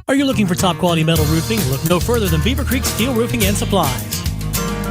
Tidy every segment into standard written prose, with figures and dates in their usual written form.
Are you looking for top quality metal roofing? Look no further than Beaver Creek Steel Roofing and Supplies.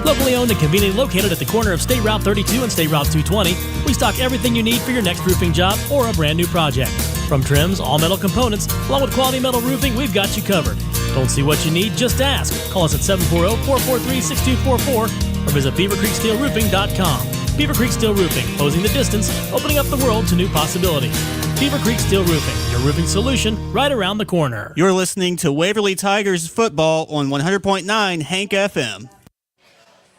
Locally owned and conveniently located at the corner of State Route 32 and State Route 220, we stock everything you need for your next roofing job or a brand new project. From trims, all metal components, along with quality metal roofing, we've got you covered. Don't see what you need? Just ask. Call us at 740-443-6244 or visit beavercreeksteelroofing.com. Beaver Creek Steel Roofing, closing the distance, opening up the world to new possibilities. Beaver Creek Steel Roofing, your roofing solution right around the corner. You're listening to Waverly Tigers football on 100.9 Hank FM.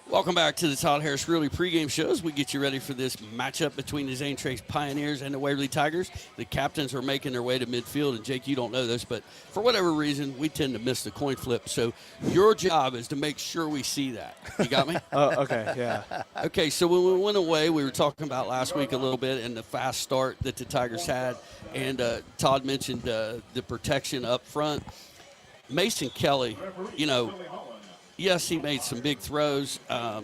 Welcome back to the Todd Harris Really pregame shows. We get you ready for this matchup between the Zane Trace Pioneers and the Waverly Tigers. The captains are making their way to midfield, and Jake, you don't know this, but for whatever reason, we tend to miss the coin flip. So your job is to make sure we see that. You got me? Okay, yeah. Okay, so when we went away, we were talking about last week a little bit and the fast start that the Tigers had, and Todd mentioned the protection up front. Mason Kelly, yes, he made some big throws.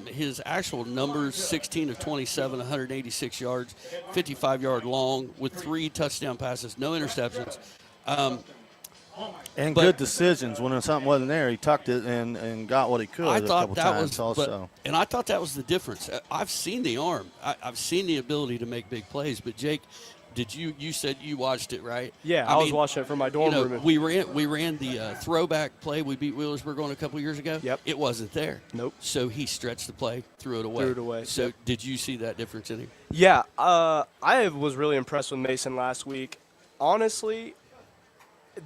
His actual numbers, 16 of 27, 186 yards, 55-yard long with 3 touchdown passes, no interceptions. And good decisions. When something wasn't there, he tucked it and got what he could a couple times also. And I thought that was the difference. I've seen the arm. I've seen the ability to make big plays. But, Jake, you said you watched it, right? Yeah, I was watching it from my dorm room. We ran the throwback play. We beat Wheelersburg on a couple years ago. Yep. It wasn't there. Nope. So he stretched the play, threw it away. So yep. Did you see that difference in him? Yeah, I was really impressed with Mason last week. Honestly,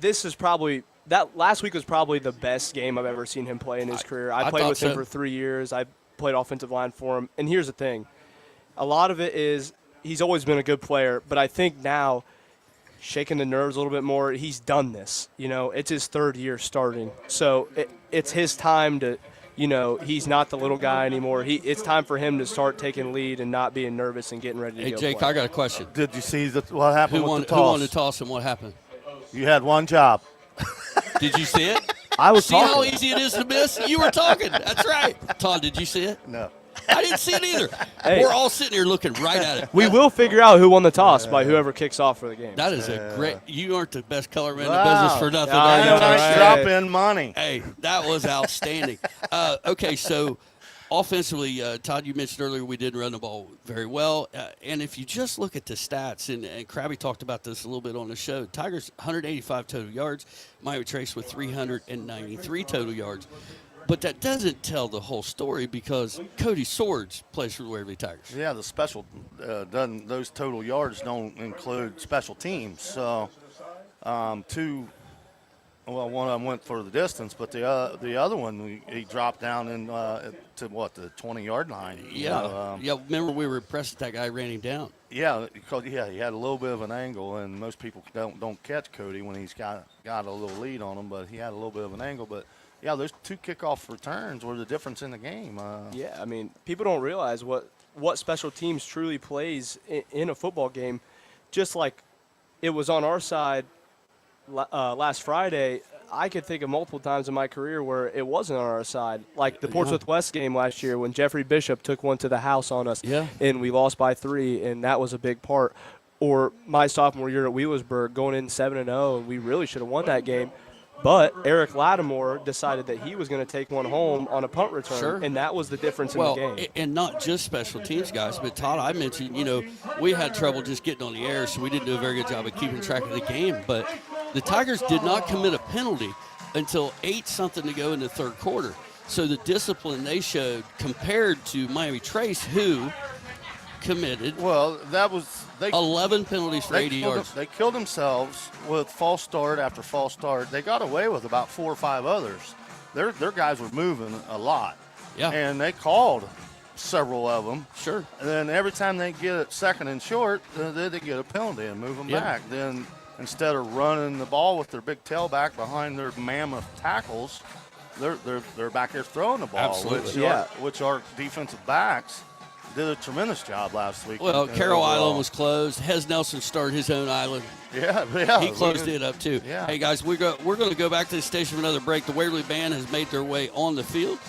last week was probably the best game I've ever seen him play in his career. I played with him for 3 years. I played offensive line for him. And here's the thing. A lot of it is he's always been a good player, but I think now shaking the nerves a little bit more, he's done this. It's his 3rd year starting. So it's his time to, he's not the little guy anymore. It's time for him to start taking lead and not being nervous and getting ready to go. Hey, Jake, play. I got a question. Did you see what happened with the toss? Who won the toss and what happened? You had one job. Did you see it? I was talking. talking. See how easy it is to miss? You were talking. That's right. Todd, did you see it? No. I didn't see it either. Hey. We're all sitting here looking right at it. We will figure out who won the toss by whoever kicks off for the game. That is a great – you aren't the best color man in the business for nothing. Drop in money. Hey, that was outstanding. Okay, so offensively, Todd, you mentioned earlier we didn't run the ball very well. And if you just look at the stats, and Krabby talked about this a little bit on the show, Tigers 185 total yards, Miami Trace with 393 total yards. But that doesn't tell the whole story because Cody Swords plays for the Waverly Tigers. Yeah, the special those total yards don't include special teams. So one of them went for the distance, but the other one he dropped down to the 20-yard line. Yeah, remember we were impressed that guy ran him down. Yeah, because he had a little bit of an angle, and most people don't catch Cody when he's got a little lead on him, but he had a little bit of an angle, but. Yeah, those 2 kickoff returns were the difference in the game. Yeah, I mean, people don't realize what special teams truly plays in a football game. Just like it was on our side last Friday, I could think of multiple times in my career where it wasn't on our side. Like the Portsmouth West game last year when Jeffrey Bishop took one to the house on us, and we lost by 3, and that was a big part. Or my sophomore year at Wheelersburg going in 7-0, and we really should have won that game. But Eric Lattimore decided that he was going to take one home on a punt return, and that was the difference in the game. And not just special teams guys, but Todd, I mentioned, we had trouble just getting on the air, so we didn't do a very good job of keeping track of the game. But the Tigers did not commit a penalty until 8-something to go in the 3rd quarter. So the discipline they showed compared to Miami Trace, who committed 11 penalties for 80 yards. They killed themselves with false start after false start. They got away with about 4 or 5 others. Their guys were moving a lot. Yeah. And they called several of them. Sure. And then every time they get it second and short, then they get a penalty and move them back. Then instead of running the ball with their big tailback behind their mammoth tackles, they're back there throwing the ball. Absolutely. Which our defensive backs did a tremendous job last week. Well, Carroll Island was closed. Hez Nelson started his own island. Yeah. He closed it up, too. Yeah. Hey, guys, we're going to go back to the station for another break. The Waverly Band has made their way on the field.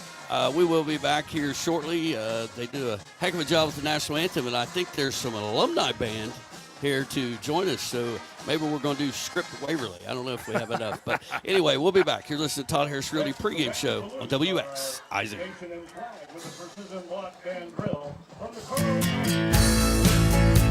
We will be back here shortly. They do a heck of a job with the national anthem, and I think there's some alumni band here to join us. So Maybe we're going to do script Waverly. I don't know if we have enough. But anyway, we'll be back. You're listening to Todd Harris Realty Pregame Show on WX. Isaac.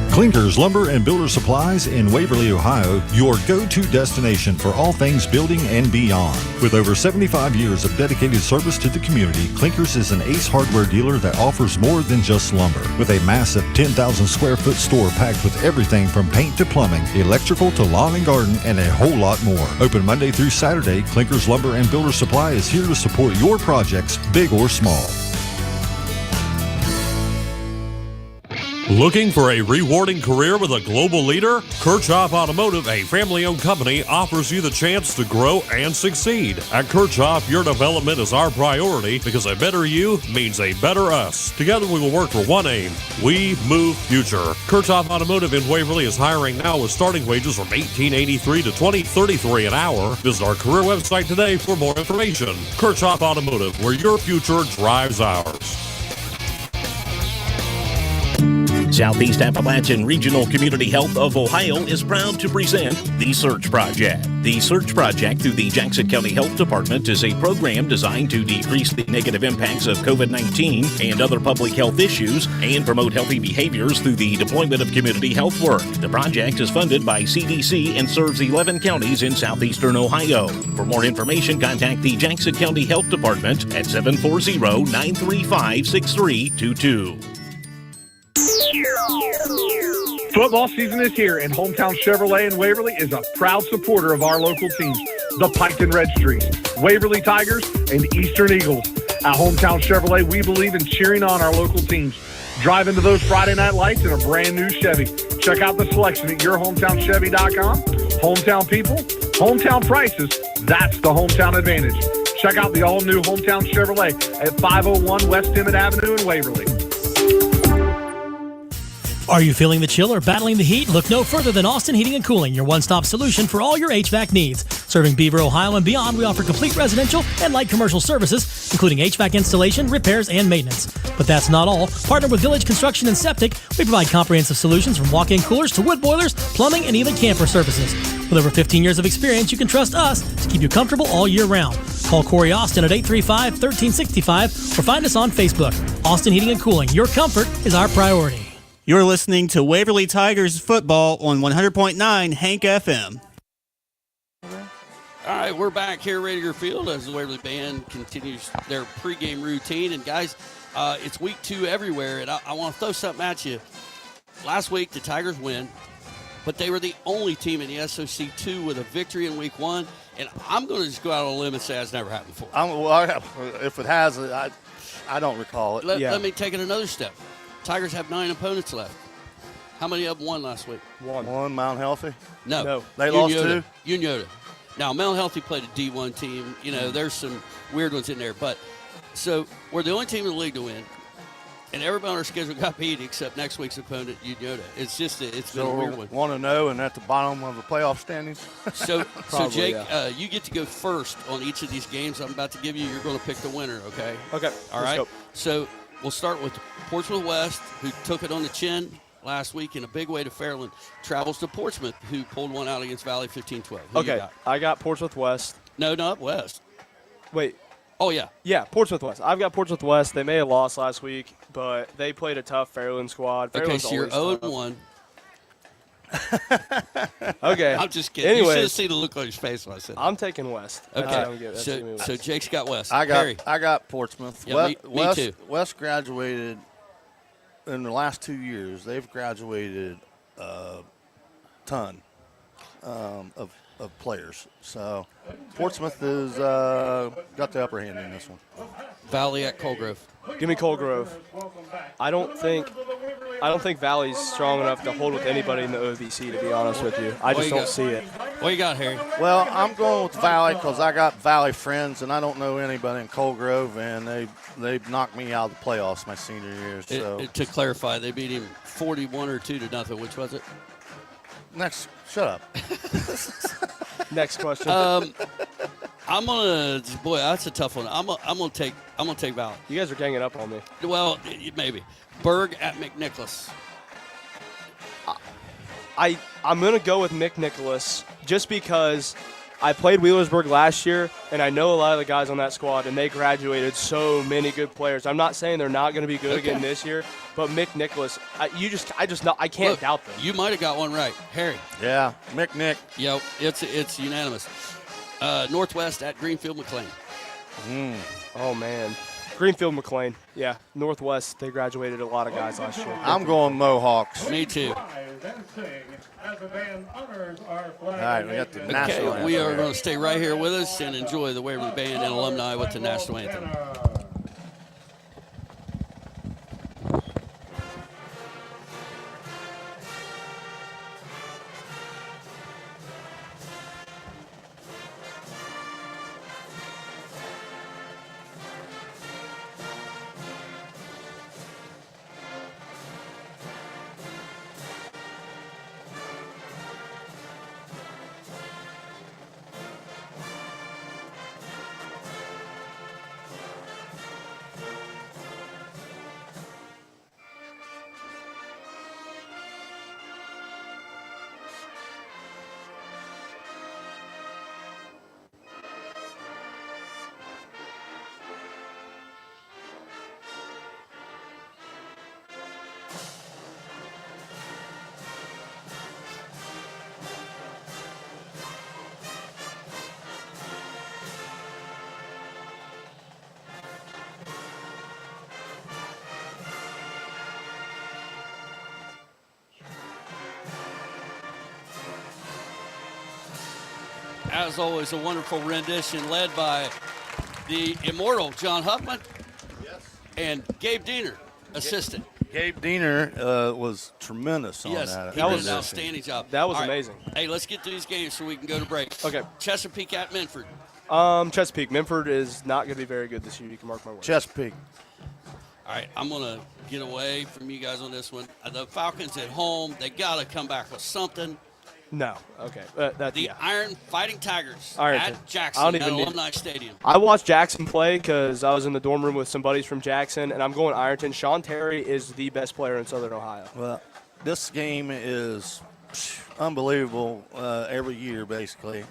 Clinkers Lumber and Builder Supplies in Waverly, Ohio, your go-to destination for all things building and beyond. With over 75 years of dedicated service to the community, Clinkers is an Ace hardware dealer that offers more than just lumber. With a massive 10,000 square foot store packed with everything from paint to plumbing, electrical to lawn and garden, and a whole lot more. Open Monday through Saturday, Clinkers Lumber and Builder Supply is here to support your projects, big or small. Looking for a rewarding career with a global leader? Kirchhoff Automotive, a family-owned company, offers you the chance to grow and succeed. At Kirchhoff, your development is our priority because a better you means a better us. Together we will work for one aim. We move future. Kirchhoff Automotive in Waverly is hiring now with starting wages from $18.83 to $20.33 an hour. Visit our career website today for more information. Kirchhoff Automotive, where your future drives ours. Southeast Appalachian Regional Community Health of Ohio is proud to present The Search Project. The Search Project through the Jackson County Health Department is a program designed to decrease the negative impacts of COVID-19 and other public health issues and promote healthy behaviors through the deployment of community health work. The project is funded by CDC and serves 11 counties in southeastern Ohio. For more information, contact the Jackson County Health Department at 740-935-6322. Football season is here, and Hometown Chevrolet in Waverly is a proud supporter of our local teams, the Piketon Registries, Waverly Tigers, and Eastern Eagles. At Hometown Chevrolet, we believe in cheering on our local teams. Drive into those Friday night lights in a brand new Chevy. Check out the selection at yourhometownchevy.com. Hometown people, hometown prices, that's the hometown advantage. Check out the all-new Hometown Chevrolet at 501 West Emmett Avenue in Waverly. Are you feeling the chill or battling the heat? Look no further than Austin Heating and Cooling, your one-stop solution for all your HVAC needs. Serving Beaver, Ohio and beyond, we offer complete residential and light commercial services, including HVAC installation, repairs, and maintenance. But that's not all. Partner with Village Construction and Septic, we provide comprehensive solutions from walk-in coolers to wood boilers, plumbing, and even camper services. With over 15 years of experience, you can trust us to keep you comfortable all year round. Call Corey Austin at 835-1365 or find us on Facebook. Austin Heating and Cooling, your comfort is our priority. You're listening to Waverly Tigers football on 100.9 Hank FM. All right, we're back here at Radio Field as the Waverly Band continues their pregame routine. And, guys, it's week 2 everywhere, and I want to throw something at you. Last week, the Tigers win, but they were the only team in the SOC 2 with a victory in week 1. And I'm going to just go out on a limb and say it's never happened before. If it has, I don't recall it. Let me take it another step. Tigers have 9 opponents left. How many of them won last week? One Mount Healthy? No. They lost 2? Unioda. Now, Mount Healthy played a D1 team. You know, there's some weird ones in there. But, so, we're the only team in the league to win. And everybody on our schedule got beat except next week's opponent, Unioda. It's just, it's been a weird one. 1-0 and at the bottom of the playoff standings? So Jake, you get to go first on each of these games I'm about to give you. You're going to pick the winner, okay? Okay. All right. So we'll start with Portsmouth West, who took it on the chin last week in a big way to Fairland. Travels to Portsmouth, who pulled one out against Valley 15-12. Okay. I got Portsmouth West. No, not West. Wait. Oh, yeah. Yeah, Portsmouth West. I've got Portsmouth West. They may have lost last week, but they played a tough Fairland squad. Okay, so you're 0-1. Okay. I'm just kidding. Anyways, you should have seen the look on your face when I said that. I'm taking West. Okay. So Jake's got West. I got Portsmouth. Yeah, me too. West graduated in the last 2 years. They've graduated a ton of players. So Portsmouth is got the upper hand in this one. Valley at Colgrove. Give me Colgrove. I don't think Valley's strong enough to hold with anybody in the OVC, to be honest with you. I just don't see it. What you got, Harry? Well, I'm going with Valley because I got Valley friends, and I don't know anybody in Colgrove, and they knocked me out of the playoffs my senior year. So To clarify, they beat him 41-2-0. Which was it? Next, shut up. Next question. I'm gonna. Boy, that's a tough one. I'm gonna take Valley. You guys are ganging up on me. Well, maybe. Berg at McNicholas. I'm going to go with Mick Nicholas just because I played Wheelersburg last year, and I know a lot of the guys on that squad, and they graduated so many good players. I'm not saying they're not going to be good again this year, but Mick Nicholas, I can't doubt them. You might have got one right. Harry. Yeah, Nick. Yep, it's unanimous. Northwest at Greenfield McLean. Oh, man. Greenfield McLean. Yeah, Northwest, they graduated a lot of guys last year. I'm going Mohawks. Me too. All right, we got the national anthem. We are going to stay right here with us and enjoy the Waverly Band and alumni with the national anthem. As always, a wonderful rendition led by the immortal John Huffman and Gabe Diener, assistant. Gabe Diener was tremendous on that. That was an outstanding job. That was All right. amazing. Hey, let's get to these games so we can go to break. Okay. Chesapeake at Minford. Chesapeake. Minford is not going to be very good this year. You can mark my words. Chesapeake. All right, I'm going to get away from you guys on this one. The Falcons at home, they got to come back with something. No. Okay. Iron Fighting Tigers Ironton. at Jackson at Alumni Stadium. I watched Jackson play because I was in the dorm room with some buddies from Jackson, and I'm going Ironton. Sean Terry is the best player in Southern Ohio. Well, this game is unbelievable every year, basically.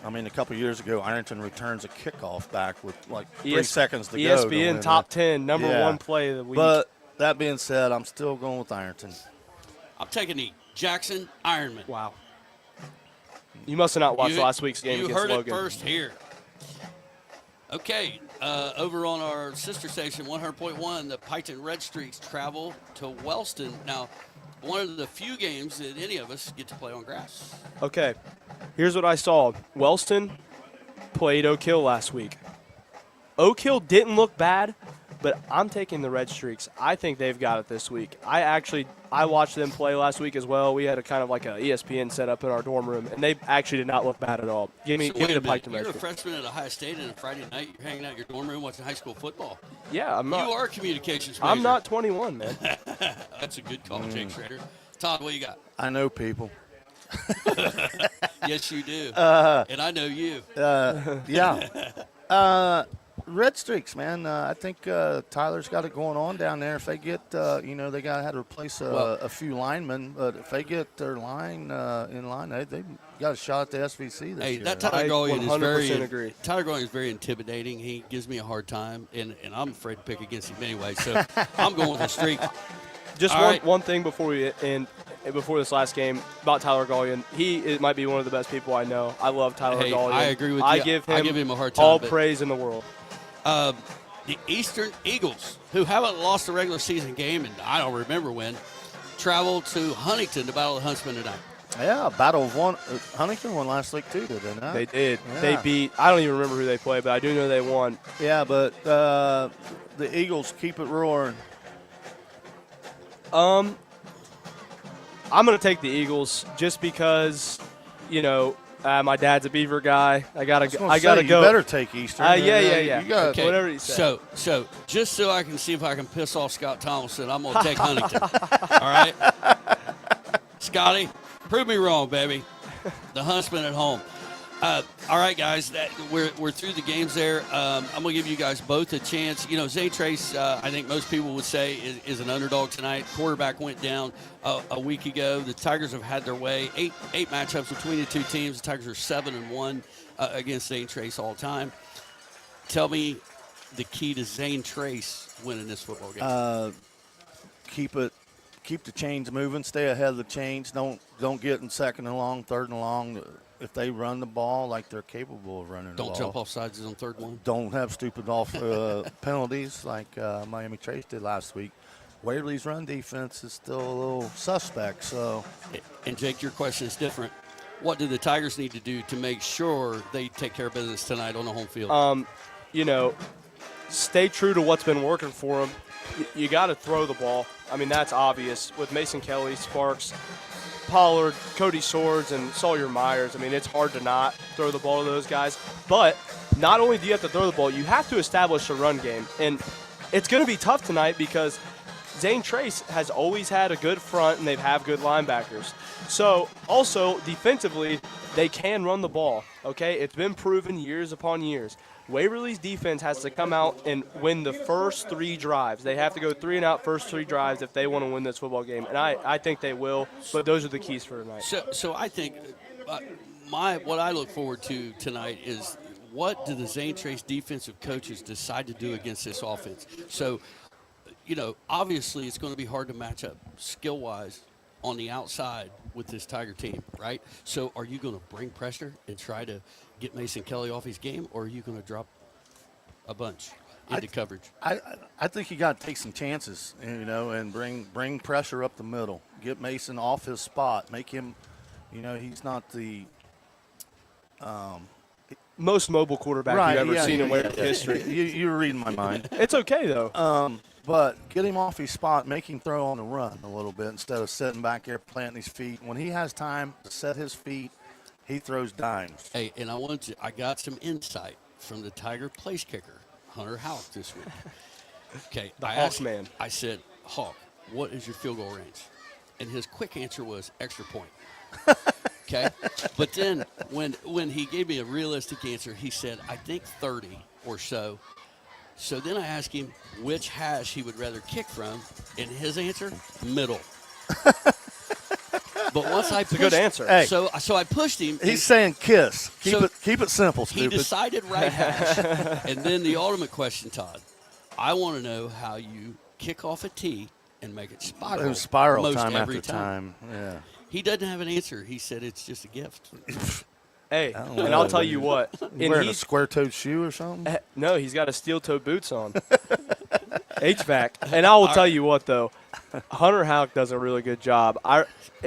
I mean, a couple years ago, Ironton returns a kickoff back with like 3 seconds to go. ESPN top 10, number one play of the week. But that being said, I'm still going with Ironton. I'm taking the Jackson Ironman. Wow. You must have not watched last week's game against Logan. You heard it first here. Okay, over on our sister station, 100.1, the Piketon Red Streaks travel to Wellston. Now, one of the few games that any of us get to play on grass. Okay, here's what I saw. Wellston played Oak Hill last week. Oak Hill didn't look bad, but I'm taking the Red Streaks. I think they've got it this week. I watched them play last week as well. We had a kind of like a ESPN set up in our dorm room, and they actually did not look bad at all. Give me the Piketon Red Streaks. You're a freshman at Ohio State, and a Friday night you're hanging out in your dorm room watching high school football. Yeah, I'm not. You are a communications major. I'm not 21, man. That's a good call, Jake Schrader. Todd, what you got? I know people. Yes, you do. And I know you. Yeah. Red Streaks, man. I think Tyler's got it going on down there. If they get, they had to replace a few linemen, but if they get their line in line, they've got a shot at the SVC this year. That Tyler Golian agree. Tyler Golian is very intimidating. He gives me a hard time, and I'm afraid to pick against him anyway. So I'm going with a streak. Just one thing before we end. Before this last game, about Tyler Golian, he might be one of the best people I know. I love Tyler Golian. I agree with you. I give him a hard time. All praise in the world. The Eastern Eagles, who haven't lost a regular season game, and I don't remember when, traveled to Huntington to battle the Huntsmen tonight. Yeah, Battle of one. Huntington won last week too, did they not? They did. Yeah. They beat. I don't even remember who they played, but I do know they won. Yeah, but the Eagles keep it roaring. I'm going to take the Eagles just because, my dad's a Beaver guy. I gotta go. You better take Eastern. Yeah. You got whatever he said. So just so I can see if I can piss off Scott Thomason, I'm going to take Huntington. All right? Scotty, prove me wrong, baby. The Huntsmen at home. All right, guys, we're through the games there. I'm going to give you guys both a chance. You know, Zane Trace, I think most people would say, is an underdog tonight. Quarterback went down a week ago. The Tigers have had their way. Eight matchups between the two teams. The Tigers are 7-1 against Zane Trace all time. Tell me the key to Zane Trace winning this football game. Keep the chains moving. Stay ahead of the chains. Don't get in second and long, third and long. If they run the ball like they're capable of running the ball. Don't jump off sides on third one. Don't have stupid penalties like Miami Trace did last week. Waverly's run defense is still a little suspect. So, and Jake, your question is different. What do the Tigers need to do to make sure they take care of business tonight on the home field? You know, stay true to what's been working for them. You got to throw the ball. I mean, that's obvious with Mason Kelly, Sparks, Pollard, Cody Swords, and Sawyer Myers. I mean, it's hard to not throw the ball to those guys. But not only do you have to throw the ball, you have to establish a run game. And it's going to be tough tonight because Zane Trace has always had a good front, and they have good linebackers. So, also, defensively, they can run the ball, okay? It's been proven years upon years. Waverly's defense has to come out and win the first 3 drives. They have to go 3 and out first 3 drives if they want to win this football game. And I think they will, but those are the keys for tonight. So I think what I look forward to tonight is what do the Zane Trace defensive coaches decide to do against this offense? So, you know, obviously it's going to be hard to match up skill-wise on the outside with this Tiger team, right? So are you going to bring pressure and try to get Mason Kelly off his game, or are you going to drop a bunch into coverage? I think you got to take some chances, you know, and bring pressure up the middle. Get Mason off his spot. Make him, you know, he's not the most mobile quarterback you've ever seen in Waverly history. You're reading my mind. It's okay, though. But get him off his spot, make him throw on the run a little bit instead of sitting back there planting his feet. When he has time to set his feet, he throws dimes. Hey, and I got some insight from the Tiger place kicker, Hunter Houck, this week. Okay, the Hawk man. I said, Hawk, what is your field goal range? And his quick answer was extra point. Okay, but then when he gave me a realistic answer, he said, I think 30 or so. So then I asked him which hash he would rather kick from, and his answer, middle. But once I pushed, it's a good answer. Hey, so I pushed him. He's saying kiss. Keep it simple, stupid. He decided right hash. And then the ultimate question, Todd, I want to know how you kick off a tee and make it spiral. It was spiral most time every after time. Yeah. He doesn't have an answer. He said it's just a gift. Hey, and I'll tell you what. Wearing a square-toed shoe or something? No, he's got a steel-toed boots on. HVAC. And I will tell you what, though. Hunter Houck does a really good job.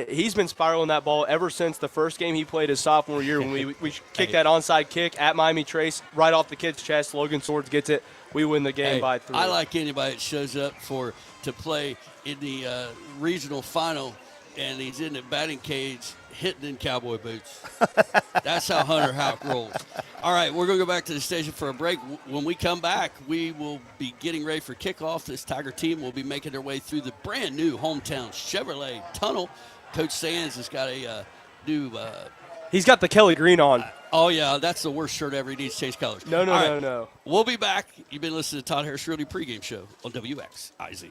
He's been spiraling that ball ever since the first game he played his sophomore year when we kicked that onside kick at Miami Trace right off the kid's chest. Logan Swords gets it. We win the game by 3. I like anybody that shows up to play in the regional final, and he's in the batting cage hitting in cowboy boots. That's how Hunter Houck rolls. All right, we're going to go back to the station for a break. When we come back, we will be getting ready for kickoff. This Tiger team will be making their way through the brand-new hometown Chevrolet tunnel. Coach Sands has got a new he's got the Kelly green on. Oh, yeah, that's the worst shirt ever. He needs to change colors. No. We'll be back. You've been listening to Todd Harris Realty Pregame Show on WXIZ.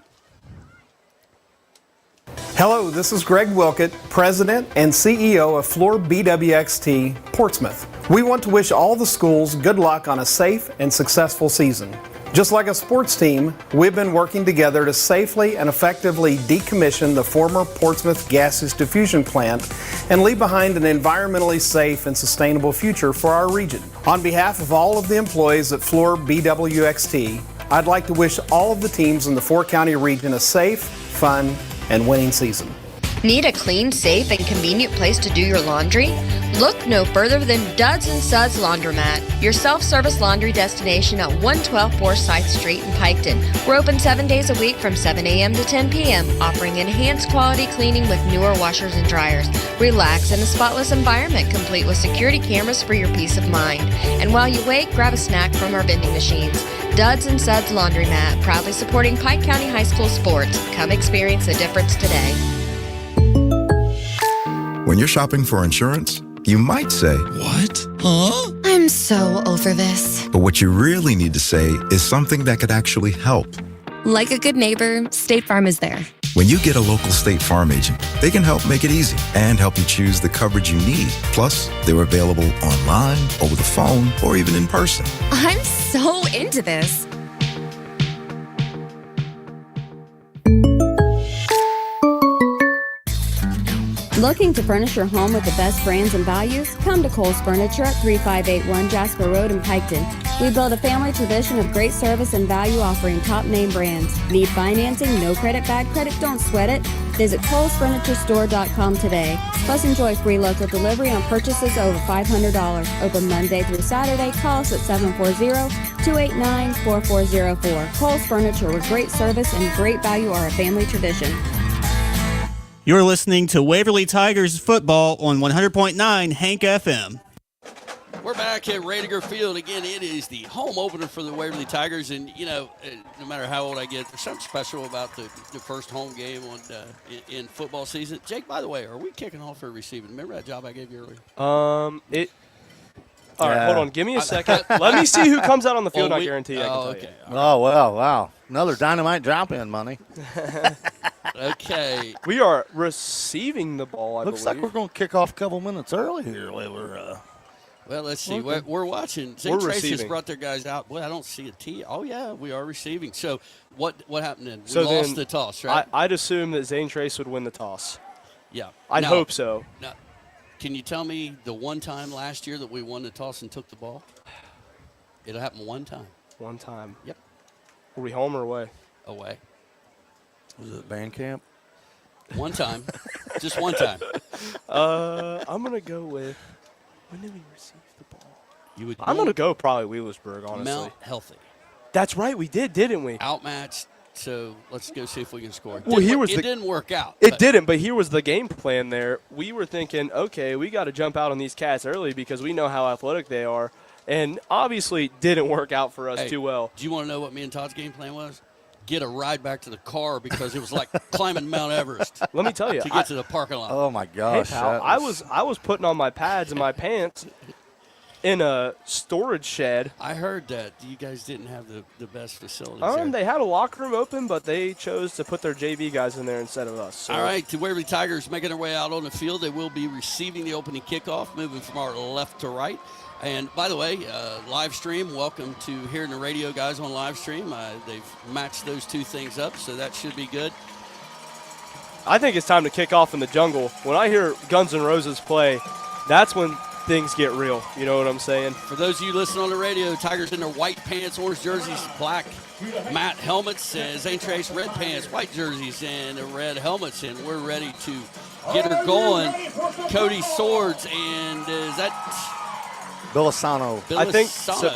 Hello, this is Greg Wilkett, President and CEO of Floor BWXT Portsmouth. We want to wish all the schools good luck on a safe and successful season. Just like a sports team, we've been working together to safely and effectively decommission the former Portsmouth gaseous diffusion plant and leave behind an environmentally safe and sustainable future for our region. On behalf of all of the employees at Floor BWXT, I'd like to wish all of the teams in the 4-county region a safe, fun, and winning season. Need a clean, safe, and convenient place to do your laundry? Look no further than Duds & Suds Laundromat, your self-service laundry destination at 112 Forsyth Street in Piketon. We're open 7 days a week from 7 a.m. to 10 p.m., offering enhanced quality cleaning with newer washers and dryers. Relax in a spotless environment, complete with security cameras for your peace of mind. And while you wait, grab a snack from our vending machines. Duds & Suds Laundromat, proudly supporting Pike County High School sports. Come experience the difference today. When you're shopping for insurance, You might say, "What? Huh?" I'm so over this. but what you really need to say is something that could actually help. Like a good neighbor, State Farm is there. When you get a local State Farm agent, they can help make it easy and help you choose the coverage you need. Plus, they're available online, over the phone, or even in person. I'm so into this. Looking to furnish your home with the best brands and values? Come to Kohl's Furniture at 3581 Jasper Road in Piketon. We build a family tradition of great service and value offering top name brands. Need financing? No credit, bad credit? Don't sweat it. Visit Kohl'sFurnitureStore.com today. Plus enjoy free local delivery on purchases over $500. Open Monday through Saturday. Call us at 740-289-4404. Kohl's Furniture, where great service and great value are a family tradition. You're listening to Waverly Tigers football on 100.9 Hank FM. We're back at Radiger Field. Again, it is the home opener for the Waverly Tigers. And, you know, no matter how old I get, there's something special about the first home game in football season. Jake, by the way, are we kicking off or receiving? Remember that job I gave you earlier? All right, hold on. Give me a second. Let me see who comes out on the field. I guarantee I can tell you. Oh, well, wow. Another dynamite drop-in, money. Okay. We are receiving the ball, I Looks believe. like we're going to kick off a couple minutes early here. Well, let's see. Okay. We're watching. Zane Trace just brought their guys out. Boy, I don't see a tee. Oh, yeah, we are receiving. So what happened then? We lost the toss, right? I'd assume that Zane Trace would win the toss. Yeah. I'd hope so. Now, can you tell me the one time last year that we won the toss and took the ball? It happened one time. One time. Yep. Were we home or away? Away. Was it band camp? One time. Just one time. I'm going to go with, when did we receive the ball? I'm going to go probably Wheelersburg, honestly. Mount Healthy. That's right, we did, didn't we? Outmatched. So let's go see if we can score. Well, it didn't work out. It didn't, but here was the game plan there. We were thinking, okay, we got to jump out on these cats early because we know how athletic they are. And obviously didn't work out for us too well. Do you want to know what me and Todd's game plan was? Get a ride back to the car because it was like climbing Mount Everest. Let me tell you. To get to the parking lot. Oh, my gosh. Hey, pal, I was putting on my pads and my pants in a storage shed. I heard that you guys didn't have the best facilities there. They had a locker room open, but they chose to put their JV guys in there instead of us. So. All right, the Waverly Tigers making their way out on the field. They will be receiving the opening kickoff, moving from our left to right. And by the way, live stream, welcome to hearing the radio guys on live stream. They've matched those two things up, so that should be good. I think it's time to kick off in the jungle. When I hear Guns N' Roses play, that's when things get real. You know what I'm saying? For those of you listening on the radio, Tigers in their white pants, orange jerseys, black matte helmets, Zane Trace red pants, white jerseys, and the red helmets, and we're ready to get her going. Cody Swords, and is that... Bilisano. I think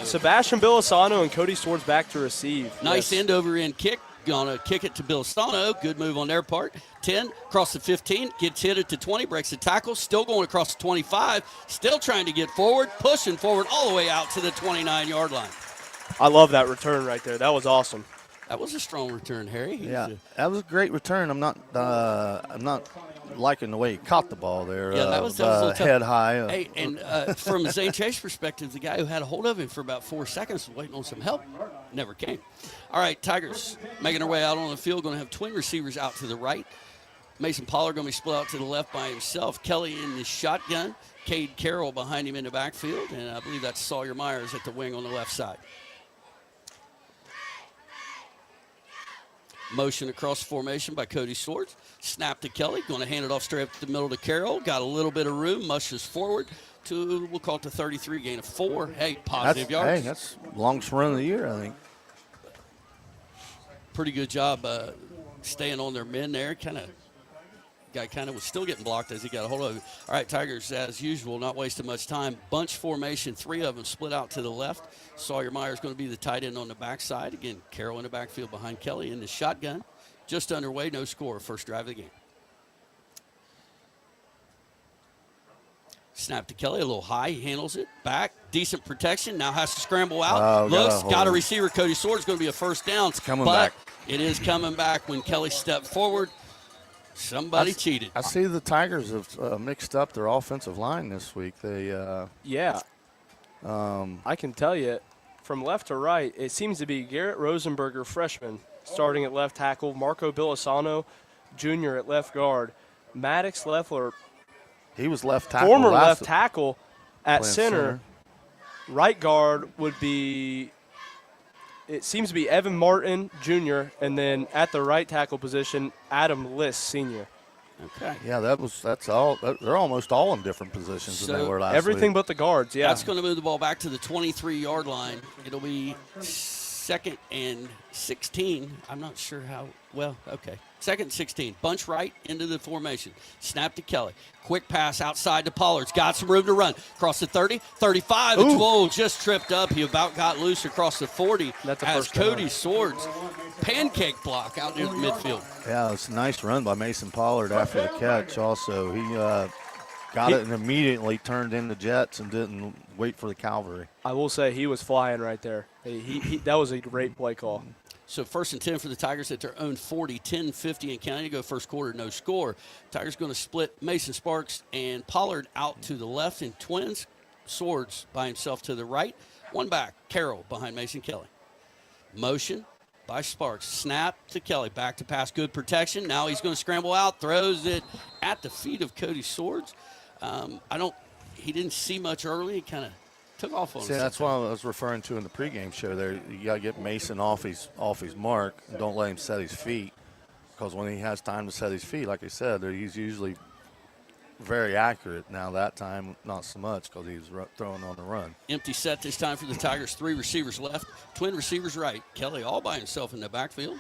Sebastian Bilisano and Cody Swords back to receive. Nice end over end kick. Gonna kick it to Bilisano. Good move on their part. 10, across the 15, gets hit it to 20, breaks the tackle, still going across the 25, still trying to get forward, pushing forward all the way out to the 29-yard line. I love that return right there. That was awesome. That was a strong return, Harry. Yeah, that was a great return. I'm not liking the way he caught the ball there. Yeah, that was a little tough. Head high. Hey, and from a Zane Trace perspective, the guy who had a hold of him for about 4 seconds was waiting on some help. Never came. All right, Tigers making their way out on the field. Going to have twin receivers out to the right. Mason Pollard going to be split out to the left by himself. Kelly in the shotgun. Cade Carroll behind him in the backfield. And I believe that's Sawyer Myers at the wing on the left side. Motion across formation by Cody Swords. Snap to Kelly. Going to hand it off straight up the middle to Carroll. Got a little bit of room. Mushes forward to, we'll call it the 33, gain of 4. Hey, positive yards. Hey, that's longest run of the year, I think. Pretty good job staying on their men there. Guy was still getting blocked as he got a hold of him. All right, Tigers, as usual, not wasting much time. Bunch formation, 3 of them split out to the left. Sawyer Myers going to be the tight end on the backside. Again, Carroll in the backfield behind Kelly in the shotgun. Just underway, no score, first drive of the game. Snap to Kelly, a little high, he handles it. Back, decent protection, now has to scramble out. Got a receiver, Cody Swords, going to be a first down. It's coming back. It is coming back when Kelly stepped forward. Somebody cheated. I see the Tigers have mixed up their offensive line this week. They I can tell you, from left to right, it seems to be Garrett Rosenberger, freshman, starting at left tackle, Marco Bilasano, junior at left guard, Maddox Leffler, he was left tackle. Former left tackle at center. Right guard would be, it seems to be Evan Martin, Jr., and then at the right tackle position, Adam Liss, Sr. Okay. Yeah, that's all. They're almost all in different positions than they were last everything week. but the guards, yeah. That's going to move the ball back to the 23-yard line. It'll be 2nd and 16. I'm not sure how well. Okay. 2nd and 16. Bunch right into the formation. Snap to Kelly. Quick pass outside to Pollard's got some room to run. Across the 30, 35. It's Whoa, just tripped up. He about got loose across the 40. That's a as first down. Cody Swords pancake block out near the midfield. Yeah, it's a nice run by Mason Pollard after the catch. Also, he got it and immediately turned into Jets and didn't wait for the cavalry. I will say he was flying right there. That was a great play call. So 1st and 10 for the Tigers at their own 40, 10-50 in counting to go first quarter, no score. Tigers going to split Mason Sparks and Pollard out to the left in twins. Swords by himself to the right. One back, Carroll behind Mason Kelly. Motion by Sparks. Snap to Kelly. Back to pass. Good protection. Now he's going to scramble out. Throws it at the feet of Cody Swords. He didn't see much early. He kind of took off on him. That's what I was referring to in the pregame show there. You got to get Mason off his mark and don't let him set his feet, because when he has time to set his feet, like I said, he's usually very accurate. Now that time, not so much, because he was throwing on the run. Empty set this time for the Tigers. 3 receivers left. Twin receivers right. Kelly all by himself in the backfield.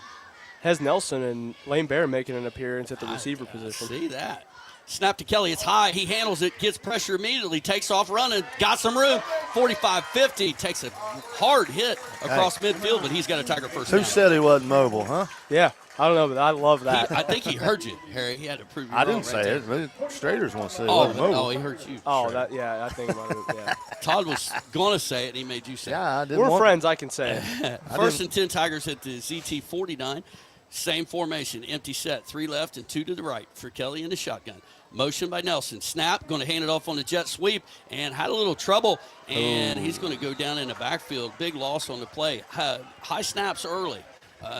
Hez Nelson and Lane Bear making an appearance at the receiver position. See that. Snap to Kelly. It's high. He handles it, gets pressure immediately, takes off running, got some room. 45-50, takes a hard hit across midfield, but he's got a Tiger first down. Who said he wasn't mobile, huh? Yeah, I don't know, but I love that. I think he heard you, Harry. He had to prove you I wrong didn't say there. it. The Straders want to say he wasn't mobile. Oh, he heard you. Oh, Sure. I think about it, yeah. Todd was going to say it, and he made you say Yeah, I it. didn't We're want friends, I can say it. 1st and 10 Tigers at the ZT 49. Same formation, empty set, 3 left and 2 to the right for Kelly in the shotgun. Motion by Nelson. Snap, going to hand it off on the jet sweep, and had a little trouble, and he's going to go down in the backfield. Big loss on the play. High snaps early.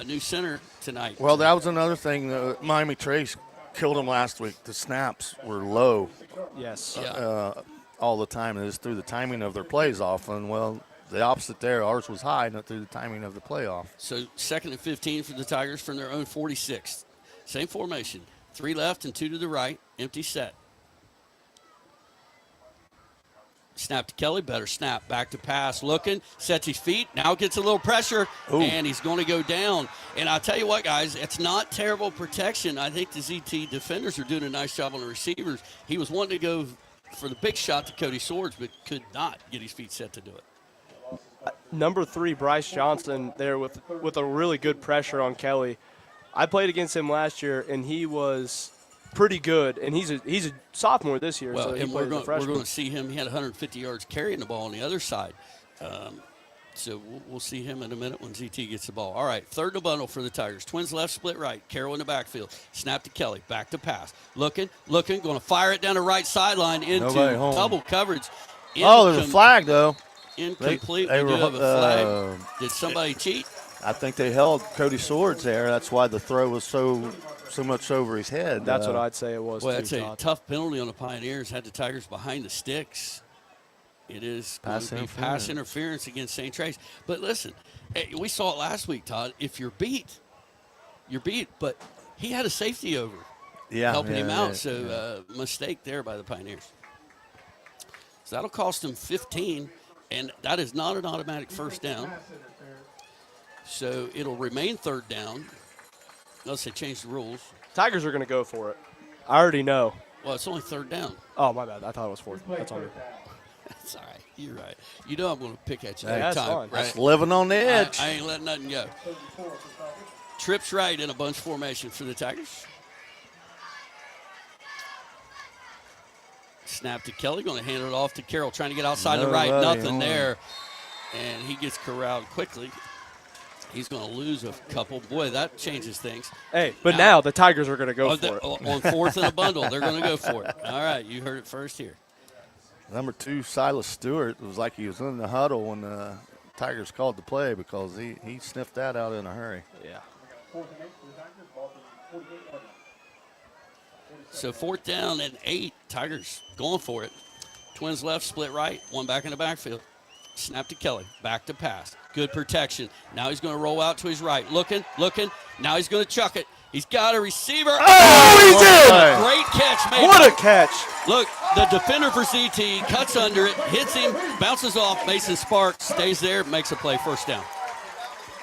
New center tonight. Well, that was another thing. Miami Trace killed him last week. The snaps were low. Yes. All the time. And it's through the timing of their plays often. Well, the opposite there. Ours was high, not through the timing of the playoff. So 2nd and 15 for the Tigers from their own 46. Same formation. 3 left and 2 to the right. Empty set. Snap to Kelly. Better snap. Back to pass. Looking. Sets his feet. Now gets a little pressure. Ooh. And he's going to go down. And I'll tell you what, guys. It's not terrible protection. I think the ZT defenders are doing a nice job on the receivers. He was wanting to go for the big shot to Cody Swords, but could not get his feet set to do it. Number 3, Bryce Johnson, there with a really good pressure on Kelly. I played against him last year, and he was pretty good. And he's a sophomore this year, Well, so he and played as a we're freshman. going to see him. He had 150 yards carrying the ball on the other side. So we'll see him in a minute when ZT gets the ball. All right, 3rd to bundle for the Tigers. Twins left, split right. Carroll in the backfield. Snap to Kelly. Back to pass. Looking. Going to fire it down the right sideline into double coverage. Oh, there's a flag, though. Incomplete. They we do were, have a flag. Did somebody cheat? I think they held Cody Swords there. That's why the throw was so much over his head. That's what I'd say it was. Well, too, that's a Todd. tough penalty on the Pioneers. Had the Tigers behind the sticks. It is pass interference against Zane Trace. But listen, we saw it last week, Todd. If you're beat. But he had a safety over helping him out. So mistake there by the Pioneers. So that'll cost them 15, and that is not an automatic first down. So it'll remain 3rd down unless they change the rules. Tigers are going to go for it. I already know. Well, it's only 3rd down. Oh, my bad. I thought it was 4th. That's on me. That's all right. You're right. You know I'm going to pick at you Hey, every that's time. fine. Right? That's living on the edge. I ain't letting nothing go. Trips right in a bunch formation for the Tigers. Snap to Kelly. Going to hand it off to Carroll. Trying to get outside the right. Nothing there. And he gets corralled quickly. He's going to lose a couple. Boy, that changes things. Hey, but now the Tigers are going to go for it. On 4th and a bundle, they're going to go for it. All right, you heard it first here. Number 2, Silas Stewart, was like he was in the huddle when the Tigers called the play because he sniffed that out in a hurry. Yeah. So 4th down and 8. Tigers going for it. Twins left, split right, one back in the backfield. Snap to Kelly, back to pass. Good protection. Now he's going to roll out to his right. Looking. Now he's going to chuck it. He's got a receiver. Oh, he did! Great catch, made. What a catch. Look, the defender for CT cuts under it, hits him, bounces off. Mason Sparks stays there, makes a play, 1st down.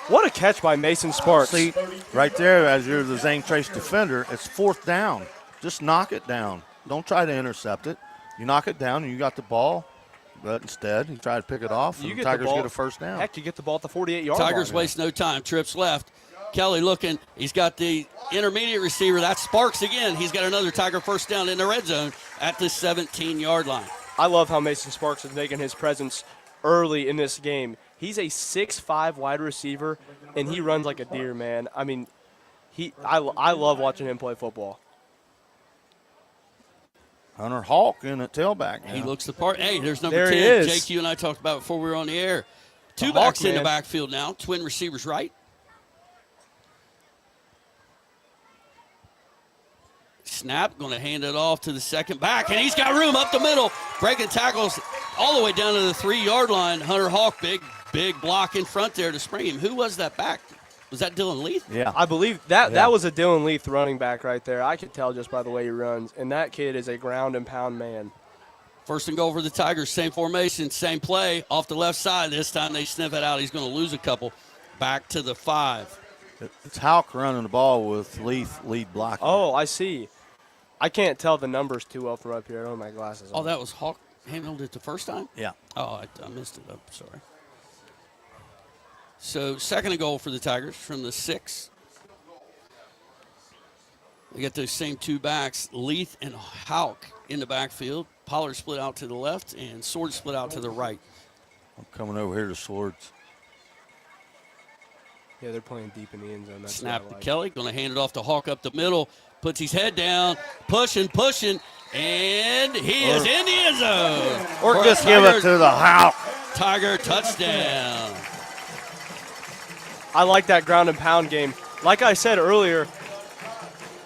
What a catch by Mason Sparks. See, right there, as you're the Zane Trace defender, it's 4th down. Just knock it down. Don't try to intercept it. You knock it down, and you got the ball. But instead, you try to pick it off, and the Tigers get a 1st down. Heck, you get the ball at the 48-yard line. Tigers waste no time. Trips left. Kelly looking. He's got the intermediate receiver. That's Sparks again. He's got another Tiger 1st down in the red zone at the 17-yard line. I love how Mason Sparks is making his presence early in this game. He's a 6'5" wide receiver, and he runs like a deer, man. I mean, I love watching him play football. Hunter Hawk in at tailback now. He looks the part. Hey, there's number There 10. he is. Jake, you and I talked about before we were on the air. Two The backs Hawk, in the man. backfield now. Twin receivers right. Snap, going to hand it off to the second back, and he's got room up the middle. Breaking tackles all the way down to the 3-yard line. Hunter Hawk, big block in front there to spring him. Who was that back? Was that Dylan Leith? Yeah. I believe that was a Dylan Leith running back right there. I could tell just by the way he runs, and that kid is a ground and pound man. 1st and goal for the Tigers. Same formation, same play. Off the left side. This time they sniff it out. He's going to lose a couple. Back to the 5. It's Hawk running the ball with Leith lead blocking. Oh, I see. I can't tell the numbers too well from up here. I don't have my glasses on. Oh, that was Hawk handled it the first time? Yeah. Oh, I missed it. I'm sorry. So 2nd and goal for the Tigers from the 6. We got those same 2 backs, Leith and Houck in the backfield. Pollard split out to the left and Sword split out to the right. I'm coming over here to Swords. Yeah, they're playing deep in the end zone. That's Snap what I to like. Kelly, going to hand it off to Hawk up the middle. Puts his head down, pushing, and he is in the end zone. Or For just a give it Tiger- to the Hawk. Tiger touchdown. I like that ground and pound game. Like I said earlier,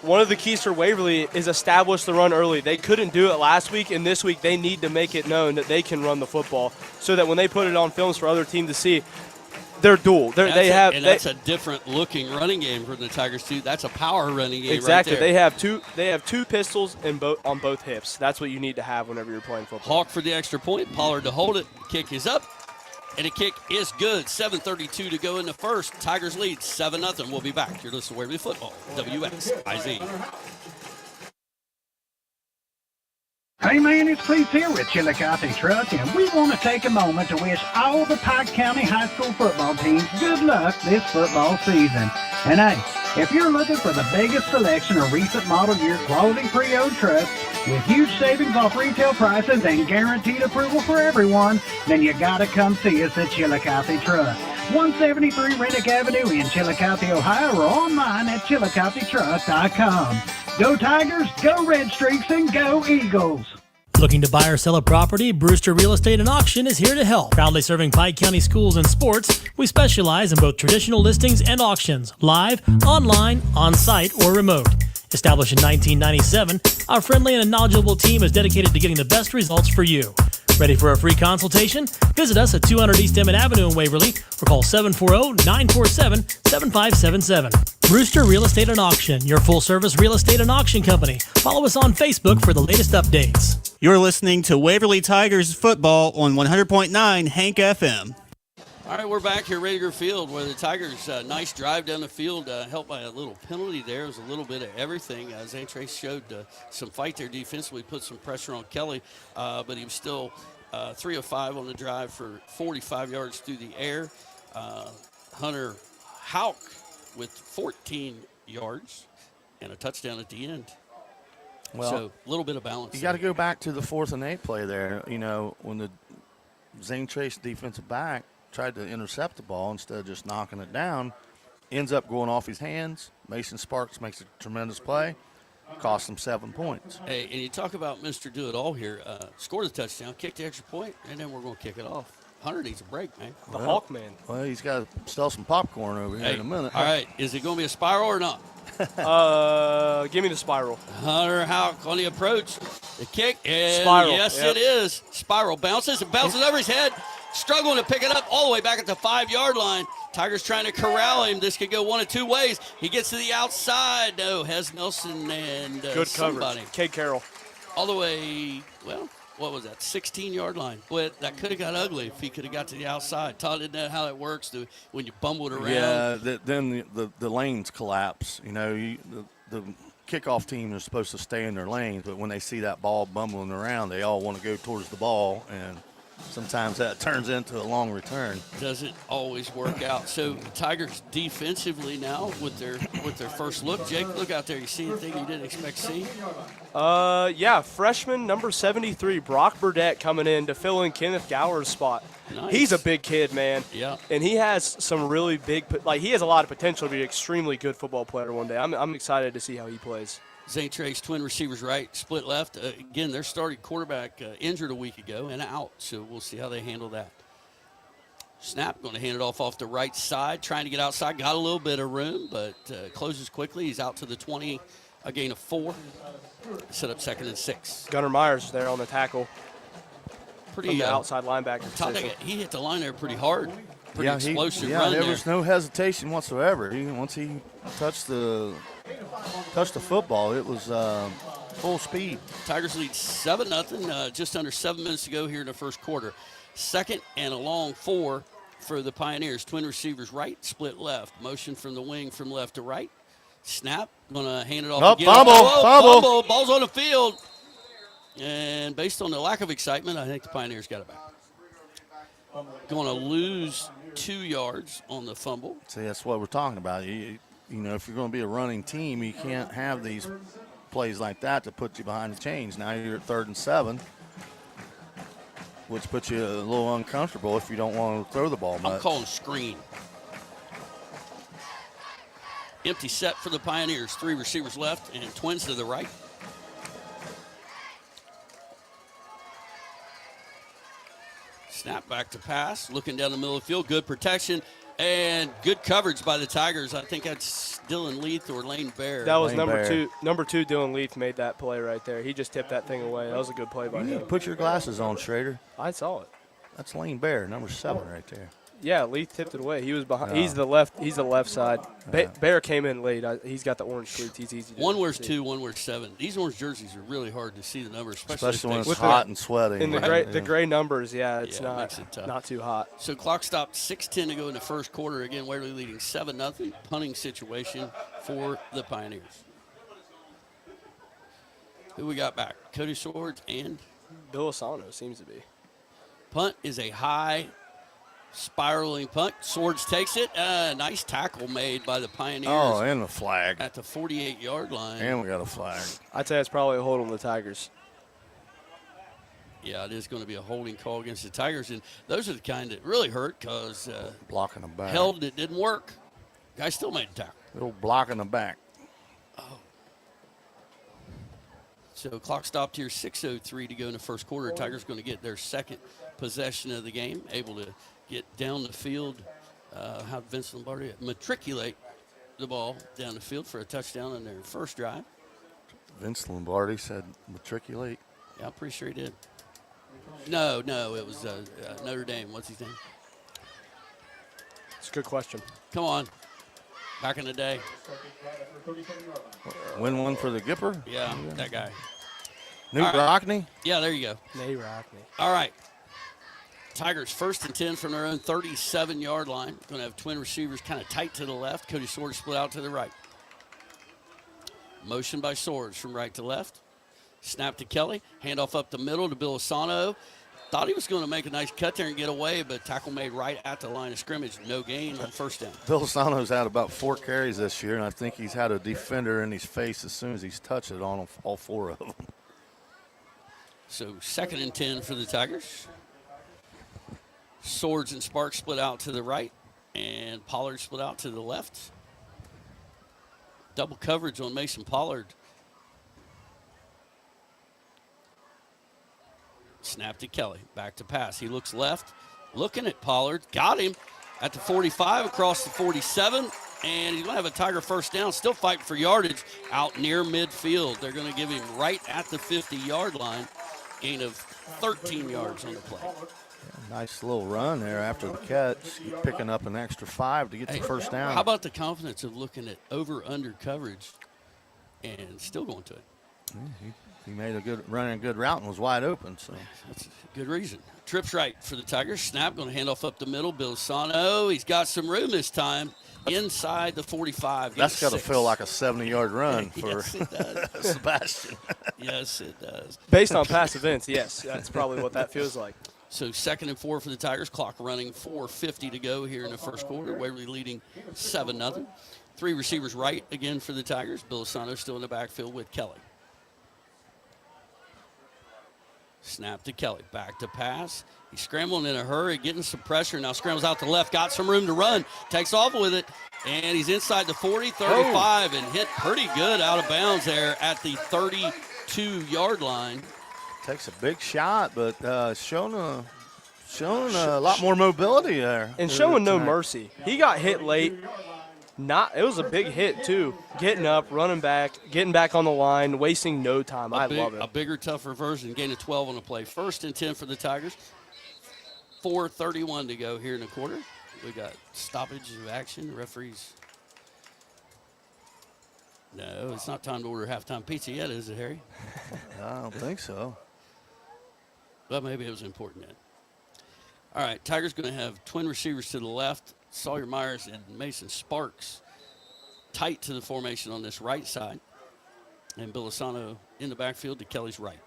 one of the keys for Waverly is establish the run early. They couldn't do it last week, and this week they need to make it known that they can run the football so that when they put it on films for other teams to see, they're dual. That's a different looking running game for the Tigers too. That's a power running game. Exactly. Right there. They have two pistols on both hips. That's what you need to have whenever you're playing football. Hawk for the extra point. Pollard to hold it. Kick is up. And a kick is good. 7:32 to go in the first. Tigers lead 7-0. We'll be back. You're listening to Waverly Football. WXIZ. Hey man, it's Keith here with Chillicothe Truck, and we want to take a moment to wish all the Pike County high school football teams good luck this football season. And hey, if you're looking for the biggest selection of recent model year quality pre-owned trucks with huge savings off retail prices and guaranteed approval for everyone, then you gotta come see us at Chillicothe Truck. 173 Rennick Avenue in Chillicothe, Ohio, or online at chillicothetruck.com. Go Tigers, go Red Streaks, and go Eagles. Looking to buy or sell a property? Brewster Real Estate and Auction is here to help. Proudly serving Pike County schools and sports, we specialize in both traditional listings and auctions, live, online, on-site, or remote. Established in 1997, our friendly and knowledgeable team is dedicated to getting the best results for you. Ready for a free consultation? Visit us at 200 East Emmett Avenue in Waverly or call 740-947-7577. Brewster Real Estate and Auction, your full-service real estate and auction company. Follow us on Facebook for the latest updates. You're listening to Waverly Tigers football on 100.9 Hank FM. All right, we're back here at Rager Field where the Tigers, nice drive down the field, helped by a little penalty there. It was a little bit of everything. Zane Trace showed some fight there defensively, put some pressure on Kelly, but he was still 3 of 5 on the drive for 45 yards through the air. Hunter Houck with 14 yards and a touchdown at the end. Well, so a little bit of balance. You got to go back to the 4th and 8 play there. You know, when the Zane Trace defensive back tried to intercept the ball instead of just knocking it down. Ends up going off his hands. Mason Sparks makes a tremendous play. Cost him 7 points. Hey, and you talk about Mr. Do-It-All here. Scored a touchdown, kicked the extra point, and then we're going to kick it off. Hunter needs a break, man. The Hawk man. Well, he's got to sell some popcorn over here in a minute. All right, is it going to be a spiral or not? Give me the spiral. Hunter Houck on the approach. The kick, and Spiral, yes, yep. it is. Spiral bounces over his head, struggling to pick it up all the way back at the 5-yard line. Tigers trying to corral him. This could go one of two ways. He gets to the outside. No, has Nelson and Good somebody. coverage. Cade Carroll. All the way, well, what was that, 16-yard line? Well, that could have got ugly if he could have got to the outside. Todd didn't know how it works when you bumble it around. Yeah, then the lanes collapse. You know, the kickoff team is supposed to stay in their lanes, but when they see that ball bumbling around, they all want to go towards the ball, and sometimes that turns into a long return. Doesn't always work out. So Tigers defensively now with their first look. Jake, look out there. You see anything you didn't expect to see? Yeah, freshman number 73, Brock Burdette, coming in to fill in Kenneth Gower's spot. Nice. He's a big kid, man. Yeah. And he has some really big, he has a lot of potential to be an extremely good football player one day. I'm excited to see how he plays. Zane Trace, twin receivers right, split left. Again, their starting quarterback injured a week ago and out, so we'll see how they handle that. Snap, going to hand it off the right side, trying to get outside. Got a little bit of room, but closes quickly. He's out to the 20, a gain of 4. Set up 2nd and 6. Gunnar Myers there on the tackle. Pretty from the outside linebacker position. He hit the line there pretty hard. Pretty explosive run run there. there. Was no hesitation whatsoever. Once he touched the football, it was full speed. Tigers lead 7-0, just under 7 minutes to go here in the first quarter. 2nd and a long 4 for the Pioneers. Twin receivers right, split left. Motion from the wing from left to right. Snap, going to hand it off again. Fumble. Ball's on the field. And based on the lack of excitement, I think the Pioneers got it back. Going to lose 2 yards on the fumble. See, that's what we're talking about. You know, if you're going to be a running team, you can't have these plays like that to put you behind the chains. Now you're at 3rd and 7, which puts you a little uncomfortable if you don't want to throw the ball much. I'm calling screen. Empty set for the Pioneers. 3 receivers left and twins to the right. Snap back to pass. Looking down the middle of the field. Good protection and good coverage by the Tigers. I think that's Dylan Leith or Lane Bear. That was number 2. Number 2, Dylan Leith made that play right there. He just tipped that thing away. That was a good play by him. Put your glasses on, Schrader. I saw it. That's Lane Bear, number 7 right there. Yeah, Leith tipped it away. He was behind. He's the left. He's the left side. Bear came in late. He's got the orange cleats. He's easy to One wears see. 2, one wears 7. These orange jerseys are really hard to see the numbers, especially when it's hot and sweaty. In the gray numbers, it's not too hot. So clock stopped, 6:10 to go in the first quarter. Again, Waverly leading 7-0. Punting situation for the Pioneers. Who we got back? Cody Swords and Bill Asano seems to be. Punt is a high spiraling punt. Swords takes it. Nice tackle made by the Pioneers. Oh, and a flag. At the 48-yard line. And we got a flag. I'd say it's probably a hold on the Tigers. Yeah, it is going to be a holding call against the Tigers. And those are the kind that really hurt because blocking them back. Held, it didn't work. Guy still made a tackle. Little block in the back. Oh. So clock stopped here, 6:03 to go in the first quarter. Tigers going to get their second possession of the game, able to get down the field, have Vince Lombardi matriculate the ball down the field for a touchdown in their first drive. Vince Lombardi said matriculate? Yeah, I'm pretty sure he did. No, it was Notre Dame. What's his name? It's a good question. Come on. Back in the day. Win one for the Gipper? Yeah, that guy. Nate Rockney? Yeah, there you go. Nate Rockney. All right. Tigers 1st and 10 from their own 37-yard line. Going to have twin receivers kind of tight to the left. Cody Swords split out to the right. Motion by Swords from right to left. Snap to Kelly. Handoff up the middle to Bill Asano. Thought he was going to make a nice cut there and get away, but tackle made right at the line of scrimmage. No gain on first down. Bill Asano's had about 4 carries this year, and I think he's had a defender in his face as soon as he's touched it on all 4 of them. So 2nd and 10 for the Tigers. Swords and Sparks split out to the right, and Pollard split out to the left. Double coverage on Mason Pollard. Snap to Kelly. Back to pass. He looks left. Looking at Pollard. Got him at the 45, across the 47. And he's going to have a Tiger first down. Still fighting for yardage out near midfield. They're going to give him right at the 50-yard line. Gain of 13 yards on the play. Nice little run there after the catch, picking up an extra 5 to get the first down. How about the confidence of looking at over-under coverage and still going to it? Yeah, he made a good run and a good route and was wide open. So that's a good reason. Trips right for the Tigers. Snap, going to hand off up the middle. Bill Sano, he's got some room this time inside the 45. That's got to feel like a 70-yard run for yes, it does. Sebastian. Yes, it does. Based on past events, yes, that's probably what that feels like. So 2nd and 4 for the Tigers. Clock running, 4:50 to go here in the first quarter. Waverly leading 7-0. 3 receivers right again for the Tigers. Bill Sano still in the backfield with Kelly. Snap to Kelly. Back to pass. He's scrambling in a hurry, getting some pressure. Now scrambles out to left. Got some room to run. Takes off with it. And he's inside the 40, 35, and hit pretty good out of bounds there at the 32-yard line. Takes a big shot, but showing a lot more mobility there. And showing no mercy. He got hit late. It was a big hit, too. Getting up, running back, getting back on the line, wasting no time. I love it. A bigger, tougher version. Gain of 12 on the play. 1st and 10 for the Tigers. 4:31 to go here in the quarter. We got stoppage of action. Referees. No, it's not time to order halftime pizza yet, is it, Harry? I don't think so. Well, maybe it was important then. All right, Tigers going to have twin receivers to the left. Sawyer Myers and Mason Sparks tight to the formation on this right side. And Bilisano in the backfield to Kelly's right.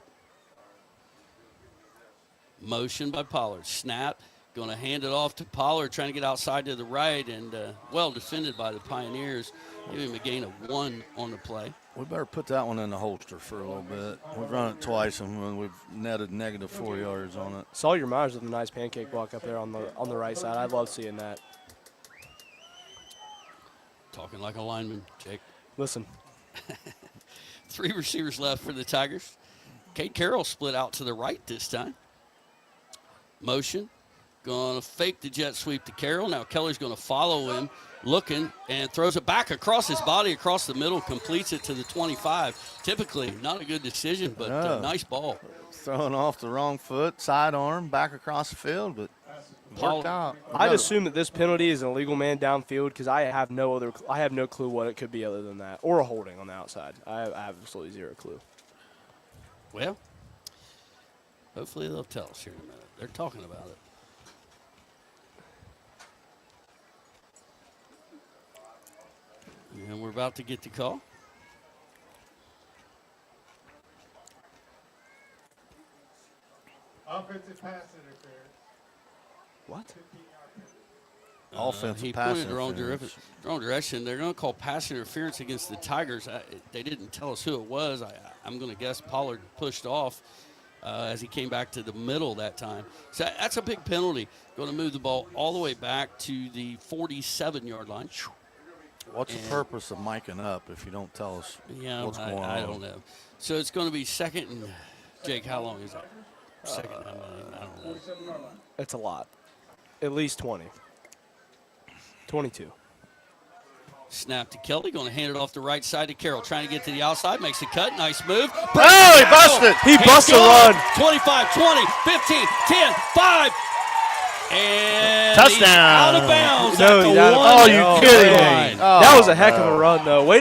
Motion by Pollard. Snap. Going to hand it off to Pollard, trying to get outside to the right, and well defended by the Pioneers. Give him a gain of 1 on the play. We better put that one in the holster for a little bit. We've run it twice, and we've netted negative 4 yards on it. Sawyer Myers with a nice pancake block up there on the right side. I love seeing that. Talking like a lineman, Jake. Listen. 3 receivers left for the Tigers. Cade Carroll split out to the right this time. Motion. Going to fake the jet sweep to Carroll. Now Kelly's going to follow him, looking, and throws it back across his body, across the middle, completes it to the 25. Typically, not a good decision, but nice ball. Throwing off the wrong foot, sidearm, back across the field, but worked out. I'd assume that this penalty is an illegal man downfield because I have no clue what it could be other than that, or a holding on the outside. I have absolutely zero clue. Well, hopefully they'll tell us here in a minute. They're talking about it. And we're about to get the call. Offensive pass interference. What? Offensive He pass pointed interference. the wrong direction. They're going to call pass interference against the Tigers. They didn't tell us who it was. I'm going to guess Pollard pushed off as he came back to the middle that time. So that's a big penalty. Going to move the ball all the way back to the 47-yard line. What's the purpose of miking up if you don't tell us what's going on? I don't know. So it's going to be 2nd and, Jake, how long is that? 2nd, I don't know. It's a lot. At least 20. 22. Snap to Kelly, going to hand it off the right side to Carroll. Trying to get to the outside, makes a cut, nice move. Oh, he busted. He busted a run. 25, 20, 15, 10, 5. And touchdown. He's out of bounds. Oh, you kidding me? That was a heck of a run, though. Way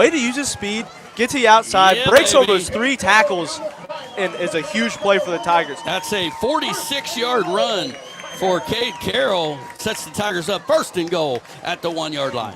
to use his speed, get to the outside, breaks over those 3 tackles, and is a huge play for the Tigers. That's a 46-yard run for Cade Carroll. Sets the Tigers up 1st and goal at the 1-yard line.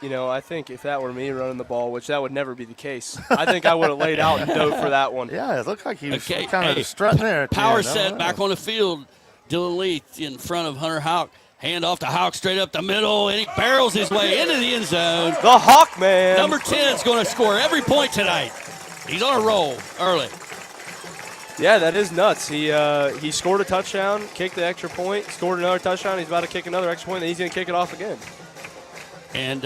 You know, I think if that were me running the ball, which that would never be the case, I think I would have laid out and dove for that one. Yeah, it looked like he was kind of strutting there. Power set back on the field. Dylan Lee in front of Hunter Houck. Hand off to Hawk straight up the middle, and he barrels his way into the end zone. The Hawk man. Number 10 is going to score every point tonight. He's on a roll early. Yeah, that is nuts. He scored a touchdown, kicked the extra point, scored another touchdown. He's about to kick another extra point, and he's going to kick it off again. And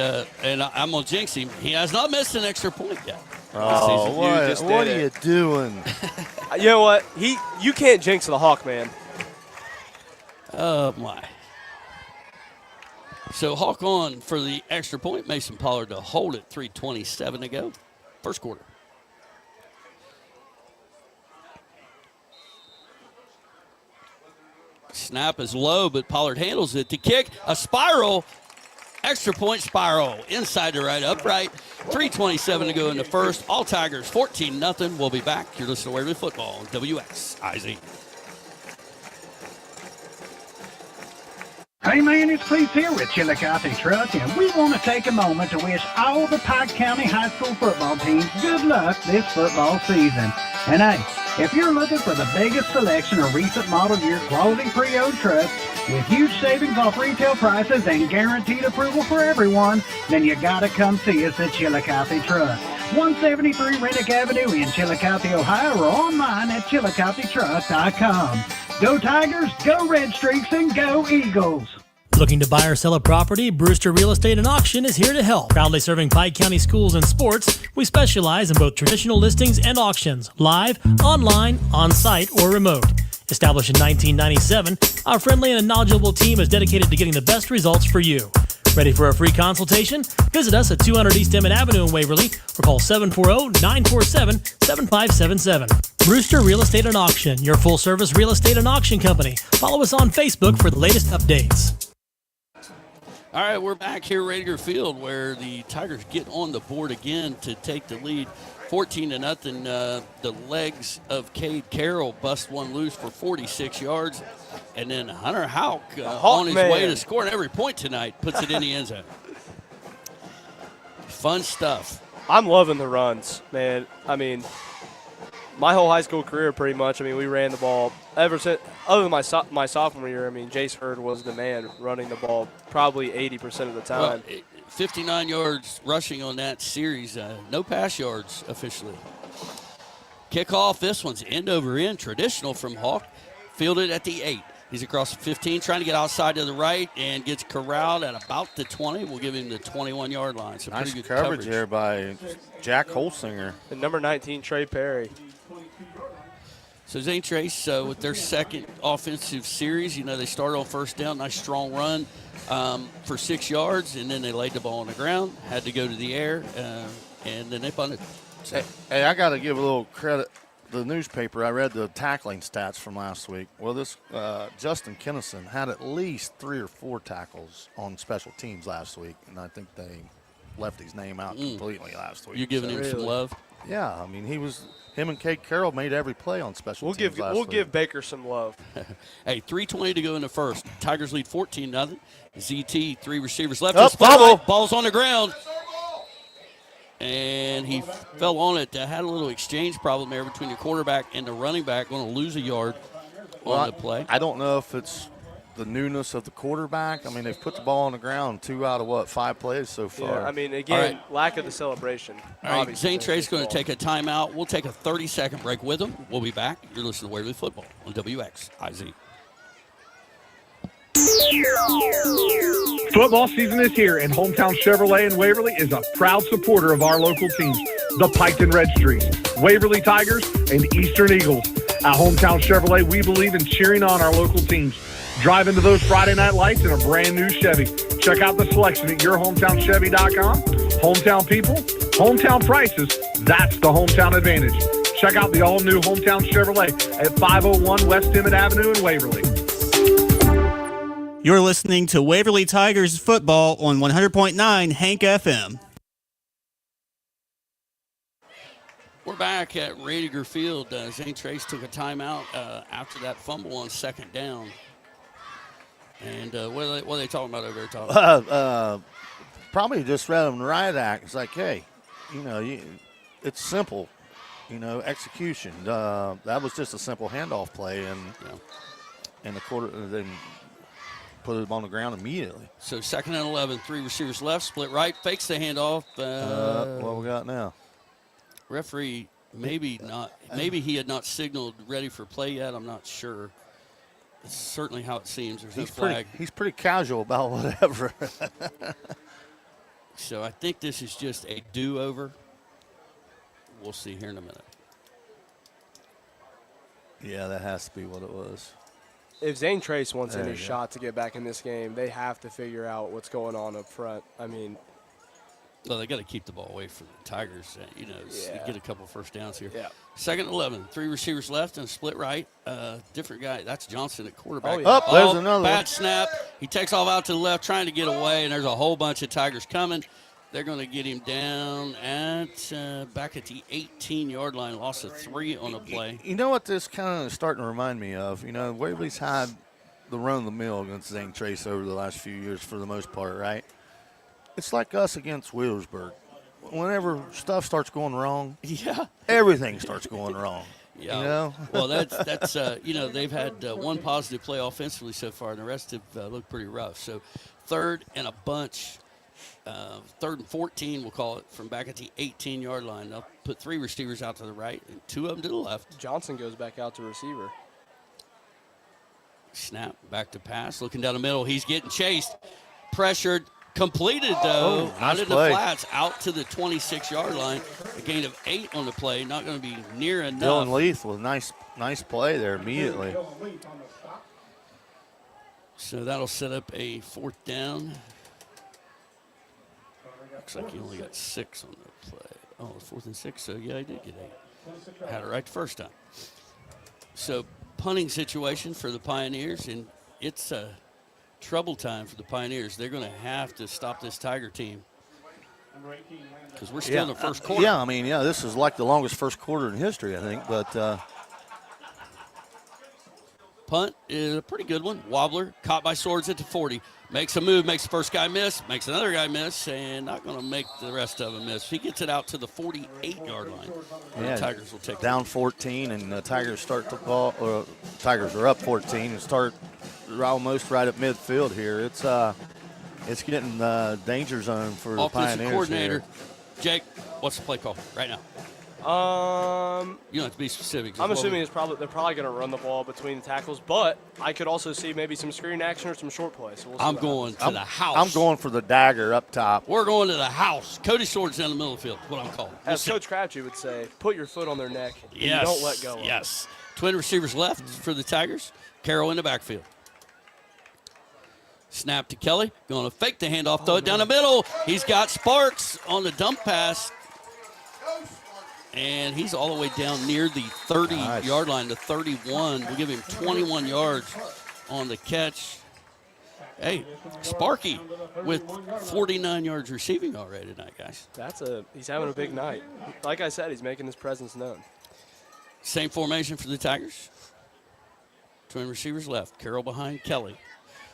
I'm going to jinx him. He has not missed an extra point yet. Oh, what are you doing? You know what? You can't jinx the Hawk man. Oh, my. So Hawk on for the extra point. Mason Pollard to hold it, 3:27 to go. First quarter. Snap is low, but Pollard handles it to kick. A spiral, extra point spiral, inside to right, upright. 3:27 to go in the first. All Tigers, 14-0. We'll be back. You're listening to Waverly Football on WXIZ. Hey man, it's Cleve here with Chillicothe Truck, and we want to take a moment to wish all the Pike County high school football teams good luck this football season. And hey, if you're looking for the biggest selection of recent model year quality pre-owned trucks with huge savings off retail prices and guaranteed approval for everyone, then you gotta come see us at Chillicothe Truck. 173 Rennick Avenue in Chillicothe, Ohio, or online at chillicothetruck.com. Go Tigers, go Red Streaks, and go Eagles. Looking to buy or sell a property? Brewster Real Estate and Auction is here to help. Proudly serving Pike County schools and sports, we specialize in both traditional listings and auctions, live, online, on-site, or remote. Established in 1997, our friendly and knowledgeable team is dedicated to getting the best results for you. Ready for a free consultation? Visit us at 200 East Emmett Avenue in Waverly or call 740-947-7577. Brewster Real Estate and Auction, your full-service real estate and auction company. Follow us on Facebook for the latest updates. All right, we're back here at Rager Field where the Tigers get on the board again to take the lead 14-0. The legs of Cade Carroll bust one loose for 46 yards. And then Hunter Houck on his way to scoring every point tonight puts it in the end zone. Fun stuff. I'm loving the runs, man. I mean, my whole high school career pretty much, we ran the ball ever since, other than my sophomore year. Jace Hurd was the man running the ball probably 80% of the time. Well, 59 yards rushing on that series. No pass yards officially. Kickoff, this one's end over end, traditional from Hawk. Fielded at the 8. He's across the 15, trying to get outside to the right, and gets corralled at about the 20. We'll give him the 21-yard line. So nice pretty good coverage there by Jack Holsinger. And number 19, Trey Perry. So Zane Trace with their second offensive series, they started on first down, nice strong run for 6 yards, and then they laid the ball on the ground, had to go to the air, and then they punted. So. Hey, I got to give a little credit. The newspaper, I read the tackling stats from last week. Well, this Justin Kennison had at least 3 or 4 tackles on special teams last week, and I think they left his name out completely last week. You're giving him some love? Yeah, him and Kate Carroll made every play on special teams last week. We'll give Baker some love. Hey, 3:20 to go in the first. Tigers lead 14-0. ZT, 3 receivers left. Ball's on the ground. And he fell on it. Had a little exchange problem there between the quarterback and the running back. Going to lose a yard on the play. I don't know if it's the newness of the quarterback. They've put the ball on the ground 2 out of 5 plays so far. Yeah, again, lack of the celebration. All right, Zane Trace is going to take a timeout. We'll take a 30-second break with him. We'll be back. You're listening to Waverly Football on WXIZ. Football season is here, and Hometown Chevrolet in Waverly is a proud supporter of our local teams, the Piketon Red Streaks, Waverly Tigers, and Eastern Eagles. At Hometown Chevrolet, we believe in cheering on our local teams. Drive into those Friday night lights in a brand new Chevy. Check out the selection at yourhometownchevy.com. Hometown people, hometown prices, that's the hometown advantage. Check out the all-new Hometown Chevrolet at 501 West Emmett Avenue in Waverly. You're listening to Waverly Tigers football on 100.9 Hank FM. We're back at Radiger Field. Zane Trace took a timeout after that fumble on second down. And what are they talking about over there, Tom? Probably just read them the riot act. It's like, hey, it's simple, execution. That was just a simple handoff play, and the quarter then put it on the ground immediately. So 2nd and 11, 3 receivers left, split right, fakes the handoff. What we got now? Referee, maybe not. Maybe he had not signaled ready for play yet. I'm not sure. It's certainly how it seems. There's no flag. He's pretty casual about whatever. So I think this is just a do-over. We'll see here in a minute. Yeah, that has to be what it was. If Zane Trace wants any shot to get back in this game, they have to figure out what's going on up front. I mean, well, they got to keep the ball away from the Tigers. Get a couple first downs here. Yeah. 2nd and 11, 3 receivers left and a split right. Different guy. That's Johnson at quarterback. There's another bad one. snap. He takes off out to the left, trying to get away, and there's a whole bunch of Tigers coming. They're going to get him down at back at the 18-yard line. Loss of 3 on a play. You know what this kind of starting to remind me of? You know, Waverly's had the run of the mill against Zane Trace over the last few years for the most part, right? It's like us against Wheelersburg. Whenever stuff starts going wrong, everything starts going wrong. Yeah. You know? Well, that's they've had one positive play offensively so far, and the rest have looked pretty rough. So 3rd and a bunch. 3rd and 14, we'll call it, from back at the 18-yard line. They'll put 3 receivers out to the right and 2 of them to the left. Johnson goes back out to receiver. Snap, back to pass, looking down the middle. He's getting chased, pressured, completed, though. Nice out in the play. flats, out to the 26-yard line. A gain of 8 on the play, not going to be near enough. Dylan Leith with nice play there immediately. So that'll set up a 4th down. Looks like he only got 6 on the play. Oh, it's 4th and 6, so yeah, he did get 8. Had it right the first time. So punting situation for the Pioneers, and it's a trouble time for the Pioneers. They're going to have to stop this Tiger team because we're still in the first quarter. Yeah, I mean, this is like the longest first quarter in history, I think. But punt is a pretty good one. Wobbler caught by Swords at the 40. Makes a move, makes the first guy miss, makes another guy miss, and not going to make the rest of them miss. He gets it out to the 48-yard line. The Tigers will take down 14, and the Tigers start the ball. Tigers are up 14 and start almost right at midfield here. It's getting danger zone for the Pioneers. Offensive coordinator, here. Jake, what's the play call right now? You don't have to be specific. I'm assuming they're probably going to run the ball between the tackles, but I could also see maybe some screen action or some short play. So we'll see I'm going to the house. I'm going for the dagger up top. We're going to the house. Cody Swords down the middle of the field. What I'm calling. As Coach Crabtree would say, put your foot on their neck. And Yes. You don't let go. Yes. Twin receivers left for the Tigers. Carroll in the backfield. Snap to Kelly. Going to fake the handoff, throw it down the middle. He's got Sparks on the dump pass. And he's all the way down near the 30-yard line to 31. We'll give him 21 yards on the catch. Hey, Sparky with 49 yards receiving already tonight, guys. He's having a big night. Like I said, he's making his presence known. Same formation for the Tigers. Twin receivers left. Carroll behind Kelly.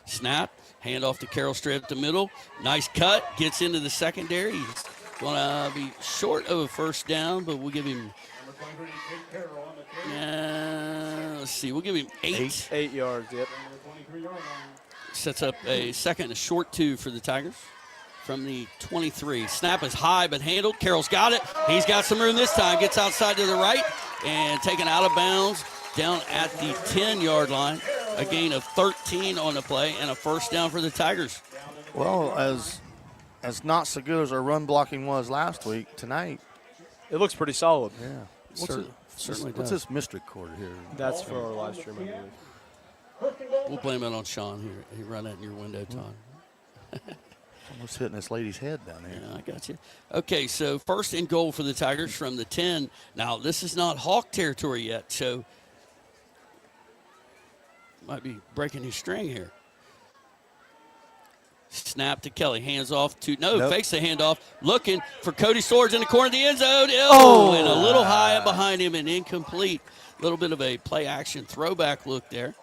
Snap, handoff to Carroll straight up the middle. Nice cut, gets into the secondary. He's going to be short of a first down, but we'll give him, let's see, we'll give him 8. 8 yards, yep. Sets up a 2nd and a short 2 for the Tigers from the 23. Snap is high but handled. Carroll's got it. He's got some room this time. Gets outside to the right and taken out of bounds down at the 10-yard line. A gain of 13 on the play and a first down for the Tigers. Well, as not so good as our run blocking was last week, tonight it looks pretty solid. Yeah. What's this mystery quarter here? That's for our live stream, I believe. We'll blame it on Sean here. He run that in your window, Todd. Almost hitting this lady's head down here. Yeah, I got you. Okay, so 1st and goal for the Tigers from the 10. Now, this is not Hawk territory yet, so might be breaking his string here. Snap to Kelly. Hands off to, fakes the handoff. Looking for Cody Swords in the corner of the end zone. And a little high behind him and incomplete. A little bit of a play action throwback look there.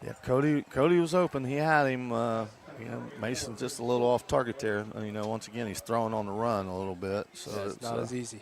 Yeah, Cody was open. He had him. Mason's just a little off target there. Once again, he's throwing on the run a little bit. So it's not as easy.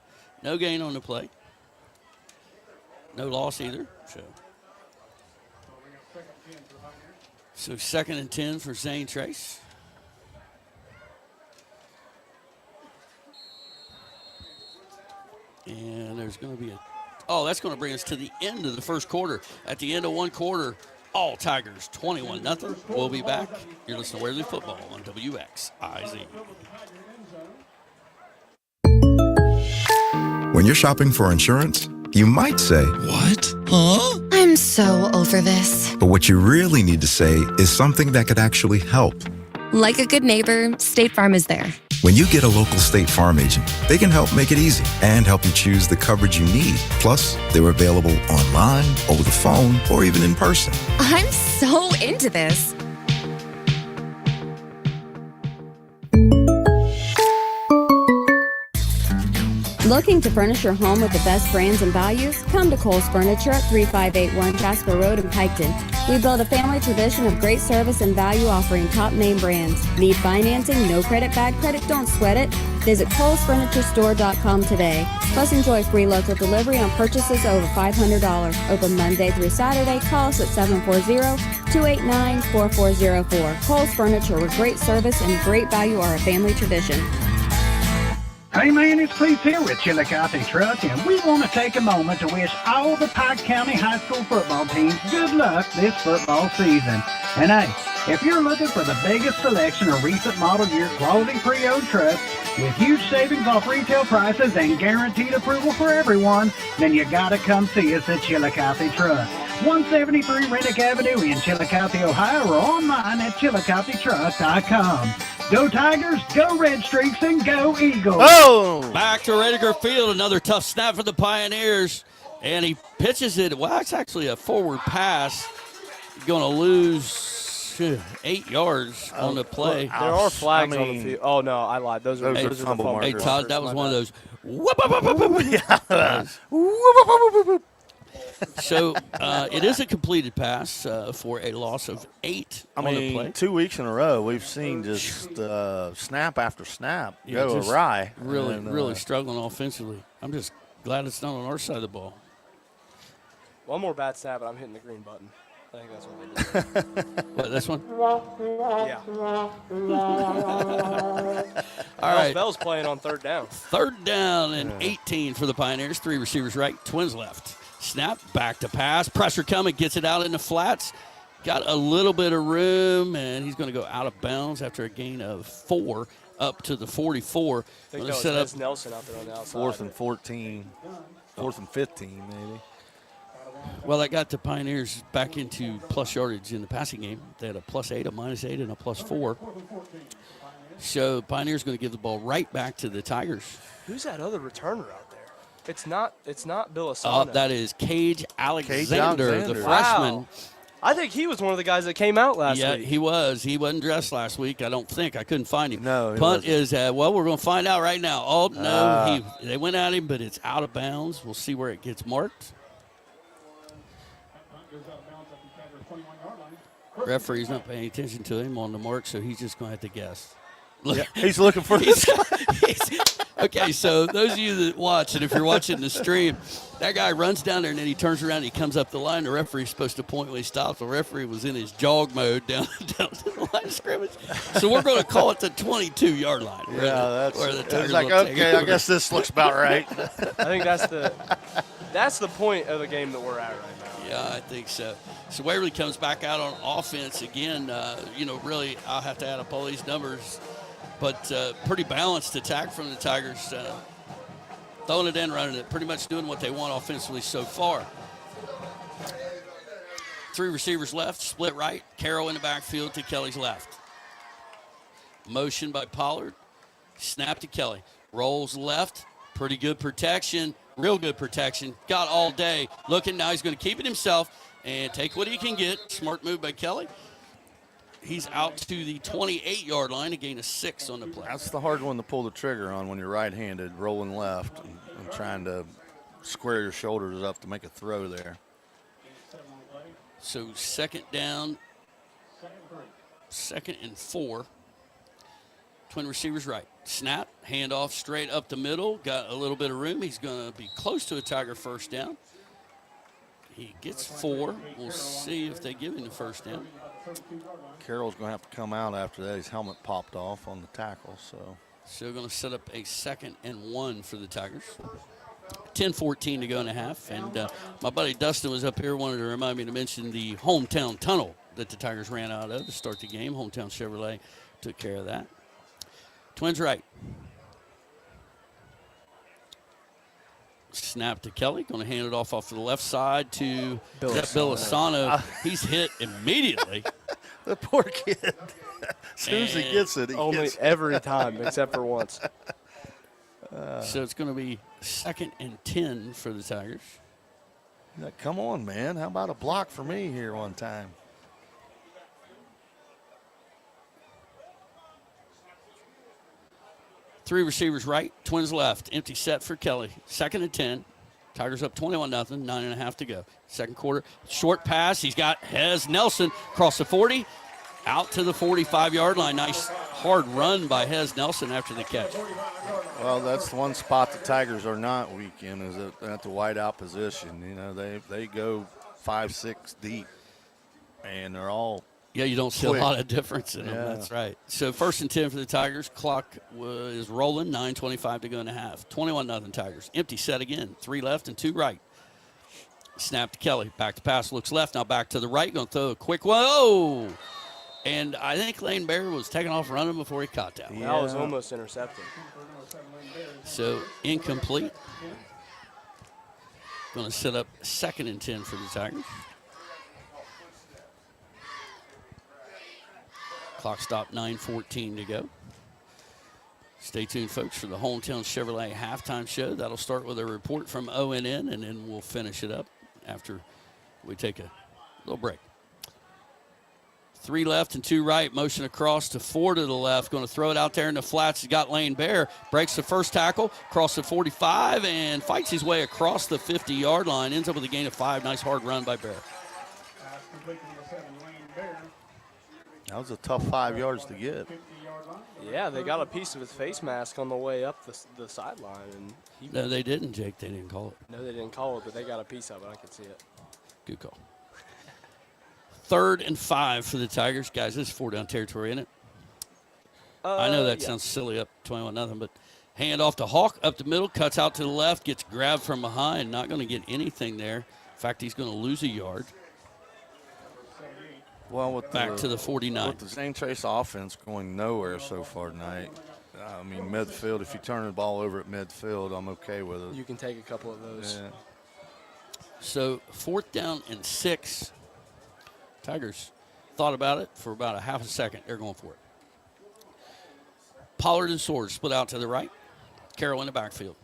No gain on the play. No loss either. So 2nd and 10 for Zane Trace. And there's going to be that's going to bring us to the end of the first quarter. At the end of one quarter, all Tigers 21-0. We'll be back. You're listening to Waverly Football on WXIZ. When you're shopping for insurance, you might say, What? Huh? I'm so over this. but what you really need to say is something that could actually help. Like a good neighbor, State Farm is there. When you get a local State Farm agent, they can help make it easy and help you choose the coverage you need. Plus, they're available online, over the phone, or even in person. I'm so into this. Looking to furnish your home with the best brands and values? Come to Cole's Furniture at 3581 Jasper Road in Piketon. We build a family tradition of great service and value offering top name brands. Need financing? No credit, bad credit? Don't sweat it. Visit Cole'sFurnitureStore.com today. Plus enjoy free local delivery on purchases over $500. Open Monday through Saturday. Call us at 740-289-4404. Cole's Furniture, where great service and great value are a family tradition. Hey man, it's Cleve here with Chillicothe Truck, and we want to take a moment to wish all the Pike County high school football teams good luck this football season. And hey, if you're looking for the biggest selection of recent model year quality pre-owned trucks with huge savings off retail prices and guaranteed approval for everyone, then you gotta come see us at Chillicothe Truck. 173 Rennick Avenue in Chillicothe, Ohio, or online at chillicothetruck.com. Go Tigers, go Red Streaks, and go Eagles. Oh! Back to Rediger Field. Another tough snap for the Pioneers. And he pitches it. Well, it's actually a forward pass. Going to lose 8 yards on the play. There are flags on the field. Oh, no, I lied. Those are fumble markers. Hey, Todd, that was one of those. So it is a completed pass for a loss of 8 on the play. 2 weeks in a row, we've seen just snap after snap go awry. Really struggling offensively. I'm just glad it's not on our side of the ball. One more bad snap, and I'm hitting the green button. I think that's what they did. What, this one? Yeah. All right. Bell's playing on 3rd down. 3rd down and 18 for the Pioneers. 3 receivers right, twins left. Snap, back to pass. Pressure coming, gets it out in the flats. Got a little bit of room, and he's going to go out of bounds after a gain of 4 up to the 44. I think that was Nelson out there on the outside. 4th and 14. 4th and 15, maybe. Well, that got the Pioneers back into plus yardage in the passing game. They had a +8, a -8, and a +4. So Pioneers going to give the ball right back to the Tigers. Who's that other returner out there? It's not Bill Asano. That is Cage Alexander, the freshman. Wow. I think he was one of the guys that came out last week. Yeah, he was. He wasn't dressed last week, I don't think. I couldn't find him. No, Punt is, we're going to find out right now. Oh, no, they went at him, but it's out of bounds. We'll see where it gets marked. Referee's not paying attention to him on the mark, so he's just going to have to guess. Look, yeah, he's looking for this. Okay, so those of you that watch, and if you're watching the stream, that guy runs down there, and then he turns around and he comes up the line. The referee's supposed to point when he stops. The referee was in his jog mode down to the line of scrimmage. So we're going to call it the 22-yard line. Yeah, where the Tigers like, okay, I guess this looks about right. I think that's the point of the game that we're at right now. Yeah, I think so. So Waverly comes back out on offense again. Really, I'll have to add up all these numbers. But pretty balanced attack from the Tigers. Throwing it in, running it, pretty much doing what they want offensively so far. 3 receivers left, split right. Carroll in the backfield to Kelly's left. Motion by Pollard. Snap to Kelly. Rolls left. Pretty good protection. Real good protection. Got all day. Looking now, he's going to keep it himself and take what he can get. Smart move by Kelly. He's out to the 28-yard line, a gain of 6 on the play. That's the hard one to pull the trigger on when you're right-handed, rolling left and trying to square your shoulders up to make a throw there. So 2nd down, 2nd and 4. Twin receivers right. Snap, handoff straight up the middle. Got a little bit of room. He's going to be close to a Tiger first down. He gets 4. We'll see if they give him the first down. Carroll's going to have to come out after that. His helmet popped off on the tackle. So going to set up a 2nd and 1 for the Tigers. 10-14 to go in a half. And my buddy Dustin was up here, wanted to remind me to mention the hometown tunnel that the Tigers ran out of to start the game. Hometown Chevrolet took care of that. Twins right. Snap to Kelly. Going to hand it off to the left side to Bill Asano. He's hit immediately. The poor kid. As soon as he gets it, every time except for once. So it's going to be 2nd and 10 for the Tigers. Come on, man. How about a block for me here one time? Three receivers right, Twins left. Empty set for Kelly. 2nd and 10. Tigers up 21-0, 9.5 to go. Second quarter, short pass. He's got Hez Nelson across the 40, out to the 45-yard line. Nice hard run by Hez Nelson after the catch. Well, that's the one spot the Tigers are not weak in, is at the wideout position. You know, they go 5-6 deep, and they're all you don't see quick. A lot of difference in them. Yeah. That's right. So 1st and 10 for the Tigers. Clock is rolling, 9:25 to go in a half. 21-0 Tigers. Empty set again. 3 left and 2 right. Snap to Kelly. Back to pass. Looks left. Now back to the right. Going to throw a quick one. Oh! And I think Lane Bear was taking off running before he caught that one. That was almost intercepted. So incomplete. Going to set up 2nd and 10 for the Tigers. Clock stop, 9:14 to go. Stay tuned, folks, for the Hometown Chevrolet halftime show. That'll start with a report from ONN, and then we'll finish it up after we take a little break. 3 left and 2 right. Motion across to 4 to the left. Going to throw it out there in the flats. He's got Lane Bear. Breaks the first tackle, across the 45, and fights his way across the 50-yard line. Ends up with a gain of 5. Nice hard run by Bear. That was a tough 5 yards to get. Yeah, they got a piece of his face mask on the way up the sideline. And No, they didn't, Jake. They didn't call it. No, they didn't call it, but they got a piece of it. I could see it. Good call. 3rd and 5 for the Tigers. Guys, this is 4-down territory, isn't it? I know that sounds silly, up 21-0, but hand off to Hawk, up the middle, cuts out to the left, gets grabbed from behind. Not going to get anything there. In fact, he's going to lose a yard. Well, back to the 49. With the Zane Trace offense going nowhere so far tonight, I mean, midfield, if you turn the ball over at midfield, I'm okay with it. You can take a couple of those. Yeah. So 4th down and 6. Tigers thought about it for about a half a second. They're going for it. Pollard and Swords split out to the right. Carroll in the backfield.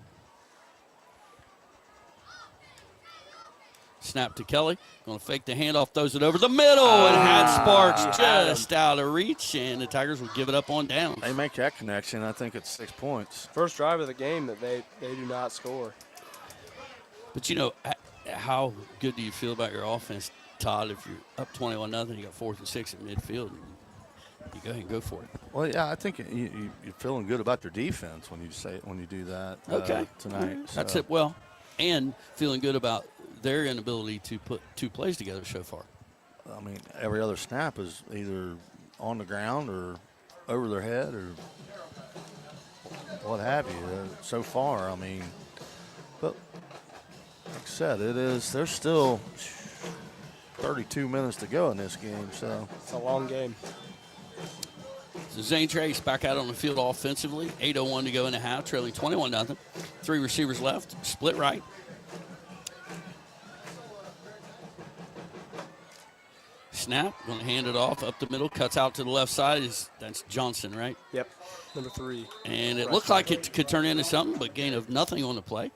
Snap to Kelly. Going to fake the handoff, throws it over the middle, and had Sparks just out of reach, and the Tigers will give it up on down. They make that connection. I think it's 6 points. First drive of the game that they do not score. But, you know, how good do you feel about your offense, Todd, if you're up 21-0, you got 4th and 6 at midfield, and you go ahead and go for it? Well, yeah, I think you're feeling good about your defense when you do that tonight. That's it. Well, and feeling good about their inability to put 2 plays together so far. I mean, every other snap is either on the ground or over their head or what have you so far. I mean, but like I said, there's still 32 minutes to go in this game, so. It's a long game. So Zane Trace back out on the field offensively. 8:01 to go in the half, trailing 21-0. 3 receivers left, split right. Snap, going to hand it off up the middle, cuts out to the left side. That's Johnson, right? Yep, number 3. And it looked like it could turn into something, but gain of nothing on the play.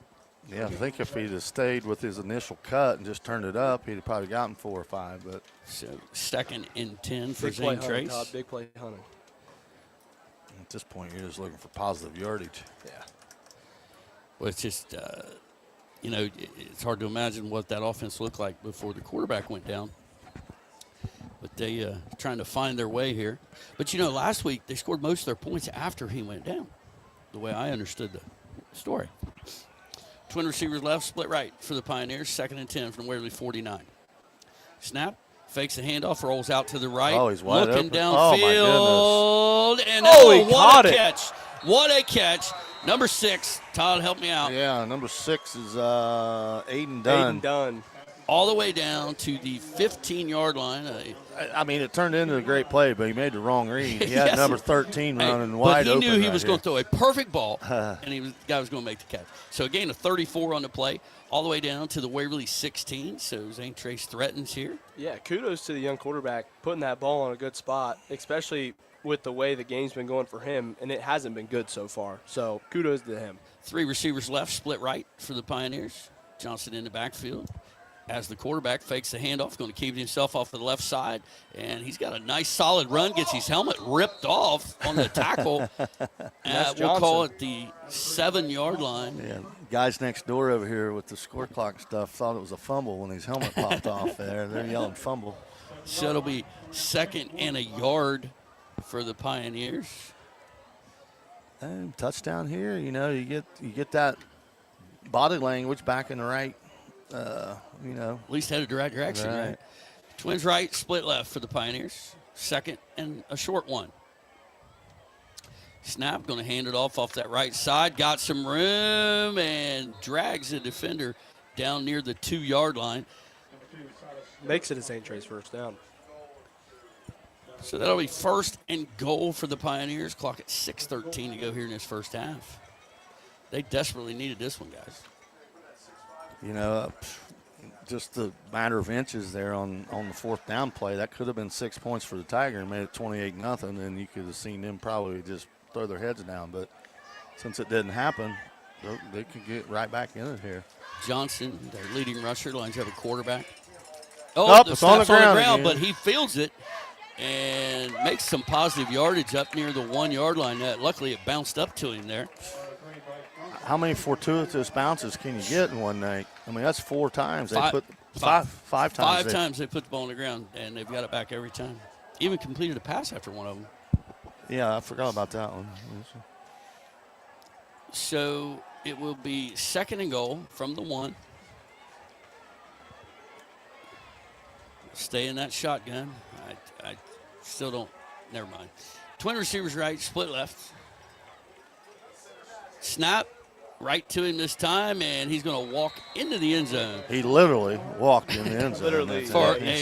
Yeah, I think if he'd have stayed with his initial cut and just turned it up, he'd have probably gotten 4 or 5. But so 2nd and 10 for big Zane play Trace. Todd, big play hunting. At this point, you're just looking for positive yardage. Yeah. Well, it's just, you know, it's hard to imagine what that offense looked like before the quarterback went down. But they trying to find their way here. But, you know, last week they scored most of their points after he went down, the way I understood the story. Twin receivers left, split right for the Pioneers. 2nd and 10 from Waverly 49. Snap, fakes the handoff, rolls out to the right. Oh, he's wide looking open. downfield. Oh, my And he caught what a it. catch. What a catch. Number 6, Todd, help me out. Yeah, number 6 is Aiden Dunn. Aiden Dunn. All the way down to the 15-yard line. I mean, it turned into a great play, but he made the wrong read. He had Yes, number 13 running but wide open. he knew he right was here. going to throw a perfect ball, and the guy was going to make the catch. So a gain of 34 on the play, all the way down to the Waverly 16. So Zane Trace threatens here. Yeah, kudos to the young quarterback putting that ball on a good spot, especially with the way the game's been going for him, and it hasn't been good so far. So kudos to him. 3 receivers left, split right for the Pioneers. Johnson in the backfield. As the quarterback fakes the handoff, going to keep himself off the left side, and he's got a nice solid run, gets his helmet ripped off on the tackle. We'll call it the 7-yard line. Yeah, guys next door over here with the score clock stuff thought it was a fumble when his helmet popped off there. They're yelling fumble. So it'll be 2nd and a yard for the Pioneers. And touchdown here, you know, you get that body language back in the right, you know. At least headed the right direction, right? Twins right, split left for the Pioneers. 2nd and a short one. Snap, going to hand it off that right side. Got some room and drags the defender down near the 2-yard line. Makes it a Zane Trace first down. So that'll be 1st and goal for the Pioneers. Clock at 6:13 to go here in this first half. They desperately needed this one, guys. You know, just a matter of inches there on the 4th down play. That could have been 6 points for the Tiger and made it 28-0, and you could have seen them probably just throw their heads down. But since it didn't happen, they could get right back in it here. Johnson, their leading rusher, lines up a quarterback. It's on the ground, but he fields it and makes some positive yardage up near the 1-yard line. Luckily, it bounced up to him there. How many fortuitous bounces can you get in one night? I mean, that's 4 times. They put five times. 5 times they put the ball on the ground, and they've got it back every time. Even completed a pass after one of them. Yeah, I forgot about that one. So it will be 2nd and goal from the 1. Stay in that shotgun. I still don't. Never mind. Twin receivers right, split left. Snap. Right to him this time, and he's going to walk into the end zone. He literally walked in the end zone. Literally. He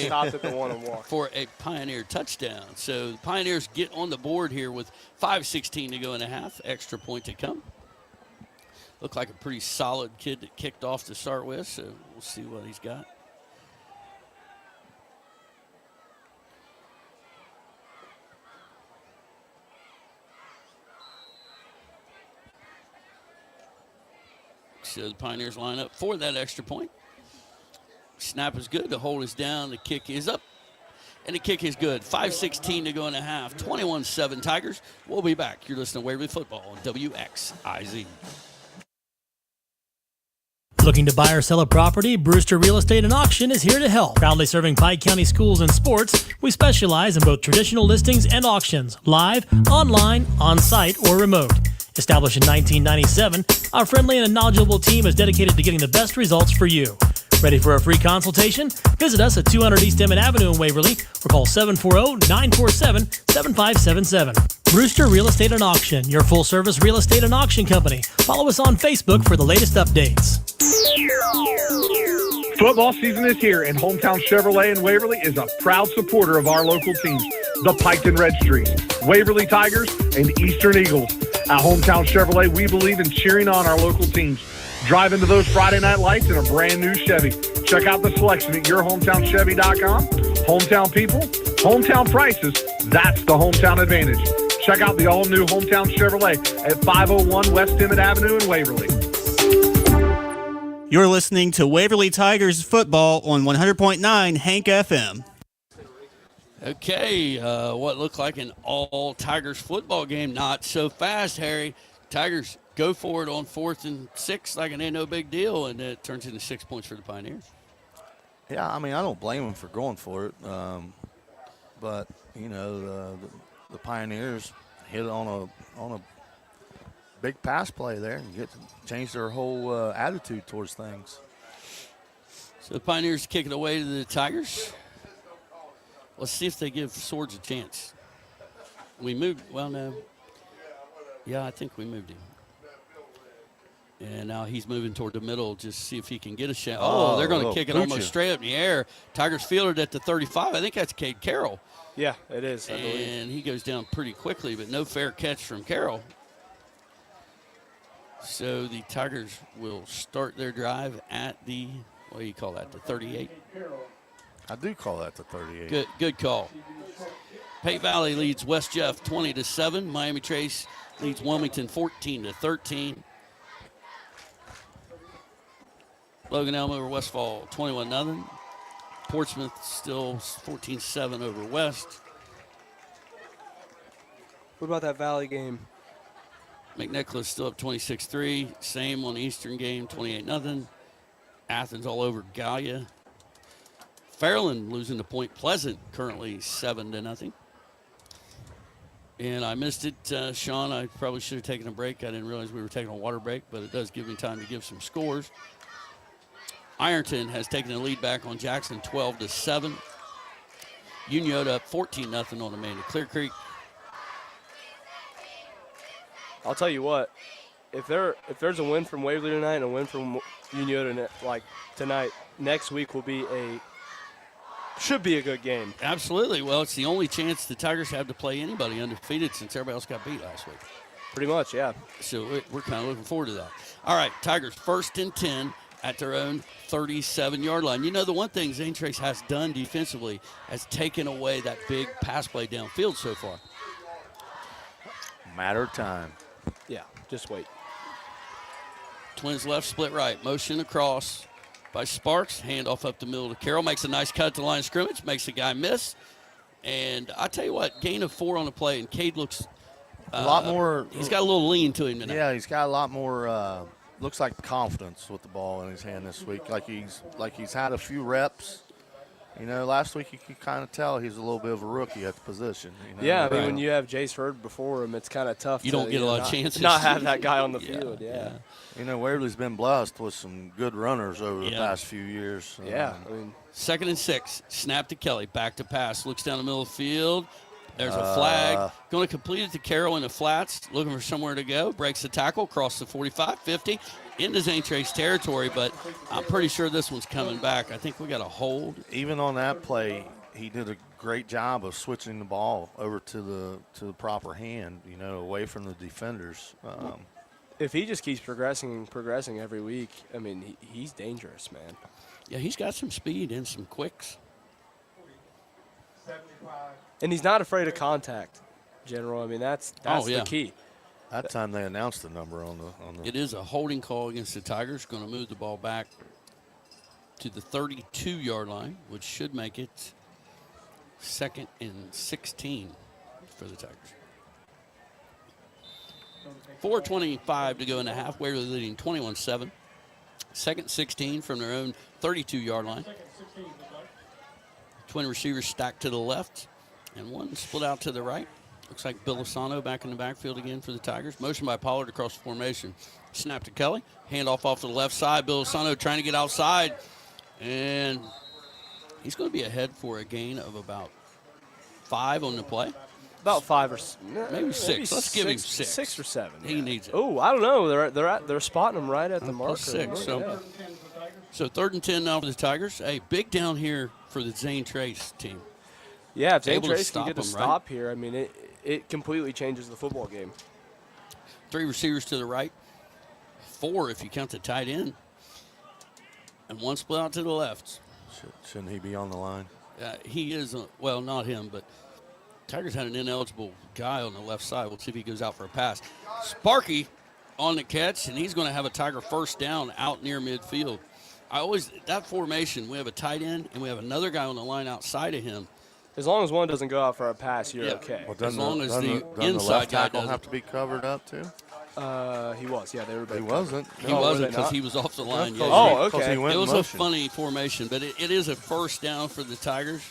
stopped at the 1 and walked. For a Pioneer touchdown. So the Pioneers get on the board here with 5:16 to go in a half. Extra point to come. Looked like a pretty solid kid that kicked off to start with, so we'll see what he's got. So the Pioneers line up for that extra point. Snap is good. The hold is down. The kick is up. And the kick is good. 5:16 to go in a half. 21-7 Tigers. We'll be back. You're listening to Waverly Football on WXIZ. Looking to buy or sell a property? Brewster Real Estate and Auction is here to help. Proudly serving Pike County schools and sports, we specialize in both traditional listings and auctions, live, online, on-site, or remote. Established in 1997, our friendly and knowledgeable team is dedicated to getting the best results for you. Ready for a free consultation? Visit us at 200 East Emmett Avenue in Waverly or call 740-947-7577. Brewster Real Estate and Auction, your full-service real estate and auction company. Follow us on Facebook for the latest updates. Football season is here, and Hometown Chevrolet in Waverly is a proud supporter of our local teams, the Piketon Registries, Waverly Tigers, and Eastern Eagles. At Hometown Chevrolet, we believe in cheering on our local teams. Drive into those Friday night lights in a brand new Chevy. Check out the selection at yourhometownchevy.com. Hometown people, hometown prices, that's the hometown advantage. Check out the all-new Hometown Chevrolet at 501 West Emmett Avenue in Waverly. You're listening to Waverly Tigers football on 100.9 Hank FM. Okay, what looked like an all Tigers football game. Not so fast, Harry. Tigers go for it on 4th and 6 like it ain't no big deal, and it turns into 6 points for the Pioneers. Yeah, I mean, I don't blame them for going for it. but the Pioneers hit on a big pass play there and change their whole attitude towards things. So the Pioneers kick it away to the Tigers. Let's see if they give Swords a chance. We moved. Well, no. Yeah, I think we moved him. And now he's moving toward the middle, just see if he can get a shot. Oh, they're going to kick it almost straight up in the air. Tigers fieldered at the 35. I think that's Cade Carroll. Yeah, it is, I believe. And he goes down pretty quickly, but no fair catch from Carroll. So the Tigers will start their drive at the, what do you call that, the 38? I do call that the 38. Good call. Pate Valley leads West Jeff 20-7. Miami Trace leads Wilmington 14-13. Logan Elm over Westfall 21-0. Portsmouth still 14-7 over West. What about that Valley game? McNicholas still up 26-3. Same on the Eastern game, 28-0. Athens all over Gallia. Fairland losing to Point Pleasant, currently 7-0. And I missed it, Sean. I probably should have taken a break. I didn't realize we were taking a water break, but it does give me time to give some scores. Ironton has taken the lead back on Jackson, 12-7. Uniota up 14-0 on Amanda Clear Creek. I'll tell you what, if there's a win from Waverly tonight and a win from Uniota tonight, next week should be a good game. Absolutely. Well, it's the only chance the Tigers have to play anybody undefeated since everybody else got beat last week. Pretty much, yeah. So we're kind of looking forward to that. All right, Tigers 1st and 10 at their own 37-yard line. You know, the one thing Zane Trace has done defensively has taken away that big pass play downfield so far. Matter of time. Yeah, just wait. Twins left, split right. Motion across by Sparks. Handoff up the middle to Carroll. Makes a nice cut at the line of scrimmage. Makes the guy miss. And I tell you what, gain of 4 on the play, and Cade looks a lot more. He's got a little lean to him tonight. Yeah, he's got a lot more. Looks like confidence with the ball in his hand this week. Like he's had a few reps. You know, last week you could kind of tell he's a little bit of a rookie at the position. You know? Yeah, I mean, when you have Jace Hurd before him, it's kind of tough. You don't get a lot of chances. Not have that guy on the field. Yeah. You know, Waverly's been blessed with some good runners over the past few years. Yeah. I mean, 2nd and 6. Snap to Kelly. Back to pass. Looks down the middle of the field. There's a flag. Going to complete it to Carroll in the flats. Looking for somewhere to go. Breaks the tackle. Across the 45, 50. Into Zane Trace territory, but I'm pretty sure this one's coming back. I think we got a hold. Even on that play, he did a great job of switching the ball over to the proper hand, you know, away from the defenders. If he just keeps progressing every week, I mean, he's dangerous, man. Yeah, he's got some speed and some quicks. And he's not afraid of contact, General. I mean, that's the key. That time they announced the number on the. It is a holding call against the Tigers. Going to move the ball back to the 32-yard line, which should make it 2nd and 16 for the Tigers. 4:25 to go in the half. Waverly leading 21-7. 2nd 16 from their own 32-yard line. Twin receivers stacked to the left, and one split out to the right. Looks like Bill Lozano back in the backfield again for the Tigers. Motion by Pollard across the formation. Snap to Kelly. Handoff off to the left side. Bill Lozano trying to get outside. And he's going to be ahead for a gain of about 5 on the play. About 5 or maybe 6. Let's give him 6. 6 or 7. He needs it. Oh, I don't know. They're spotting him right at the marker. +6. So 3rd and 10 now for the Tigers. Hey, big down here for the Zane Trace team. Yeah, if Zane Trace can get a him, stop here, I mean, it completely changes the football game. 3 receivers to the right. 4 if you count the tight end. And 1 split out to the left. Shouldn't he be on the line? He is, well, not him, but Tigers had an ineligible guy on the left side. We'll see if he goes out for a pass. Sparky on the catch, and he's going to have a Tiger 1st down out near midfield. That formation, we have a tight end, and we have another guy on the line outside of him. As long as one doesn't go out for a pass, you're okay. Well, as long as the inside left guy tackle have to be covered up too. He was. Yeah, they were. He wasn't. He wasn't because he was off the line. Oh, okay. It was a funny formation, but it is a 1st down for the Tigers.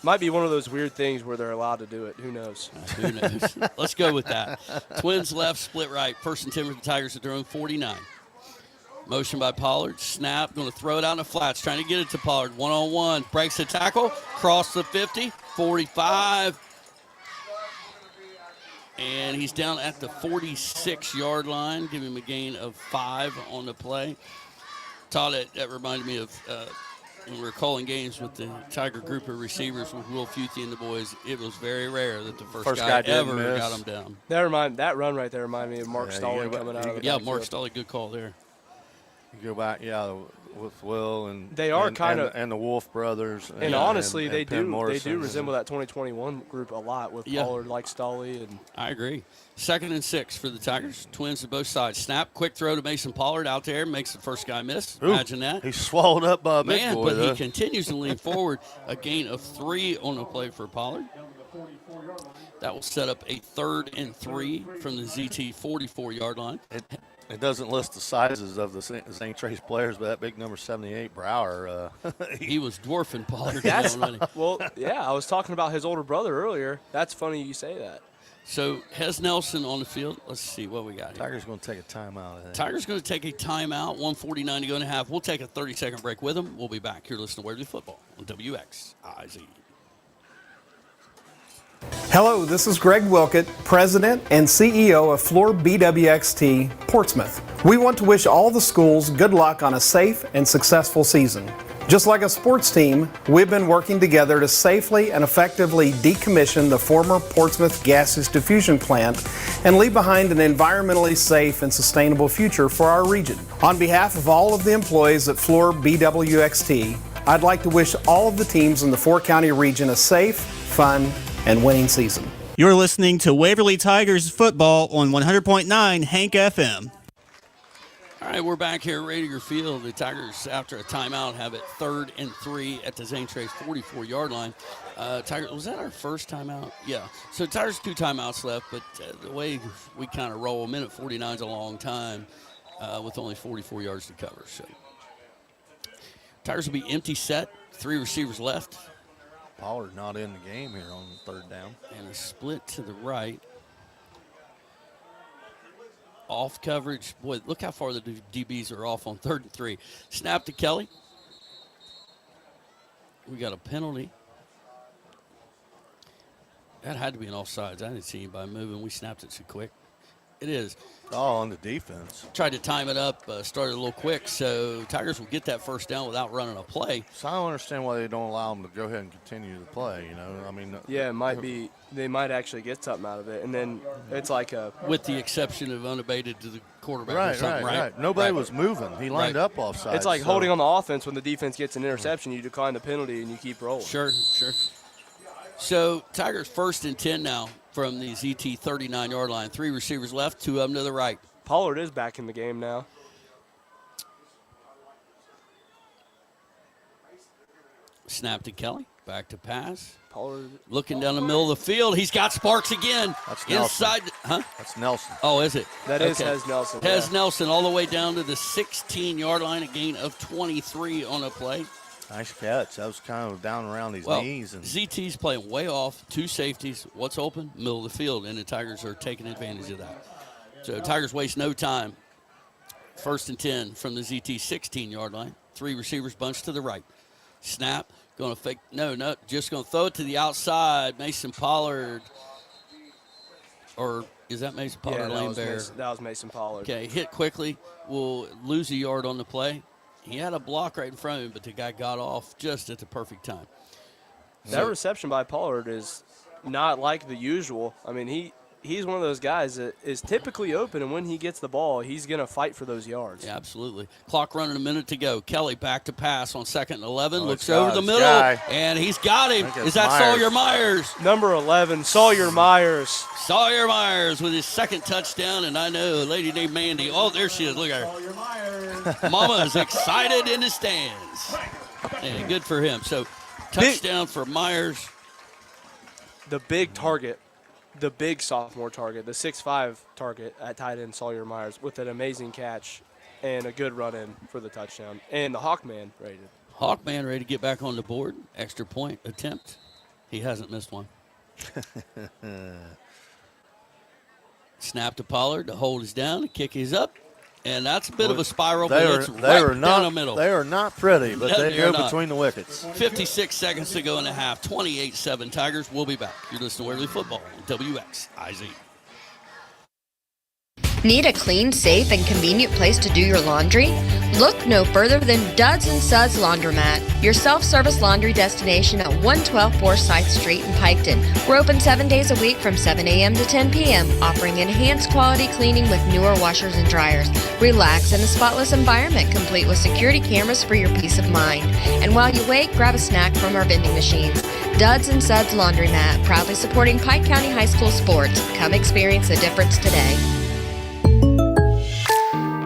Might be one of those weird things where they're allowed to do it. Who knows? Who knows? Let's go with that. Twins left, split right. First and 10 for the Tigers at their own 49. Motion by Pollard. Snap. Going to throw it out in the flats. Trying to get it to Pollard. One-on-one. Breaks the tackle. Cross the 50. 45. And he's down at the 46-yard line. Give him a gain of 5 on the play. Todd, that reminded me of when we were calling games with the Tiger group of receivers with Will Futhy and the boys. It was very rare that the first guy ever got him down. That run right there reminded me of Mark Stolley coming out of the backfield. Mark Stolley, good call there. You go back, with Will and they are and the Wolf brothers. And honestly, they do Morrison resemble that 2021 group a lot with Pollard, like Stolley. And I agree. 2nd and 6 for the Tigers. Twins to both sides. Snap, quick throw to Mason Pollard out there. Makes the first guy miss. Ooh, imagine that. He's swallowed up by a big boy. But he continues to lean forward. A gain of 3 on the play for Pollard. That will set up a 3rd and 3 from the ZT 44-yard line. It doesn't list the sizes of the Zane Trace players, but that big number 78, Brower. He was dwarfing Pollard. Well, yeah, I was talking about his older brother earlier. That's funny you say that. So, Hez Nelson on the field. Let's see what we got here. Tigers going to take a timeout. Tigers going to take a timeout. 1:49 to go in the half. We'll take a 30-second break with them. We'll be back. You're listening to Waverly Football on WXIZ. Hello, this is Greg Wilkett, President and CEO of Floor BWXT Portsmouth. We want to wish all the schools good luck on a safe and successful season. Just like a sports team, we've been working together to safely and effectively decommission the former Portsmouth gaseous diffusion plant and leave behind an environmentally safe and sustainable future for our region. On behalf of all of the employees at Floor BWXT, I'd like to wish all of the teams in the 4-county region a safe, fun, and winning season. You're listening to Waverly Tigers football on 100.9 Hank FM. All right, we're back here at Radiger Field. The Tigers, after a timeout, have it 3rd and 3 at the Zane Trace 44-yard line. Tigers, was that our first timeout? Yeah. So Tigers 2 timeouts left, but the way we kind of roll, a minute 49 is a long time with only 44 yards to cover. So Tigers will be empty set, 3 receivers left. Pollard not in the game here on 3rd down. And a split to the right. Off coverage. Boy, look how far the DBs are off on 3rd and 3. Snap to Kelly. We got a penalty. That had to be an offsides. I didn't see anybody moving. We snapped it too quick. It is. Oh, on the defense. Tried to time it up, started a little quick, so Tigers will get that 1st down without running a play. So I don't understand why they don't allow them to go ahead and continue the play, I mean. Yeah, it might be. They might actually get something out of it, and then it's like a. With the exception of unabated to the quarterback or something, right? Nobody was moving. He lined up offside. It's like holding on the offense when the defense gets an interception. You decline the penalty and you keep rolling. Sure. So Tigers 1st and 10 now from the ZT 39-yard line. 3 receivers left, 2 of them to the right. Pollard is back in the game now. Snap to Kelly. Back to pass. Pollard looking down the middle of the field. He's got sparks again. That's Nelson. Inside. Huh? That's Nelson. Oh, is it? That is Hez Nelson. Hez Nelson all the way down to the 16-yard line. A gain of 23 on a play. Nice catch. That was kind of down around his knees. And ZT's playing way off. 2 safeties. What's open? Middle of the field. And the Tigers are taking advantage of that. So Tigers waste no time. 1st and 10 from the ZT 16-yard line. 3 receivers bunched to the right. Snap. Going to fake. No. Just going to throw it to the outside. Mason Pollard. Or is that Mason Pollard? Yeah, that was Mason Pollard. Okay, hit quickly. We'll lose a yard on the play. He had a block right in front of him, but the guy got off just at the perfect time. That reception by Pollard is not like the usual. I mean, he's one of those guys that is typically open, and when he gets the ball, he's going to fight for those yards. Yeah, absolutely. Clock running, a minute to go. Kelly back to pass on 2nd and 11. Looks over the middle, and he's got him. Is that Sawyer Myers? Number 11, Sawyer Myers. Sawyer Myers with his 2nd touchdown, and I know a lady named Mandy. Oh, there she is. Look at her. Mama is excited in the stands. And good for him. So, touchdown for Myers. The big target. The big sophomore target, the 6'5" target at tight end Sawyer Myers with an amazing catch and a good run in for the touchdown. And the Hawkman ready to get back on the board. Extra point attempt. He hasn't missed one. Snap to Pollard. The hold is down. The kick is up. And that's a bit of a spiral, but it's right down the middle. They are not pretty, but they go between the wickets. 56 seconds to go in the half. 28-7 Tigers. We'll be back. You're listening to Waverly Football on WXIZ. Need a clean, safe, and convenient place to do your laundry? Look no further than Duds and Suds Laundromat, your self-service laundry destination at 112 Forsyth Street in Piketon. We're open 7 days a week from 7 a.m. to 10 p.m., offering enhanced quality cleaning with newer washers and dryers. Relax in a spotless environment, complete with security cameras for your peace of mind. And while you wait, grab a snack from our vending machines. Duds and Suds Laundromat, proudly supporting Pike County High School sports. Come experience the difference today.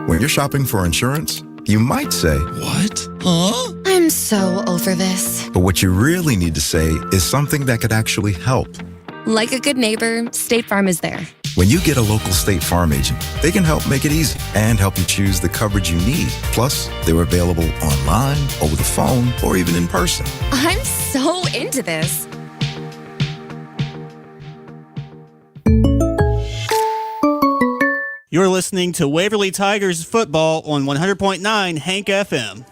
When you're shopping for insurance, you might say, "What? Huh?" I'm so over this. But what you really need to say is something that could actually help. Like a good neighbor, State Farm is there. When you get a local State Farm agent, they can help make it easy and help you choose the coverage you need. Plus, they're available online, over the phone, or even in person. I'm so into this. You're listening to Waverly Tigers football on 100.9 Hank FM.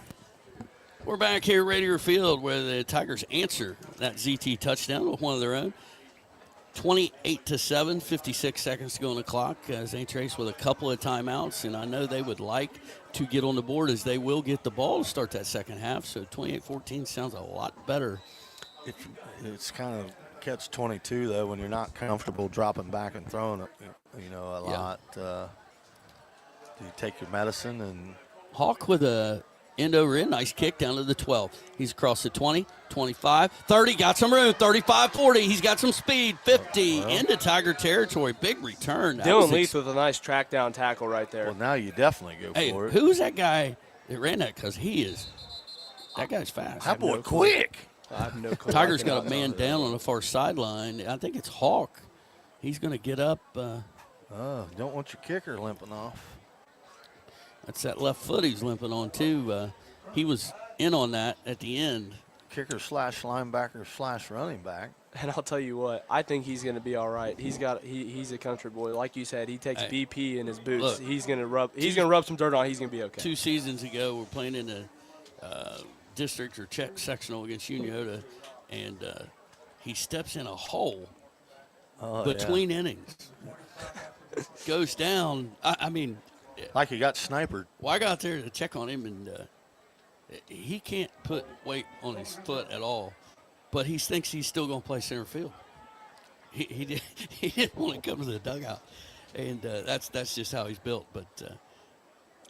We're back here at Radio Field where the Tigers answer that ZT touchdown with one of their own. 28-7, 56 seconds to go on the clock. Zane Trace with a couple of timeouts, and I know they would like to get on the board as they will get the ball to start that second half. So 28-14 sounds a lot better. It's kind of catch-22, though, when you're not comfortable dropping back and throwing it, a lot. Do you take your medicine? And Hawk with a end-over-end, nice kick down to the 12. He's across the 20, 25, 30, got some room, 35, 40. He's got some speed, 50, into Tiger territory. Big return. Dylan Leith with a nice track down tackle right there. Well, now you definitely go for it. Who's that guy that ran that? Because that guy's fast. That boy quick. I have no clue. Tiger's got a man down on the far sideline. I think it's Hawk. He's going to get up. Don't want your kicker limping off. That's that left foot he's limping on, too. He was in on that at the end. Kicker / linebacker / running back. And I'll tell you what, I think he's going to be all right. He's a country boy. Like you said, he takes BP in his boots. Look, he's going to rub some dirt on. He's going to be okay. 2 seasons ago, we're playing in the district or check sectional against Uniota, and he steps in a hole between innings. Goes down. I mean, like he got snipered. Well, I got there to check on him, and he can't put weight on his foot at all. But he thinks he's still going to play center field. He didn't want to come to the dugout, and that's just how he's built. But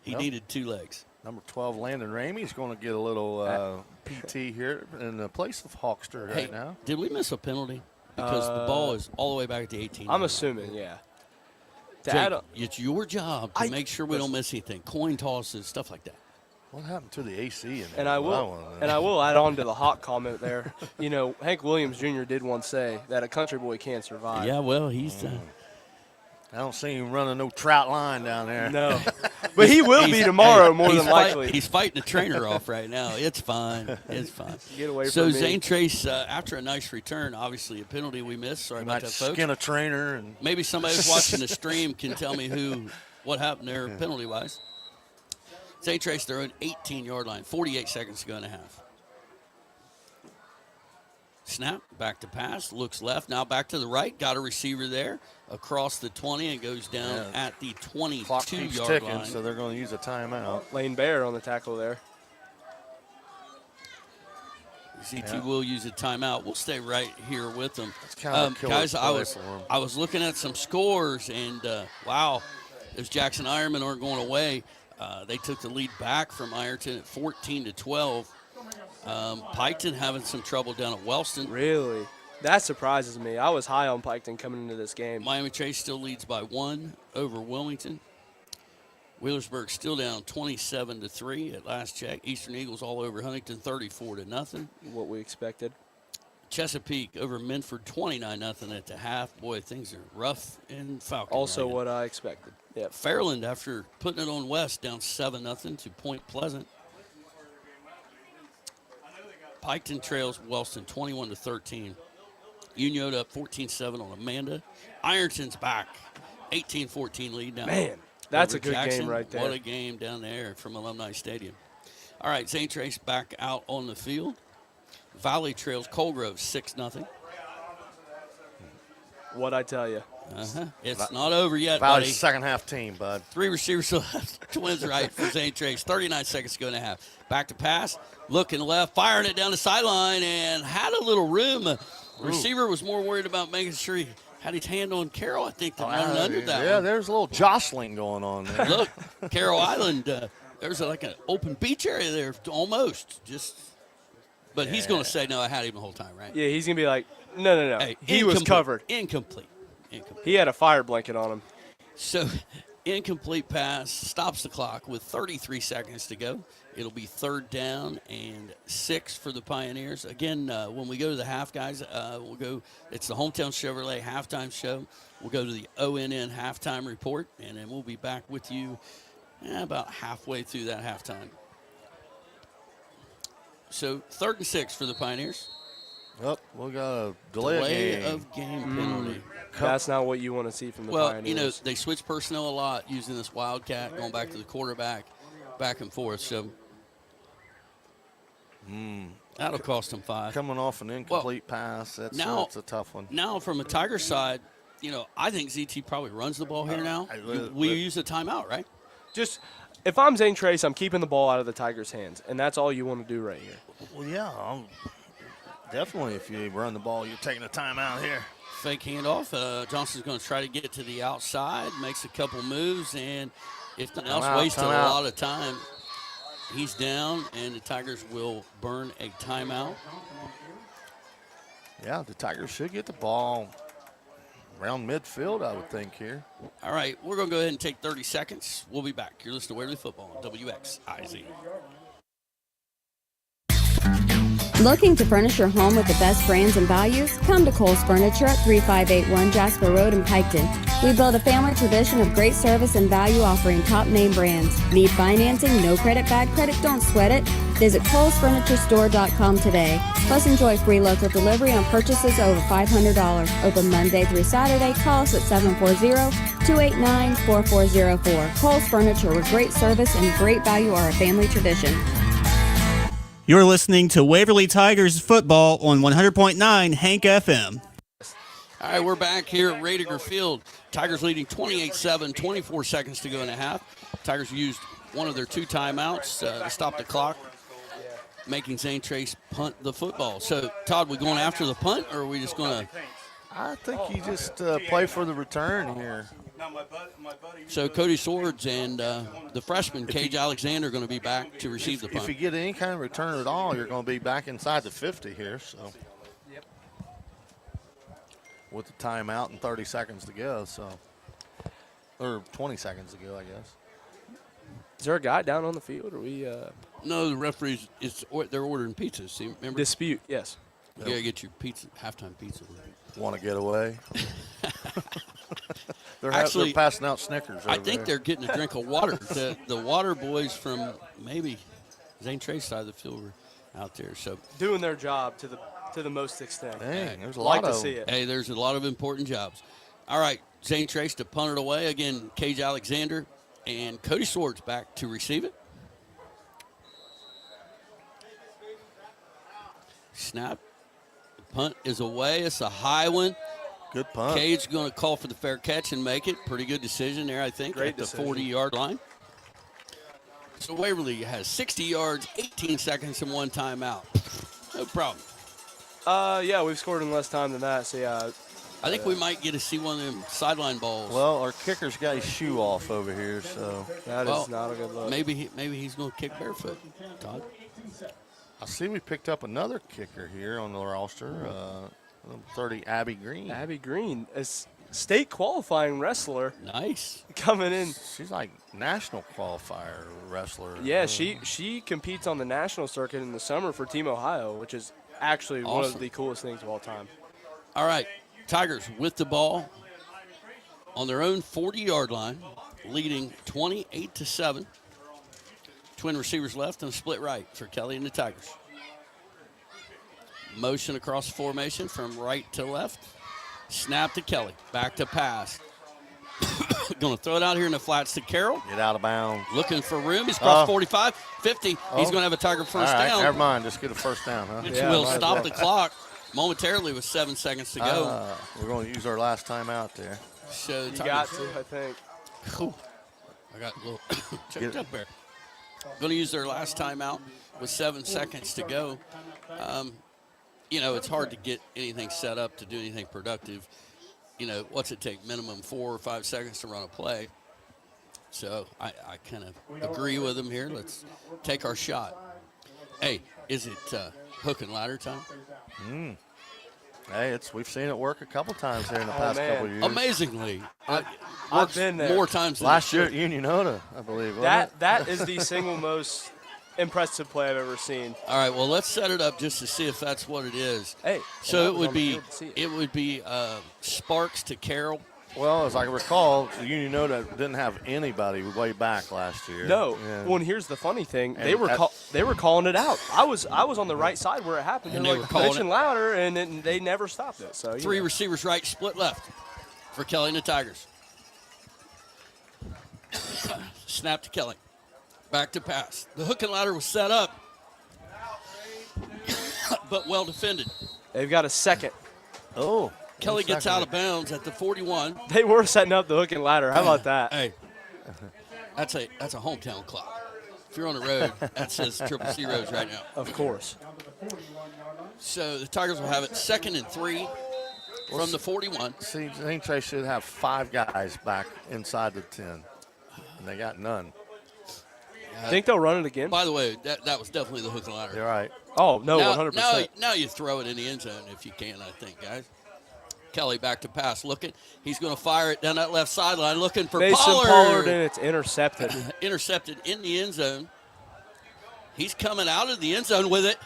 he needed 2 legs. Number 12, Landon Ramey's going to get a little PT here in the place of Hawkster right now. Did we miss a penalty? Because the ball is all the way back at the 18. I'm assuming, yeah. Jake, it's your job to make sure we don't miss anything. Coin tosses, stuff like that. What happened to the AC in there? And I will add on to the Hawk comment there. Hank Williams Jr. did once say that a country boy can't survive. Yeah, well, he's I don't see him running no trout line down there. No. But he will be tomorrow more than likely. He's fighting the trainer off right now. It's fine. It's fine. Get away from me. So Zane Trace, after a nice return, obviously a penalty we missed. Sorry about that, folks. Skin a trainer. And maybe somebody who's watching the stream can tell me what happened there penalty-wise. Zane Trace, their own 18-yard line, 48 seconds to go in the half. Snap, back to pass, looks left, now back to the right, got a receiver there, across the 20 and goes down at the 22-yard line. So they're going to use a timeout. Lane Bear on the tackle there. ZT will use a timeout. We'll stay right here with them. Guys, I was looking at some scores, and wow, those Jackson Ironmen aren't going away. They took the lead back from Ironton at 14-12. Piketon having some trouble down at Wellston. Really? That surprises me. I was high on Piketon coming into this game. Miami Chase still leads by 1 over Wilmington. Wheelersburg still down 27-3 at last check. Eastern Eagles all over Huntington 34-0. What we expected. Chesapeake over Minford 29-0 at the half. Boy, things are rough in Falcon. Also what I expected. Yeah. Fairland, after putting it on West, down 7-0 to Point Pleasant. Piketon trails Wellston 21-13. Union up 14-7 on Amanda. Ironton's back, 18-14 lead now. Man, that's over a good Jackson. game right there. What a game down there from Alumni Stadium. All right, Zane Trace back out on the field. Valley trails Colgrove 6-0. What'd I tell you? It's not over yet, Valley's buddy. second half team, bud. 3 receivers left. Twins right for Zane Trace. 39 seconds to go in the half. Back to pass. Looking left. Firing it down the sideline and had a little room. Receiver was more worried about making sure he had his hand on Carroll, I think, than running under that Yeah, one. there's a little jostling going on there. Look, Carroll Island, there's like an open beach area there almost. But he's going to say, no, I had him the whole time, right? Yeah, he's going to be like, no. Hey, he was covered. Incomplete. He had a fire blanket on him. So, incomplete pass stops the clock with 33 seconds to go. It'll be 3rd down and 6 for the Pioneers. Again, when we go to the half, guys, we'll go. It's the Hometown Chevrolet halftime show. We'll go to the ONN halftime report, and then we'll be back with you about halfway through that halftime. So, 3rd and 6 for the Pioneers. Oh, we got a delay of game penalty. That's not what you want to see from the Pioneers. You know, they switch personnel a lot using this Wildcat, going back to the quarterback, back and forth. So that'll cost them 5. Coming off an incomplete pass, that's a tough one. Now, from a Tiger side, I think ZT probably runs the ball here now. We use a timeout, right? Just, if I'm Zane Trace, I'm keeping the ball out of the Tigers' hands, and that's all you want to do right here. Well, yeah, definitely if you run the ball, you're taking a timeout here. Fake handoff. Johnson's going to try to get to the outside, makes a couple moves, and if nothing else, wasted a lot of time. He's down, and the Tigers will burn a timeout. Yeah, the Tigers should get the ball around midfield, I would think, here. All right, we're going to go ahead and take 30 seconds. We'll be back. You're listening to Waverly Football on WXIZ. Looking to furnish your home with the best brands and values? Come to Cole's Furniture at 3581 Jasper Road in Piketon. We build a family tradition of great service and value offering top name brands. Need financing? No credit, bad credit? Don't sweat it. Visit ColesFurnitureStore.com today. Plus enjoy free local delivery on purchases over $500. Open Monday through Saturday. Call us at 740-289-4404. Cole's Furniture, where great service and great value are a family tradition. You're listening to Waverly Tigers football on 100.9 Hank FM. All right, we're back here at Radiger Field. Tigers leading 28-7, 24 seconds to go in the half. Tigers used one of their 2 timeouts to stop the clock, making Zane Trace punt the football. So, Todd, we going after the punt, or are we just going to? I think you just play for the return here. So Cody Swords and the freshman, Cage Alexander, are going to be back to receive the punt. If you get any kind of return at all, you're going to be back inside the 50 here. So, with the timeout and 30 seconds to go, or 20 seconds to go, I guess. Is there a guy down on the field? Or we? No, the referees. They're ordering pizzas. See, remember? Dispute. Yes. You gotta get your pizza, halftime pizza. Want to get away? They're Actually, passing out Snickers. I think they're getting a drink of water. The water boys from maybe Zane Trace side of the field were out there. So doing their job to the most extent. Dang, there's a lot to see it. Hey, there's a lot of important jobs. All right, Zane Trace to punt it away. Again, Cage Alexander and Cody Swords back to receive it. Snap. The punt is away. It's a high one. Good punt. Cage going to call for the fair catch and make it. Pretty good decision there, I think, Great at the decision. 40-yard line. So Waverly has 60 yards, 18 seconds, and 1 timeout. No problem. Yeah, we've scored in less time than that. So yeah, I think we might get to see one of them sideline balls. Well, our kicker's got his shoe off over here, so that is not a good look. Maybe he's going to kick barefoot. Todd. I see we picked up another kicker here on the roster. 30, Abby Green. Abby Green, a state qualifying wrestler. Nice. Coming in. She's like national qualifier wrestler. Yeah, she competes on the national circuit in the summer for Team Ohio, which is actually one of the coolest things of all time. All right, Tigers with the ball on their own 40-yard line, leading 28-7. Twin receivers left and a split right for Kelly and the Tigers. Motion across the formation from right to left. Snap to Kelly. Back to pass. Going to throw it out here in the flats to Carroll. Get out of bounds. Looking for room. He's crossed 45, 50. He's going to have a Tiger first All right, down. never mind. Just get a first down, huh? Which will stop the clock momentarily with 7 seconds to go. We're going to use our last timeout there. So You got to, I think. Cool. I got a little checked up there. Going to use their last timeout with 7 seconds to go. You know, it's hard to get anything set up to do anything productive. You know, what's it take? Minimum 4 or 5 seconds to run a play. So I kind of agree with him here. Let's take our shot. Hey, is it hook and ladder time? Hey, we've seen it work a couple times here in the past couple of years. Amazingly. I've been there. More times than last year at Unionota, I believe. That is the single most impressive play I've ever seen. All right, well, let's set it up just to see if that's what it is. Hey, so it would be Sparks to Carroll. Well, as I recall, Unionota didn't have anybody way back last year. No. Yeah. Well, and here's the funny thing: they were calling it out. I was on the right side where it happened. And they they were were calling pitching louder, and they never stopped it. So 3 receivers right, split left for Kelly and the Tigers. Snap to Kelly. Back to pass. The hook and ladder was set up, but well defended. They've got a second. Oh. Kelly gets out of bounds at the 41. They were setting up the hook and ladder. How about that? Hey, that's a hometown clock. If you're on the road, that says Triple C Roads right now. Of course. So the Tigers will have it 2nd and 3 from the 41. See, Zane Trace should have 5 guys back inside the 10, and they got none. Think they'll run it again? By the way, that was definitely the hook and ladder. You're right. Oh, no, now, 100%. Now you throw it in the end zone if you can, I think, guys. Kelly back to pass, looking. He's going to fire it down that left sideline, looking for Mason Pollard, and it's intercepted. Intercepted in the end zone. He's coming out of the end zone with it.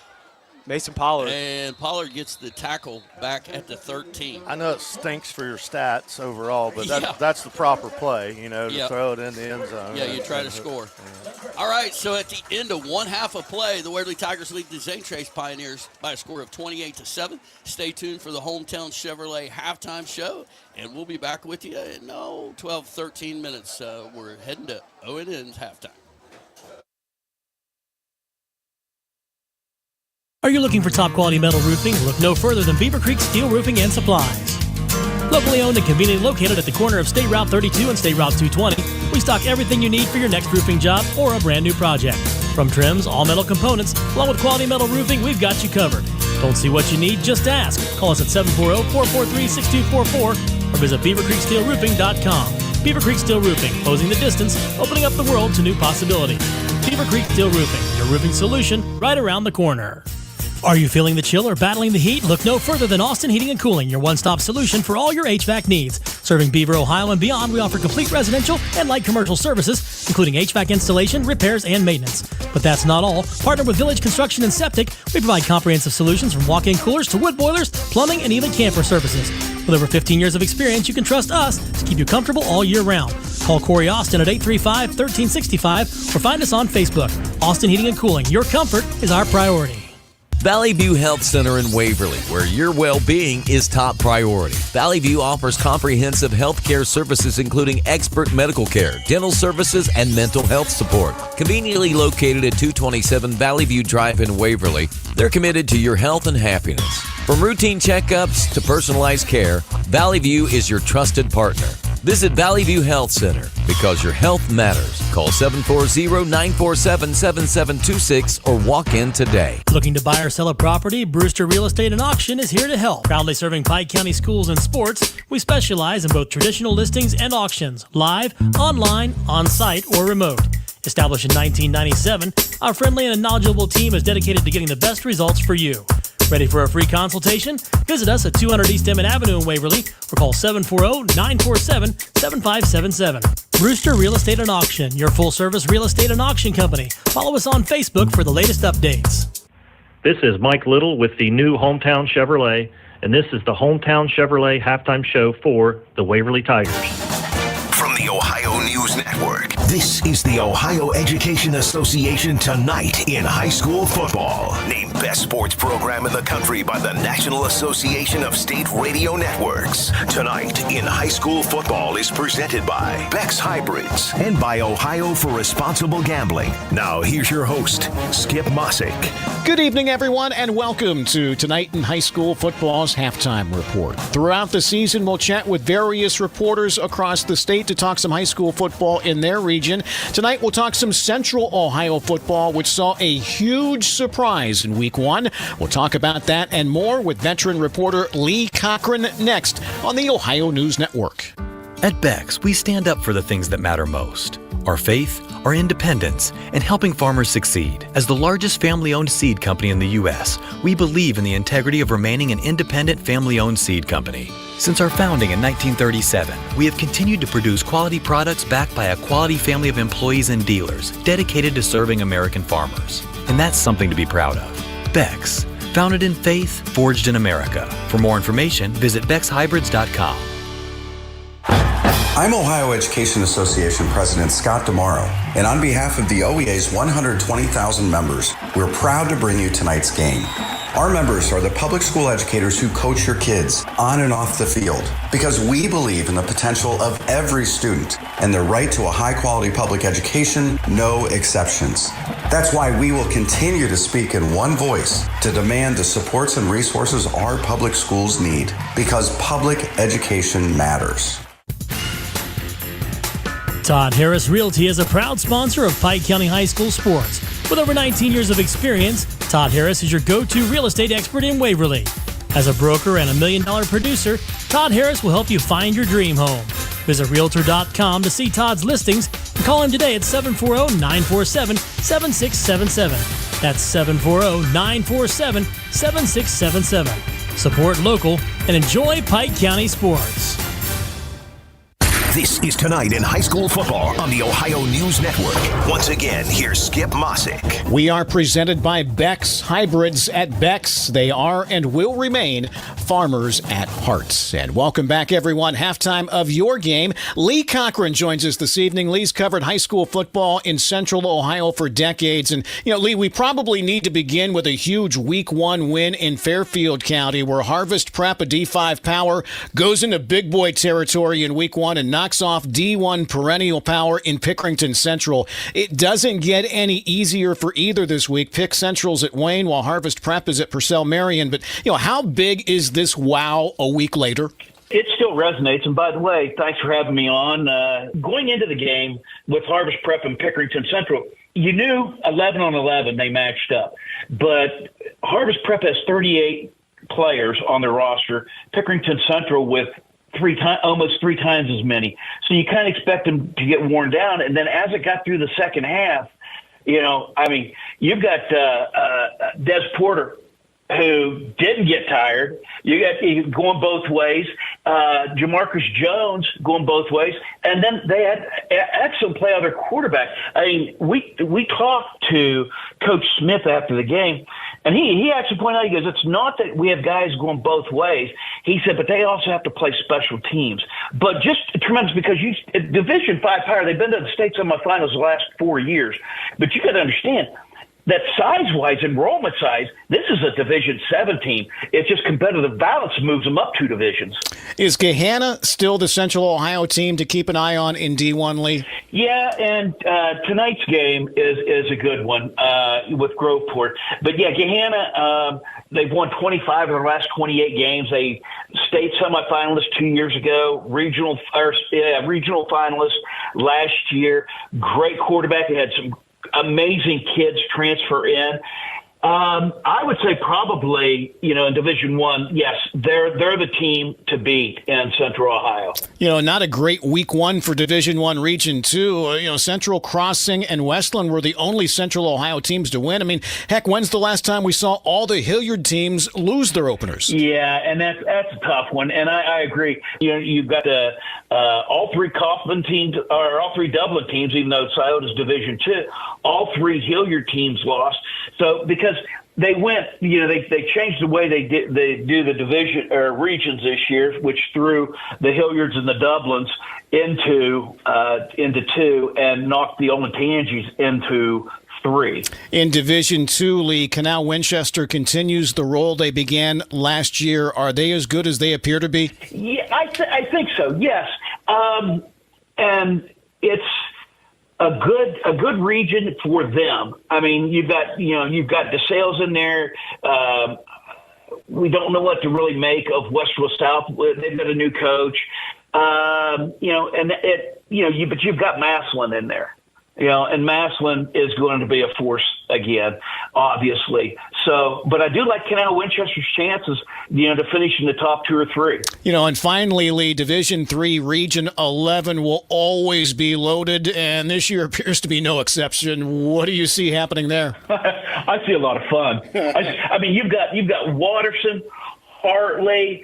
Mason Pollard. And Pollard gets the tackle back at the 13. I know it stinks for your stats overall, but that's the proper play, to throw it in the end zone. Yeah, you try to score. Yeah. All right, so at the end of one half of play, the Waverly Tigers lead the Zane Trace Pioneers by a score of 28-7. Stay tuned for the Hometown Chevrolet halftime show, and we'll be back with you in 12, 13 minutes. We're heading to O&N's halftime. Are you looking for top-quality metal roofing? Look no further than Beaver Creek Steel Roofing and Supplies. Locally owned and conveniently located at the corner of State Route 32 and State Route 220, we stock everything you need for your next roofing job or a brand new project. From trims, all metal components, along with quality metal roofing, we've got you covered. Don't see what you need? Just ask. Call us at 740-443-6244 or visit beavercreeksteelroofing.com. Beaver Creek Steel Roofing, closing the distance, opening up the world to new possibilities. Beaver Creek Steel Roofing, your roofing solution right around the corner. Are you feeling the chill or battling the heat? Look no further than Austin Heating and Cooling, your one-stop solution for all your HVAC needs. Serving Beaver, Ohio and beyond, we offer complete residential and light commercial services, including HVAC installation, repairs, and maintenance. But that's not all. Partnered with Village Construction and Septic, we provide comprehensive solutions from walk-in coolers to wood boilers, plumbing, and even camper services. With over 15 years of experience, you can trust us to keep you comfortable all year round. Call Corey Austin at 835-1365 or find us on Facebook. Austin Heating and Cooling, your comfort is our priority. Valley View Health Center in Waverly, where your well-being is top priority. Valley View offers comprehensive health care services including expert medical care, dental services, and mental health support. Conveniently located at 227 Valley View Drive in Waverly, they're committed to your health and happiness. From routine checkups to personalized care, Valley View is your trusted partner. Visit Valley View Health Center because your health matters. Call 740-947-7726 or walk in today. Looking to buy or sell a property? Brewster Real Estate and Auction is here to help. Proudly serving Pike County schools and sports, we specialize in both traditional listings and auctions, live, online, on-site, or remote. Established in 1997, our friendly and knowledgeable team is dedicated to getting the best results for you. Ready for a free consultation? Visit us at 200 East Emmett Avenue in Waverly or call 740-947-7577. Brewster Real Estate and Auction, your full-service real estate and auction company. Follow us on Facebook for the latest updates. This is Mike Little with the new Hometown Chevrolet, and this is the Hometown Chevrolet halftime show for the Waverly Tigers. From the Ohio News Network, This is the Ohio Education Association Tonight in High School Football. Named Best Sports Program in the Country by the National Association of State Radio Networks. Tonight in High School Football is presented by Beck's Hybrids and by Ohio for Responsible Gambling. Now here's your host, Skip Mossick. Good evening, everyone, and welcome to Tonight in High School Football's Halftime Report. Throughout the season, we'll chat with various reporters across the state to talk some high school football in their region. Tonight, we'll talk some Central Ohio football, which saw a huge surprise in Week 1. We'll talk about that and more with veteran reporter Lee Cochran next on the Ohio News Network. At Beck's, we stand up for the things that matter most. Our faith, our independence, and helping farmers succeed. As the largest family-owned seed company in the U.S., we believe in the integrity of remaining an independent family-owned seed company. Since our founding in 1937, we have continued to produce quality products backed by a quality family of employees and dealers dedicated to serving American farmers. And that's something to be proud of. Beck's, founded in faith, forged in America. For more information, visit beckshybrids.com. I'm Ohio Education Association President Scott DeMauro, and on behalf of the OEA's 120,000 members, we're proud to bring you tonight's game. Our members are the public school educators who coach your kids on and off the field because we believe in the potential of every student and their right to a high-quality public education, no exceptions. That's why we will continue to speak in one voice to demand the supports and resources our public schools need because public education matters. Todd Harris Realty is a proud sponsor of Pike County High School sports. With over 19 years of experience, Todd Harris is your go-to real estate expert in Waverly. As a broker and $1 million producer, Todd Harris will help you find your dream home. Visit Realtor.com to see Todd's listings and call him today at 740-947-7677. That's 740-947-7677. Support local and enjoy Pike County sports. This is Tonight in High School Football on the Ohio News Network. Once again, here's Skip Mossick. We are presented by Beck's Hybrids. At Beck's, they are and will remain farmers at heart. And welcome back, everyone. Halftime of your game. Lee Cochran joins us this evening. Lee's covered high school football in Central Ohio for decades. And, Lee, we probably need to begin with a huge Week 1 win in Fairfield County where Harvest Prep, a D5 power, goes into big boy territory in Week 1 and knocks off D1 perennial power in Pickerington Central. It doesn't get any easier for either this week. Pick Central's at Wayne while Harvest Prep is at Purcell Marion. But, how big is this wow a week later? It still resonates. And by the way, thanks for having me on. Going into the game with Harvest Prep and Pickerington Central, you knew 11 on 11 they matched up. But Harvest Prep has 38 players on their roster. Pickerington Central with almost three times as many. So you kind of expect them to get worn down. And then as it got through the second half, you've got Des Porter, who didn't get tired. You got going both ways. Jamarcus Jones going both ways. And then they had excellent play on their quarterback. We talked to Coach Smith after the game, and he actually pointed out, he goes, it's not that we have guys going both ways. He said, but they also have to play special teams. But just tremendous because Division 5 power, they've been to the state semifinals the last 4 years. But you got to understand that size-wise, enrollment size, this is a Division 7 team. It's just competitive balance moves them up 2 divisions. Is Gahanna still the Central Ohio team to keep an eye on in D1, Lee? Yeah, and tonight's game is a good one with Groveport. But, yeah, Gahanna, they've won 25 of their last 28 games. They state semifinalists 2 years ago, regional finalists last year. Great quarterback. They had some amazing kids transfer in. I would say probably, in Division 1, yes, they're the team to beat in Central Ohio. Not a great Week 1 for Division 1 Region 2. Central Crossing and Westland were the only Central Ohio teams to win. Heck, when's the last time we saw all the Hilliard teams lose their openers? Yeah, and that's a tough one, and I agree. You've got all 3 Kaufman teams, or all 3 Dublin teams, even though Scioto's Division 2, all 3 Hilliard teams lost. So because they went, they changed the way they do the division or regions this year, which threw the Hilliards and the Dublins into 2 and knocked the Olentangies into 3. In Division 2, Lee, Canal Winchester continues the role they began last year. Are they as good as they appear to be? Yeah, I think so. Yes, and it's a good region for them. I mean, you've got DeSales in there. We don't know what to really make of Westfield South. They've got a new coach. But you've got Massillon in there. And Massillon is going to be a force again, obviously. So, but I do like Canal Winchester's chances, to finish in the top 2 or 3. And finally, Lee, Division 3, Region 11 will always be loaded, and this year appears to be no exception. What do you see happening there? I see a lot of fun. I mean, you've got Watterson, Hartley,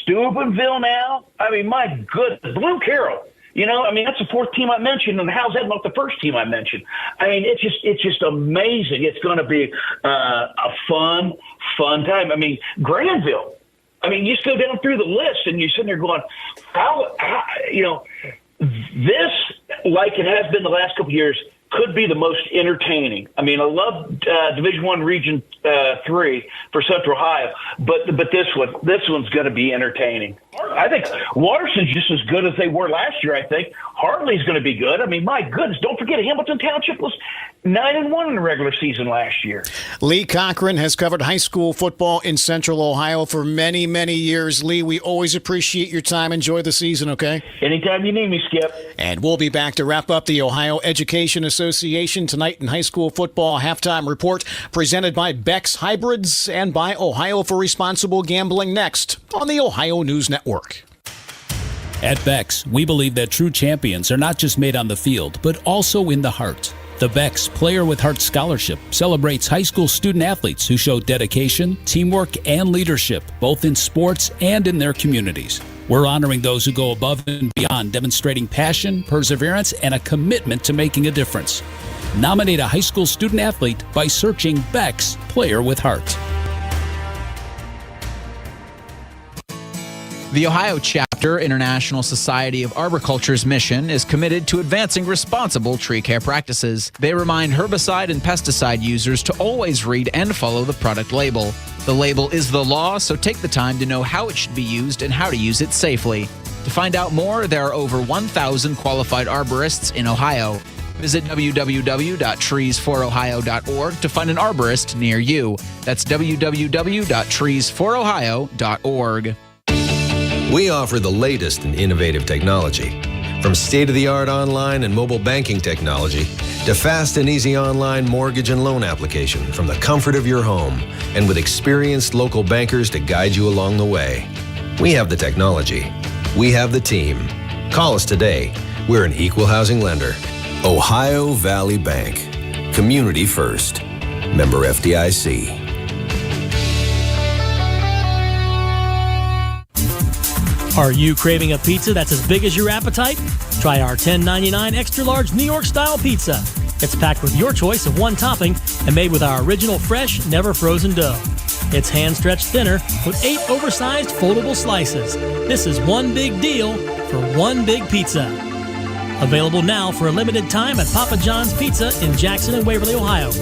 Steubenville now. I mean, my goodness, Blue Carroll. That's the 4th team I mentioned, and how's that not the 1st team I mentioned? I mean, it's just amazing. It's going to be a fun time. I mean, Granville. I mean, you just go down through the list, and you're sitting there going, how this, like it has been the last couple of years, could be the most entertaining. I mean, I love Division I Region 3 for Central Ohio, but this one's going to be entertaining. I think Watterson's just as good as they were last year, I think. Hartley's going to be good. I mean, my goodness, don't forget Hamilton Township was 9-1 in the regular season last year. Lee Cochran has covered high school football in Central Ohio for many, many years. Lee, we always appreciate your time. Enjoy the season, okay? Anytime you need me, Skip. And we'll be back to wrap up the Ohio Education Association tonight in high school football halftime report presented by Beck's Hybrids and by Ohio for Responsible Gambling next on the Ohio News Network. At Beck's, we believe that true champions are not just made on the field, but also in the heart. The Beck's Player with Heart Scholarship celebrates high school student athletes who show dedication, teamwork, and leadership, both in sports and in their communities. We're honoring those who go above and beyond, demonstrating passion, perseverance, and a commitment to making a difference. Nominate a high school student athlete by searching Beck's Player with Heart. The Ohio Chapter International Society of Arboriculture's mission is committed to advancing responsible tree care practices. They remind herbicide and pesticide users to always read and follow the product label. The label is the law, so take the time to know how it should be used and how to use it safely. To find out more, there are over 1,000 qualified arborists in Ohio. Visit www.treesforohio.org to find an arborist near you. That's www.treesforohio.org. We offer the latest in innovative technology, from state-of-the-art online and mobile banking technology to fast and easy online mortgage and loan application from the comfort of your home and with experienced local bankers to guide you along the way. We have the technology. We have the team. Call us today. We're an equal housing lender. Ohio Valley Bank. Community first. Member FDIC. Are you craving a pizza that's as big as your appetite? Try our $10.99 extra large New York style pizza. It's packed with your choice of one topping and made with our original fresh, never frozen dough. It's hand stretched thinner with 8 oversized foldable slices. This is one big deal for one big pizza. Available now for a limited time at Papa John's Pizza in Jackson and Waverly, Ohio.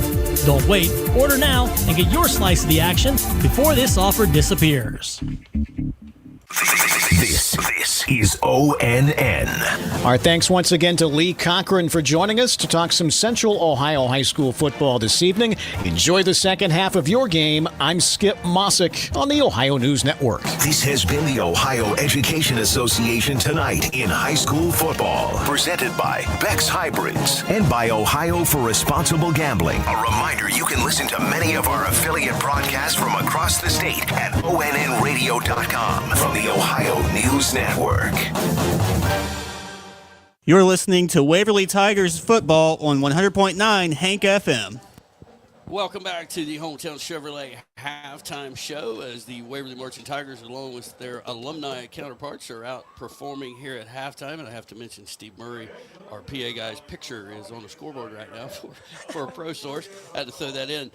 Don't wait, order now and get your slice of the action before this offer disappears. This is ONN. Our thanks once again to Lee Cochran for joining us to talk some Central Ohio high school football this evening. Enjoy the second half of your game. I'm Skip Mossick on the Ohio News Network. This has been the Ohio Education Association Tonight in High School Football. Presented by Beck's Hybrids and by Ohio for Responsible Gambling. A reminder, you can listen to many of our affiliate broadcasts from across the state at onnradio.com from the Ohio News Network. You're listening to Waverly Tigers football on 100.9 Hank FM. Welcome back to the Hometown Chevrolet halftime show as the Waverly Marching Tigers, along with their alumni counterparts, are out performing here at halftime. And I have to mention Steve Murray, our PA guy's picture is on the scoreboard right now for a Pro Source. I had to throw that in.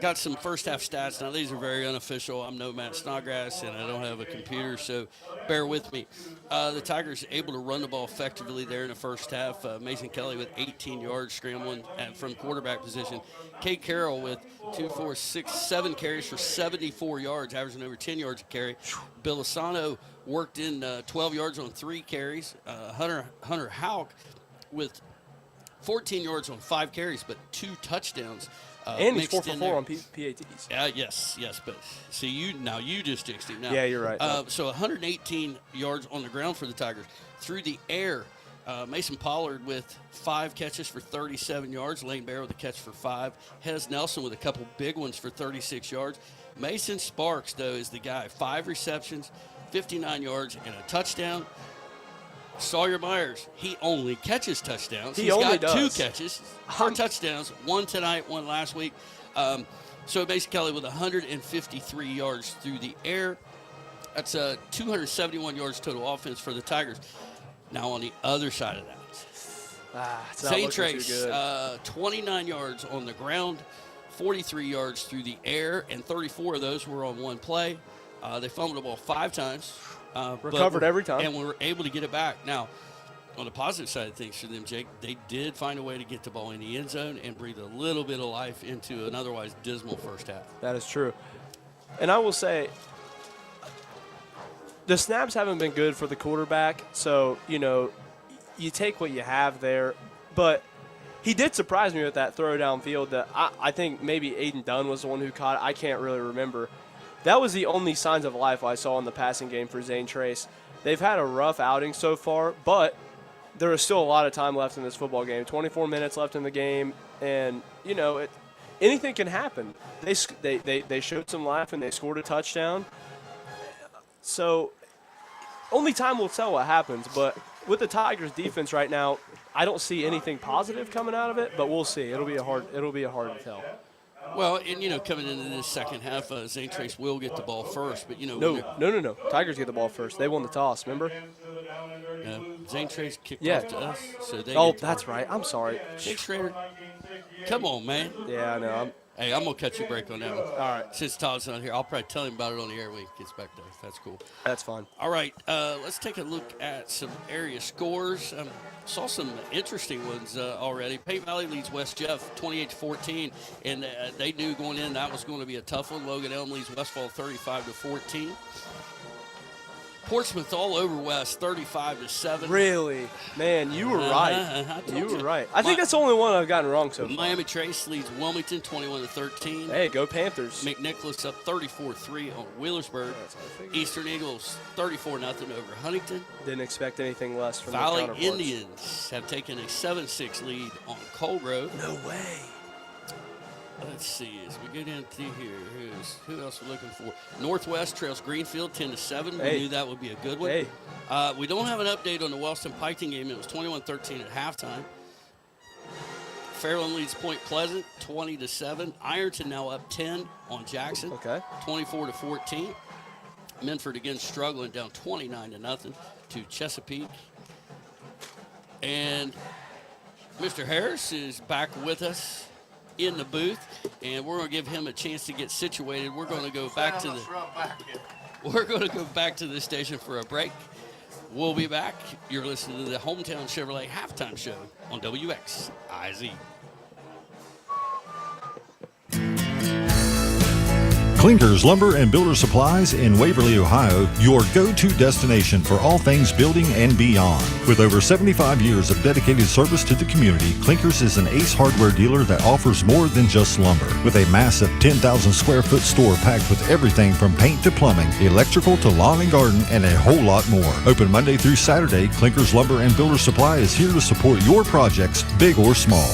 got some first half stats. Now, these are very unofficial. I'm no Matt Snodgrass, and I don't have a computer, so bear with me. The Tigers able to run the ball effectively there in the first half. Mason Kelly with 18 yards scrambling from quarterback position. Kate Carroll with 2, 4, 6, 7 carries for 74 yards, averaging over 10 yards a carry. Bill Asano worked in 12 yards on 3 carries. Hunter Houck with 14 yards on 5 carries, but 2 touchdowns. And he's 4 for 4 on PATs. Yes, but see, you just jinxed him. Now, yeah, you're right. So 118 yards on the ground for the Tigers. Through the air, Mason Pollard with 5 catches for 37 yards. Lane Bear with a catch for 5. Hez Nelson with a couple big ones for 36 yards. Mason Sparks, though, is the guy. 5 receptions, 59 yards, and a touchdown. Sawyer Myers, he only catches touchdowns. He's got 2 catches, 4 touchdowns, 1 tonight, 1 last week. So Mason Kelly with 153 yards through the air. That's 271 yards total offense for the Tigers. Now on the other side of that, Zane Trace, 29 yards on the ground, 43 yards through the air, and 34 of those were on 1 play. They fumbled the ball 5 times. Recovered every time. And we were able to get it back. Now, on the positive side of things for them, Jake, they did find a way to get the ball in the end zone and breathe a little bit of life into an otherwise dismal first half. That is true. And I will say, the snaps haven't been good for the quarterback, so, you take what you have there. But he did surprise me with that throw downfield that I think maybe Aiden Dunn was the one who caught it. I can't really remember. That was the only signs of life I saw in the passing game for Zane Trace. They've had a rough outing so far, but there is still a lot of time left in this football game. 24 minutes left in the game, and, anything can happen. They showed some life, and they scored a touchdown. So only time will tell what happens, but with the Tigers' defense right now, I don't see anything positive coming out of it, but we'll see. It'll be hard to tell. Well, and, coming into this second half, Zane Trace will get the ball first. But, No. Tigers get the ball first. They won the toss, remember? Zane Trace kicked off to us. So that's right. I'm sorry. Jake Schrader, come on, man. Yeah, I know. Hey, I'm going to cut you a break on that one. All right. Since Todd's not here, I'll probably tell him about it on the air when he gets back there. That's cool. That's fine. All right, let's take a look at some area scores. Saw some interesting ones already. Paint Valley leads West Jeff 28-14, and they knew going in that was going to be a tough one. Logan Elm leads Westfall 35-14. Portsmouth all over West 35-7. Really? Man, you were right. You were right. I think that's the only one I've gotten wrong so far. Miami Trace leads Wilmington 21-13. Hey, go Panthers. McNicholas up 34-3 on Wheelersburg. Eastern Eagles 34-0 over Huntington. Didn't expect anything less from Valley the counterparts. Indians have taken a 7-6 lead on Colgrove. No way. Let's see, as we get into here, who else we're looking for? Northwest trails Greenfield 10-7. We knew that would be a good one. Hey. We don't have an update on the Wellston-Piketon game. It was 21-13 at halftime. Fairland leads Point Pleasant 20-7. Ironton now up 10 on Jackson. 24-14. Minford again struggling, down 29-0 to Chesapeake. And Mr. Harris is back with us in the booth, and we're going to give him a chance to get situated. We're going to go back to the station for a break. We'll be back. You're listening to the Hometown Chevrolet Halftime Show on WXIZ. Klinkers Lumber and Builder Supplies in Waverly, Ohio, your go-to destination for all things building and beyond. With over 75 years of dedicated service to the community, Klinkers is an Ace Hardware dealer that offers more than just lumber. With a massive 10,000 square foot store packed with everything from paint to plumbing, electrical to lawn and garden, and a whole lot more. Open Monday through Saturday, Klinkers Lumber and Builder Supply is here to support your projects, big or small.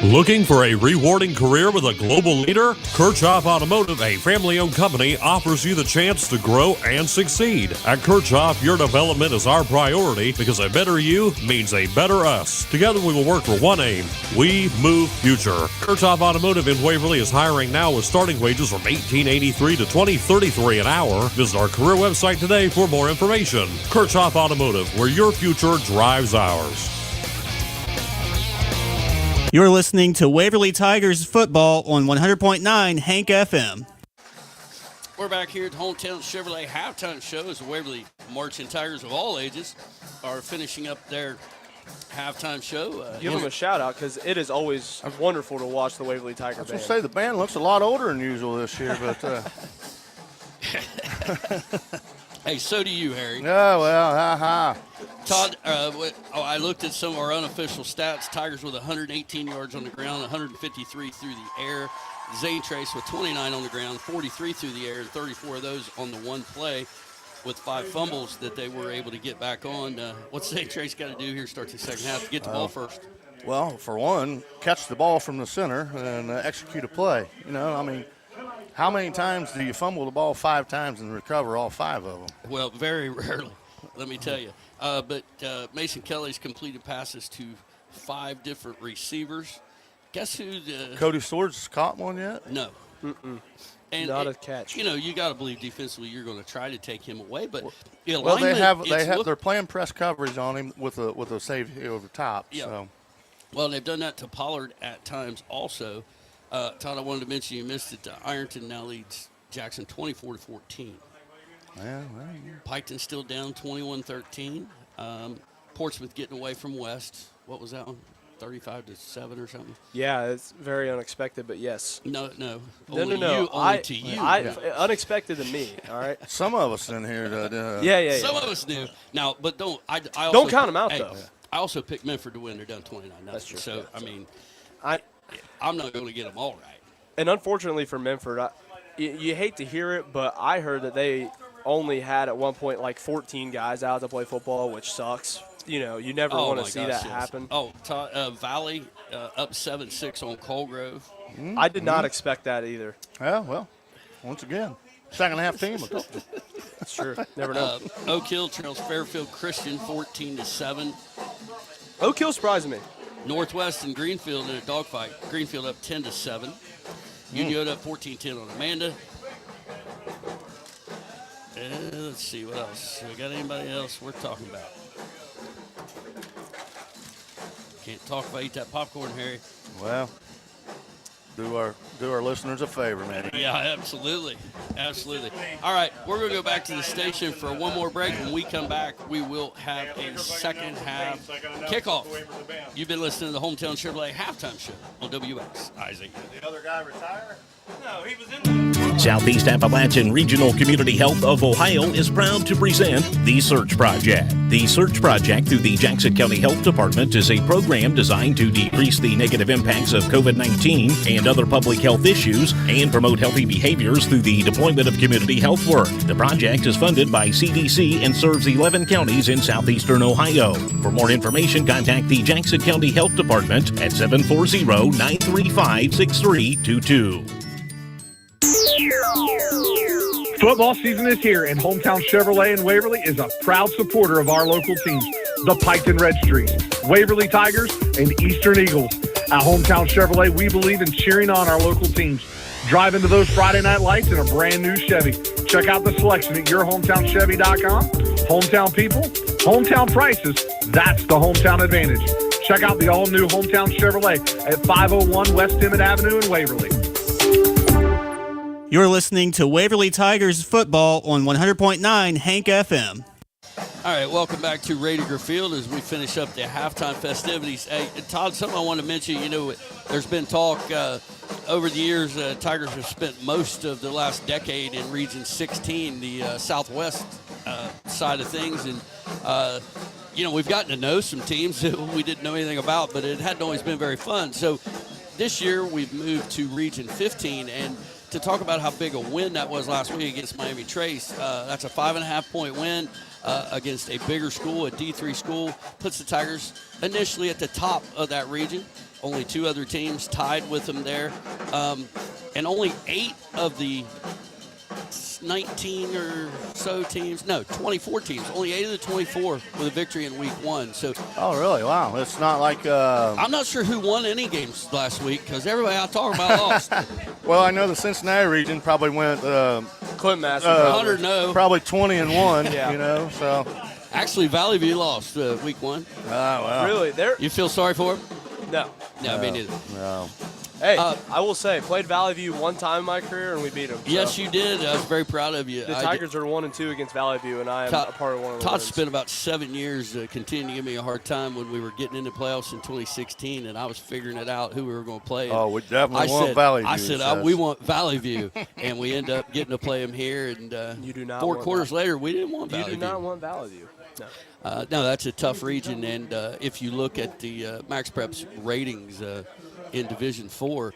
Looking for a rewarding career with a global leader? Kirchhoff Automotive, a family-owned company, offers you the chance to grow and succeed. At Kirchhoff, your development is our priority because a better you means a better us. Together we will work for one aim. We move future. Kirchhoff Automotive in Waverly is hiring now with starting wages from $18.83 to $20.33 an hour. Visit our career website today for more information. Kirchhoff Automotive, where your future drives ours. You're listening to Waverly Tigers football on 100.9 Hank FM. We're back here at Hometown Chevrolet halftime show as the Waverly Marching Tigers of all ages are finishing up their halftime show. Give them a shout out because it is always wonderful to watch the Waverly Tiger I was band. going to say the band looks a lot older than usual this year, but Hey, so do you, Harry. yeah, well, ha. Todd, I looked at some of our unofficial stats. Tigers with 118 yards on the ground, 153 through the air. Zane Trace with 29 on the ground, 43 through the air, and 34 of those on the one play with 5 fumbles that they were able to get back on. What's Zane Trace got to do here start the second half to get the ball first? Well, for one, catch the ball from the center and execute a play. You know, I mean, how many times do you fumble the ball 5 times and recover all 5 of them? Well, very rarely, let me tell you. But Mason Kelly's completed passes to 5 different receivers. Guess who? Cody Swords caught one yet? No. And not a catch. You know, you got to believe defensively you're going to try to take him away, but well, they're playing press coverage on him with a save over top. Yeah. So. Well, they've done that to Pollard at times also. Todd, I wanted to mention you missed it. Ironton now leads Jackson 24-14. Yeah, Piketon still down 21-13. Portsmouth getting away from West. What was that one? 35-7 or something? Yeah, it's very unexpected, but yes. No. No. Only to you. Unexpected to me, all right? Some of us in here. Yeah. Some of us knew. Now, but don't. I also don't count them out, though. I also picked Memphis to win. They're down 29-0. That's true. So, I mean, I'm not going to get them all right. And unfortunately for Memphis, you hate to hear it, but I heard that they only had at one point like 14 guys out to play football, which sucks. You know, you never want to see that happen. Oh, Valley up 7-6 on Colgrove. I did not expect that either. Yeah, well, once again, second half team. That's true. Never know. Oak Hill trails Fairfield Christian 14-7. Oak Hill surprised me. Northwest and Greenfield in a dogfight. Greenfield up 10-7. Union up 14-10 on Amanda. Let's see what else. We got anybody else we're talking about? Can't talk if I eat that popcorn, Harry. Well, do our listeners a favor, man. Yeah, absolutely. All right, we're going to go back to the station for one more break. When we come back, we will have a second half kickoff. You've been listening to the Hometown Chevrolet halftime show on WX. Isaac. Did the other guy retire? No, he was in there. Southeast Appalachian Regional Community Health of Ohio is proud to present The Search Project. The Search Project through the Jackson County Health Department is a program designed to decrease the negative impacts of COVID-19 and other public health issues and promote healthy behaviors through the deployment of community health work. The project is funded by CDC and serves 11 counties in southeastern Ohio. For more information, contact the Jackson County Health Department at 740-935-6322. Football season is here, and Hometown Chevrolet in Waverly is a proud supporter of our local teams, the Piketon Red Streaks, Waverly Tigers, and Eastern Eagles. At Hometown Chevrolet, we believe in cheering on our local teams. Drive into those Friday night lights in a brand new Chevy. Check out the selection at yourhometownchevy.com. Hometown people, hometown prices, that's the hometown advantage. Check out the all-new Hometown Chevrolet at 501 West Emmett Avenue in Waverly. You're listening to Waverly Tigers football on 100.9 Hank FM. All right, welcome back to Radiger Field as we finish up the halftime festivities. Hey, Todd, something I want to mention, you know, there's been talk over the years, Tigers have spent most of the last decade in Region 16, the southwest side of things, and you know, we've gotten to know some teams that we didn't know anything about, but it hadn't always been very fun. So this year we've moved to Region 15, and to talk about how big a win that was last week against Miami Trace, that's a 5.5-point win against a bigger school, a D3 school, puts the Tigers initially at the top of that region. Only 2 other teams tied with them there, and only 8 of the 19 or so teams, no, 24 teams, only 8 of the 24 with a victory in week 1. So, oh, really? Wow. It's not like I'm not sure who won any games last week because everybody I talk about lost. Well, I know the Cincinnati region probably went Clint Master 100-0, probably 20-1. Yeah. You know, so actually Valley View lost week 1. Wow. Really? You feel sorry for them? No. No, me neither. No. Hey, I will say, played Valley View one time in my career, and we beat them. Yes, you did. I was very proud of you. The Tigers are 1-2 against Valley View, and I am a part of one of the Todd wins. spent about 7 years continuing to give me a hard time when we were getting into playoffs in 2016, and I was figuring it out who we were going to play. Oh, we definitely want Valley View. I said, we want Valley View, and we end up getting to play them here. And you do not 4 want quarters later, we didn't want Valley View. You do not want Valley View. No. No, that's a tough region, and if you look at the Max Prep's ratings in Division 4,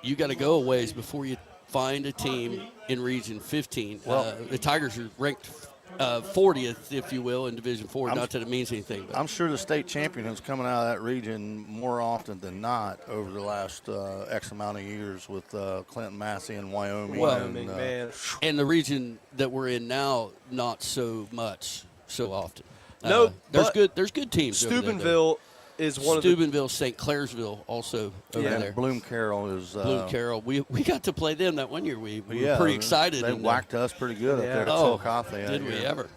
you got to go a ways before you find a team in Region 15. The Tigers are ranked 40th, if you will, in Division 4. Not that it means anything. But I'm sure the state champion is coming out of that region more often than not over the last X amount of years with Clinton Massey and Wyoming. Wyoming, man. And the region that we're in now, not so much, so often. No, there's good teams. Steubenville is one of the Steubenville, St. Clairsville, also over there. Bloom Carroll is. Bloom Carroll. We got to play them that one year. We were pretty excited. They whacked us pretty good up there at Chillicothe. Did we ever?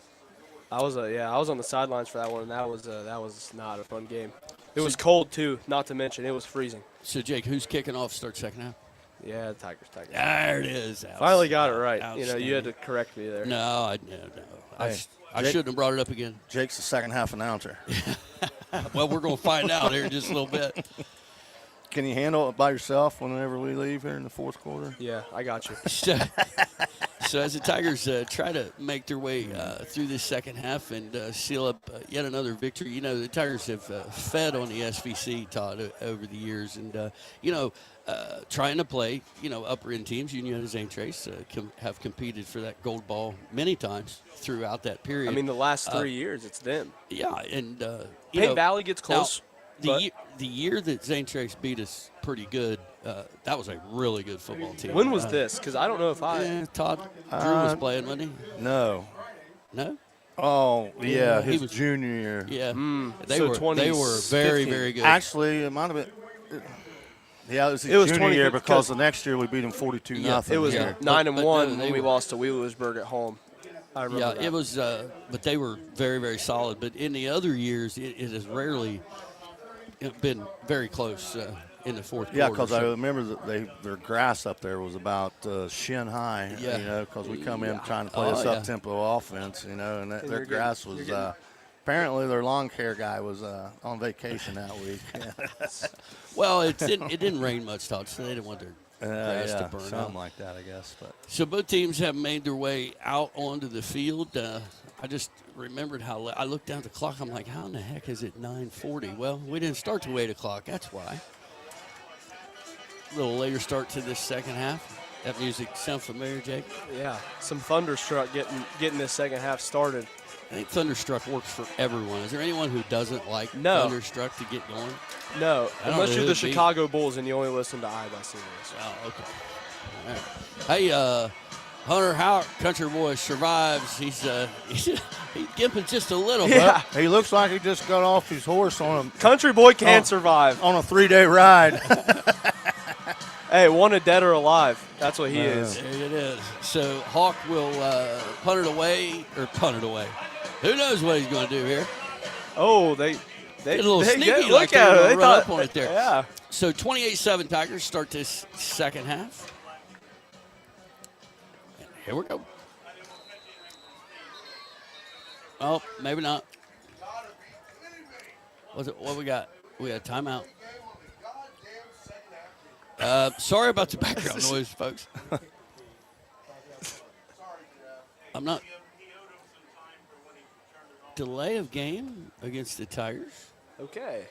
I was on the sidelines for that one, and that was not a fun game. It was cold too, not to mention it was freezing. So Jake, who's kicking off? Start second half. Yeah, the Tigers. There it is. Finally got it right. You had to correct me there. No. I shouldn't have brought it up again. Jake's the second half announcer. Well, we're going to find out here in just a little bit. Can you handle it by yourself whenever we leave here in the fourth quarter? Yeah, I got you. So as the Tigers try to make their way through this second half and seal up yet another victory, you know, the Tigers have fed on the SVC, Todd, over the years. And, trying to play, upper-end teams. Union and Zane Trace have competed for that gold ball many times throughout that period. I mean, the last 3 years, it's them. Yeah, and Payne Valley gets close. Now, the year that Zane Trace beat us pretty good, that was a really good football team. When was this? Because I don't know if Todd Drew was playing, wasn't he? No. No? Oh, yeah, he his was junior year. Yeah. They were very, very good. Actually, it might have been. Yeah, it was junior year because the next year we beat them 42-0. It was 9-1 when we lost to Wheelersburg at home. I remember that. It was, but they were very, very solid. But in the other years, it has rarely been very close in the fourth quarter. Yeah, because I remember that their grass up there was about shin high, because we come in trying to play this up-tempo offense, and their grass was apparently their lawn care guy was on vacation that week. Well, it didn't rain much, Todd, so they didn't want their grass to burn something out. like that, I guess. But So both teams have made their way out onto the field. I just remembered how I looked down at the clock. I'm like, how in the heck is it 9:40? Well, we didn't start till 8 o'clock. That's why. A little later start to this second half. That music sound familiar, Jake? Yeah, some Thunderstruck getting this second half started. I think Thunderstruck works for everyone. Is there anyone who doesn't like Thunderstruck to get going? No, unless you're the Chicago Bulls and you only listen to I by Sirius. Oh, okay. All right. Hey, Hunter Howard, country boy, survives. He's gimping just a little bit. Yeah, he looks like he just got off his horse on a country boy can't survive on a 3-day ride. Hey, wanted dead or alive. That's what he is. There it is. So Hawk will punt it away. Who knows what he's going to do here? Oh, they a little sneaky. Look at it. They thought up on it there. Yeah. So 28-7 Tigers start this second half. Here we go. Oh, maybe not. What we got? We got a timeout. Sorry about the background noise, folks. I'm not. Delay of game against the Tigers. Okay.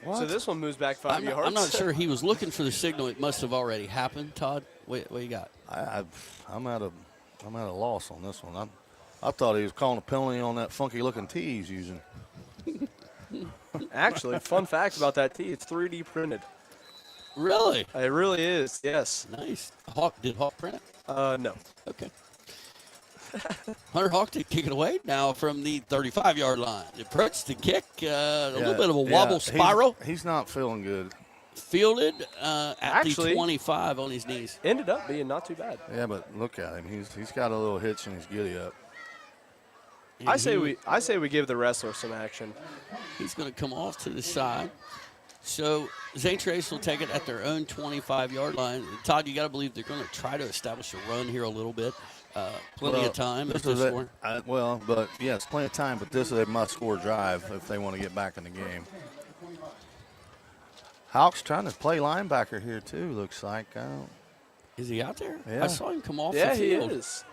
What? So this one moves back 5 yards. I'm not sure. He was looking for the signal. It must have already happened. Todd, what you got? I'm at a loss on this one. I thought he was calling a penalty on that funky-looking tee he's using. Actually, fun fact about that tee: it's 3D printed. Really? It really is. Yes. Nice. Did Hawk print it? No. Okay. Hunter Hawk to kick it away now from the 35-yard line. Approach to kick, a little bit of a wobble spiral. He's not feeling good. Fielded at the 25 on his knees. Ended up being not too bad. Yeah, but look at him. He's got a little hitch in his giddy up. I say we give the wrestler some action. He's going to come off to the side. So Zane Trace will take it at their own 25-yard line. Todd, you got to believe they're going to try to establish a run here a little bit. Plenty of time. This is plenty of time, but this is a must-score drive if they want to get back in the game. Houck's trying to play linebacker here too, looks like. Is he out there? Yeah. I saw him come off the Yeah, field. he is.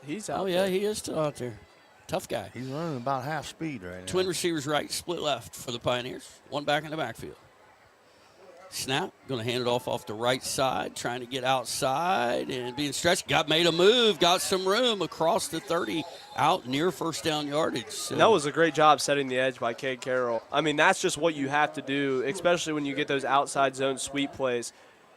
He's out Oh, there. yeah, he is still out there. Tough guy. He's running about half speed right now. Twin receivers right, split left for the Pioneers. One back in the backfield. Snap, going to hand it off the right side, trying to get outside and being stretched. Made a move, got some room across the 30, out near first down yardage. So. And that was a great job setting the edge by Cade Carroll. I mean, that's just what you have to do, especially when you get those outside zone sweep plays.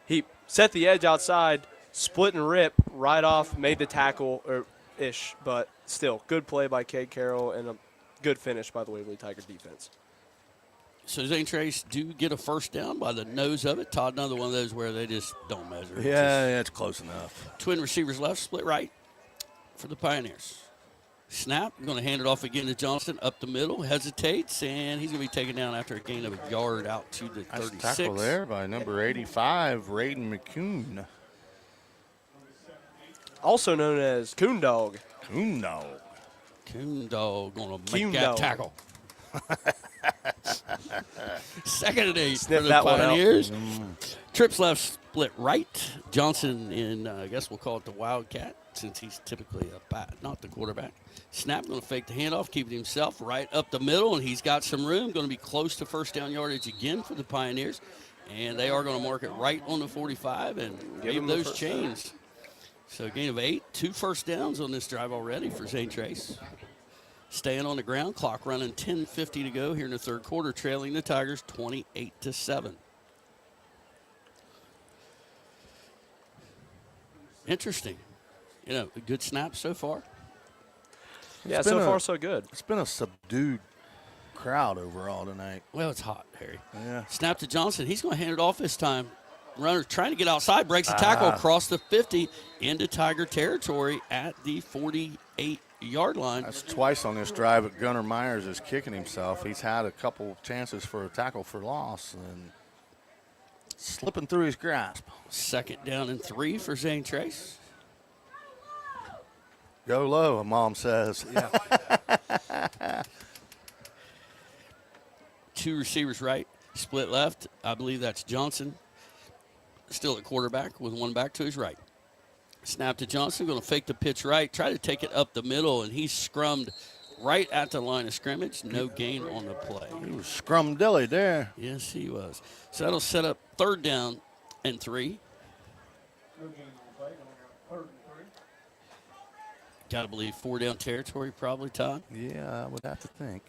He set the edge outside, split and rip right off, made the tackle ish, but still, good play by Cade Carroll and a good finish by the Waverly Tiger defense. So Zane Trace do get a first down by the nose of it. Todd, another one of those where they just don't measure. Yeah, it's close enough. Twin receivers left, split right for the Pioneers. Snap, going to hand it off again to Johnson up the middle, hesitates, and he's going to be taken down after a gain of a yard out to the 36. Nice tackle there by number 85, Raiden McCune. Also known as Coon Dog. Coon Dog. Coon Dog going to make that tackle. Second and 8 for the Pioneers. Trips left, split right. Johnson in, I guess we'll call it the Wildcat, since he's typically a bat, not the quarterback. Snap, going to fake the handoff, keep it himself right up the middle, and he's got some room. Going to be close to first down yardage again for the Pioneers. And they are going to mark it right on the 45 and give those chains. So a gain of 8, 2 first downs on this drive already for Zane Trace. Staying on the ground, clock running, 10:50 to go here in the third quarter, trailing the Tigers 28-7. Interesting. You know, a good snap so far. Yeah, so far so good. It's been a subdued crowd overall tonight. Well, it's hot, Harry. Yeah. Snap to Johnson. He's going to hand it off this time. Runner trying to get outside, breaks a tackle across the 50 into Tiger territory at the 48-yard line. That's twice on this drive, but Gunnar Myers is kicking himself. He's had a couple chances for a tackle for loss and slipping through his grasp. Second down and 3 for Zane Trace. Go low, Mom says. Yeah. 2 receivers right, split left. I believe that's Johnson. Still at quarterback with one back to his right. Snap to Johnson, going to fake the pitch right, try to take it up the middle, and he's scrummed right at the line of scrimmage. No gain on the play. He was scrum-dilly there. Yes, he was. So that'll set up third down and 3. Got to believe 4 down territory probably, Todd. Yeah, I would have to think.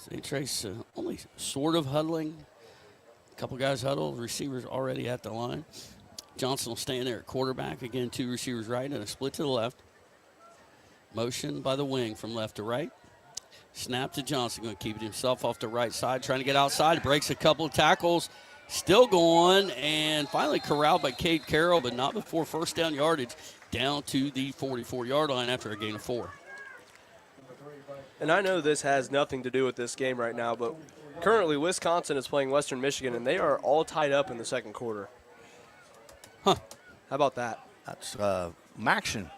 Zane Trace only sort of huddling. A couple guys huddled, receivers already at the line. Johnson will stand there at quarterback. Again, 2 receivers right and a split to the left. Motion by the wing from left to right. Snap to Johnson, going to keep it himself off the right side, trying to get outside. Breaks a couple of tackles, still going, and finally corralled by Cade Carroll, but not before first down yardage, down to the 44-yard line after a gain of 4. And I know this has nothing to do with this game right now, but currently Wisconsin is playing Western Michigan, and they are all tied up in the second quarter. Huh. How about that? That's Maction.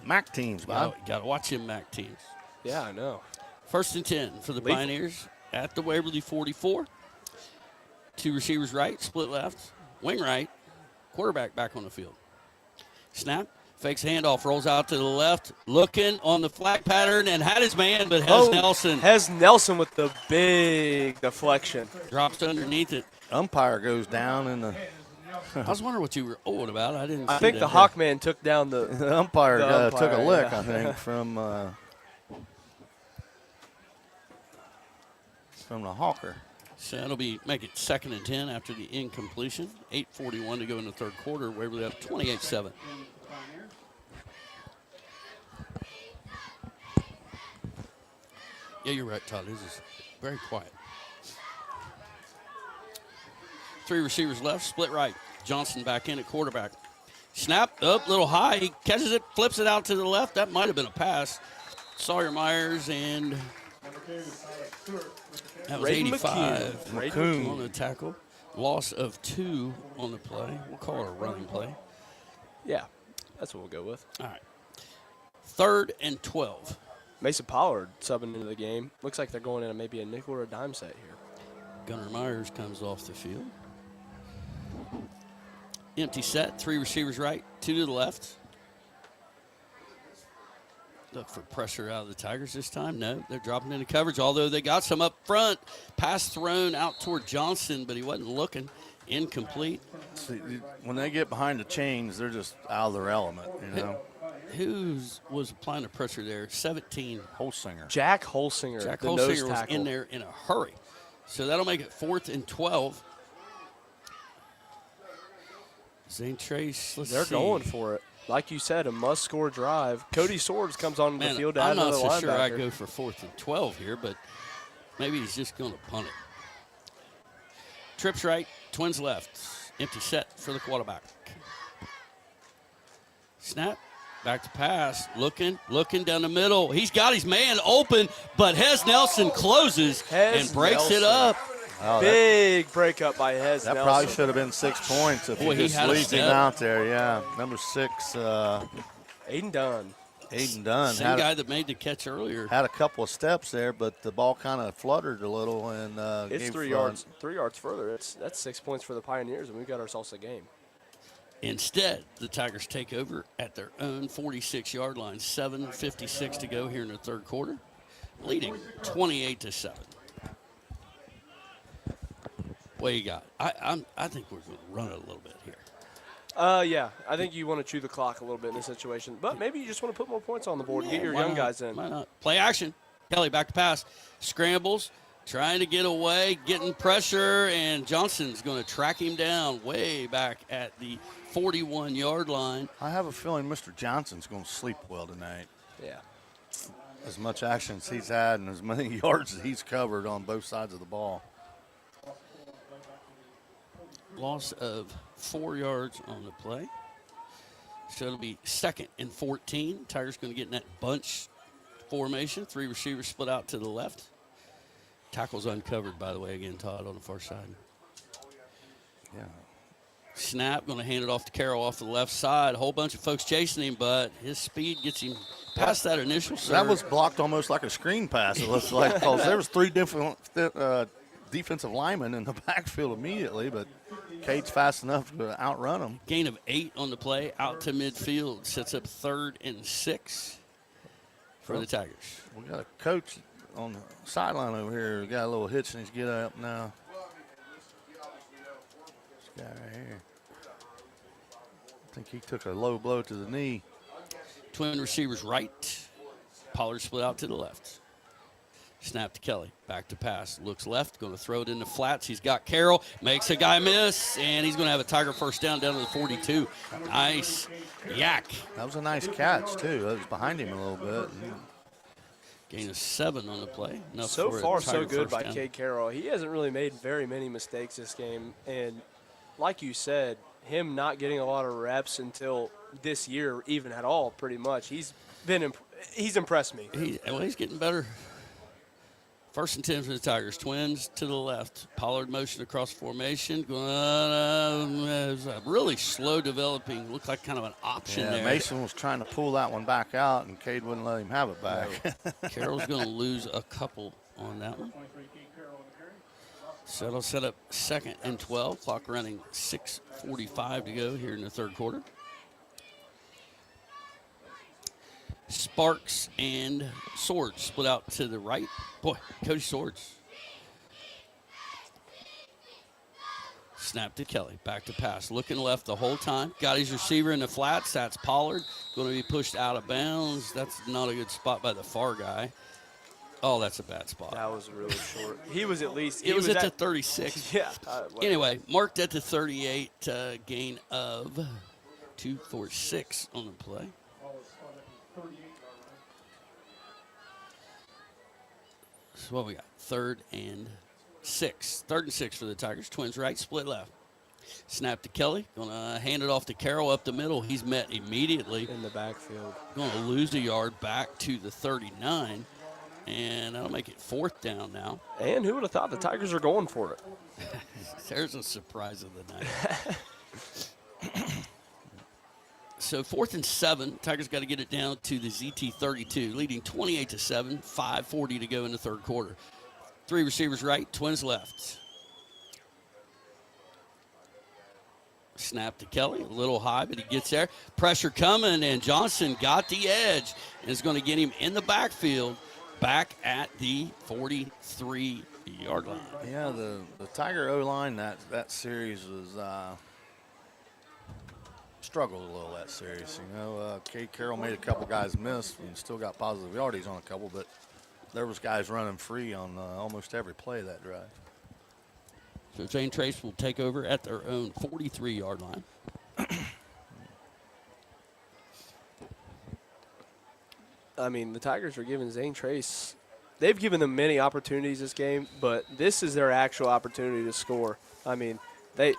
Mac teams, Bob. Got to watch him Mac teams. Yeah, I know. First and 10 for the Pioneers at the Waverly 44. 2 receivers right, split left, wing right, quarterback back on the field. Snap, fakes handoff, rolls out to the left, looking on the flag pattern and had his man, but Nelson. Hez Nelson with the big deflection. Drops underneath it. Umpire goes down in the. I was wondering what you were old about. I didn't. I think the Hawkman took down the umpire. Took a lick, yeah. I think, from the Hawker. So that'll make it second and 10 after the incompletion. 8:41 to go in the third quarter. Waverly up 28-7. Yeah, you're right, Todd. This is very quiet. 3 receivers left, split right. Johnson back in at quarterback. Snap up, little high. He catches it, flips it out to the left. That might have been a pass. Sawyer Myers and That was Raiden 85 McCune. on the tackle. Loss of 2 on the play. We'll call it a running play. Yeah, that's what we'll go with. All right. 3rd and 12. Mason Pollard subbing into the game. Looks like they're going in maybe a nickel or a dime set here. Gunnar Myers comes off the field. Empty set, 3 receivers right, 2 to the left. Look for pressure out of the Tigers this time. No, they're dropping into coverage, although they got some up front. Pass thrown out toward Johnson, but he wasn't looking. Incomplete. See, when they get behind the chains, they're just out of their element, you know. Who was applying the pressure there? 17. Holsinger. Jack Holsinger. Jack the nose Holsinger was tackle. in there in a hurry. So that'll make it 4th and 12. Zane Trace, They're going for it. Like you said, a must-score drive. Cody Swords comes on the field to add I'm not another so sure I linebacker. go for 4th and 12 here, but maybe he's just going to punt it. Trips right, Twins left. Empty set for the quarterback. Snap, back to pass. Looking down the middle. He's got his man open, but Hez Nelson closes and breaks it up. Oh, Big breakup by Hez That Nelson. probably should have been 6 points if Boy, he he just had a leaves him step. out there. Yeah, number 6, Aiden Dunn. Aiden Dunn. Same guy that made the catch earlier. Had a couple of steps there, but the ball kind of fluttered a little. And It's gave 3 yards. 3 yards further. That's 6 points for the Pioneers, and we've got ourselves a game. Instead, the Tigers take over at their own 46-yard line. 7:56 to go here in the 3rd quarter, leading 28-7. What you got? I think we're going to run it a little bit here. Yeah, I think you want to chew the clock a little bit in this situation, but maybe you just want to put more points on the board and get your Why young not? guys in. Why not? Play action. Kelly back to pass. Scrambles, trying to get away, getting pressure, and Johnson's going to track him down way back at the 41-yard line. I have a feeling Mr. Johnson's going to sleep well tonight. Yeah. As much action as he's had and as many yards as he's covered on both sides of the ball. Loss of 4 yards on the play. So it'll be 2nd and 14. Tigers going to get in that bunch formation. 3 receivers split out to the left. Tackle's uncovered, by the way, again, Todd, on the far side. Yeah. Snap, going to hand it off to Carroll off the left side. A whole bunch of folks chasing him, but his speed gets him past that initial surge. That was blocked almost like a screen pass, it looks like, because there was 3 different defensive linemen in the backfield immediately, but Cade's fast enough to outrun them. Gain of 8 on the play, out to midfield. Sets up 3rd and 6 for the Tigers. We got a coach on the sideline over here. We got a little hitch in his get up now. This guy right here. I think he took a low blow to the knee. Twin receivers right. Pollard split out to the left. Snap to Kelly. Back to pass. Looks left. Going to throw it in the flats. He's got Carroll. Makes a guy miss. And he's going to have a Tiger first down to the 42. Nice. Yak. That was a nice catch, too. That was behind him a little bit. Gain of 7 on the play. Enough So for a far, so Tiger good first by down. Cade Carroll. He hasn't really made very many mistakes this game. And like you said, him not getting a lot of reps until this year, even at all, pretty much. He's impressed me. He's getting better. 1st and 10 for the Tigers. Twins to the left. Pollard motion across formation. Really slow developing. Looked like kind of an option there. Mason was trying to pull that one back out, and Cade wouldn't let him have it back. Carroll's going to lose a couple on that one. So it'll set up 2nd and 12. Clock running 6:45 to go here in the 3rd quarter. Sparks and Swords split out to the right. Boy, Cody Swords. Snap to Kelly. Back to pass. Looking left the whole time. Got his receiver in the flats. That's Pollard. Going to be pushed out of bounds. That's not a good spot by the far guy. Oh, that's a bad spot. That was really short. He was at least. It was at the 36. Yeah. Anyway, marked at the 38. Gain of 246 on the play. So what we got? 3rd and 6. 3rd and 6 for the Tigers. Twins right, split left. Snap to Kelly. Going to hand it off to Carroll up the middle. He's met immediately. In the backfield. Going to lose a yard back to the 39. And that'll make it 4th down now. And who would have thought the Tigers are going for it? There's a surprise of the night. So 4th and 7. Tigers got to get it down to the ZT 32, leading 28-7. 5:40 to go in the 3rd quarter. 3 receivers right, Twins left. Snap to Kelly, a little high, but he gets there. Pressure coming, and Johnson got the edge and is going to get him in the backfield, back at the 43-yard line. Yeah, the Tiger O-line that series was struggled a little that series. You know, Cade Carroll made a couple guys miss and still got positive yardage on a couple, but there was guys running free on almost every play that drive. So Zane Trace will take over at their own 43-yard line. I mean, the Tigers are giving Zane Trace, they've given them many opportunities this game, but this is their actual opportunity to score. I mean, it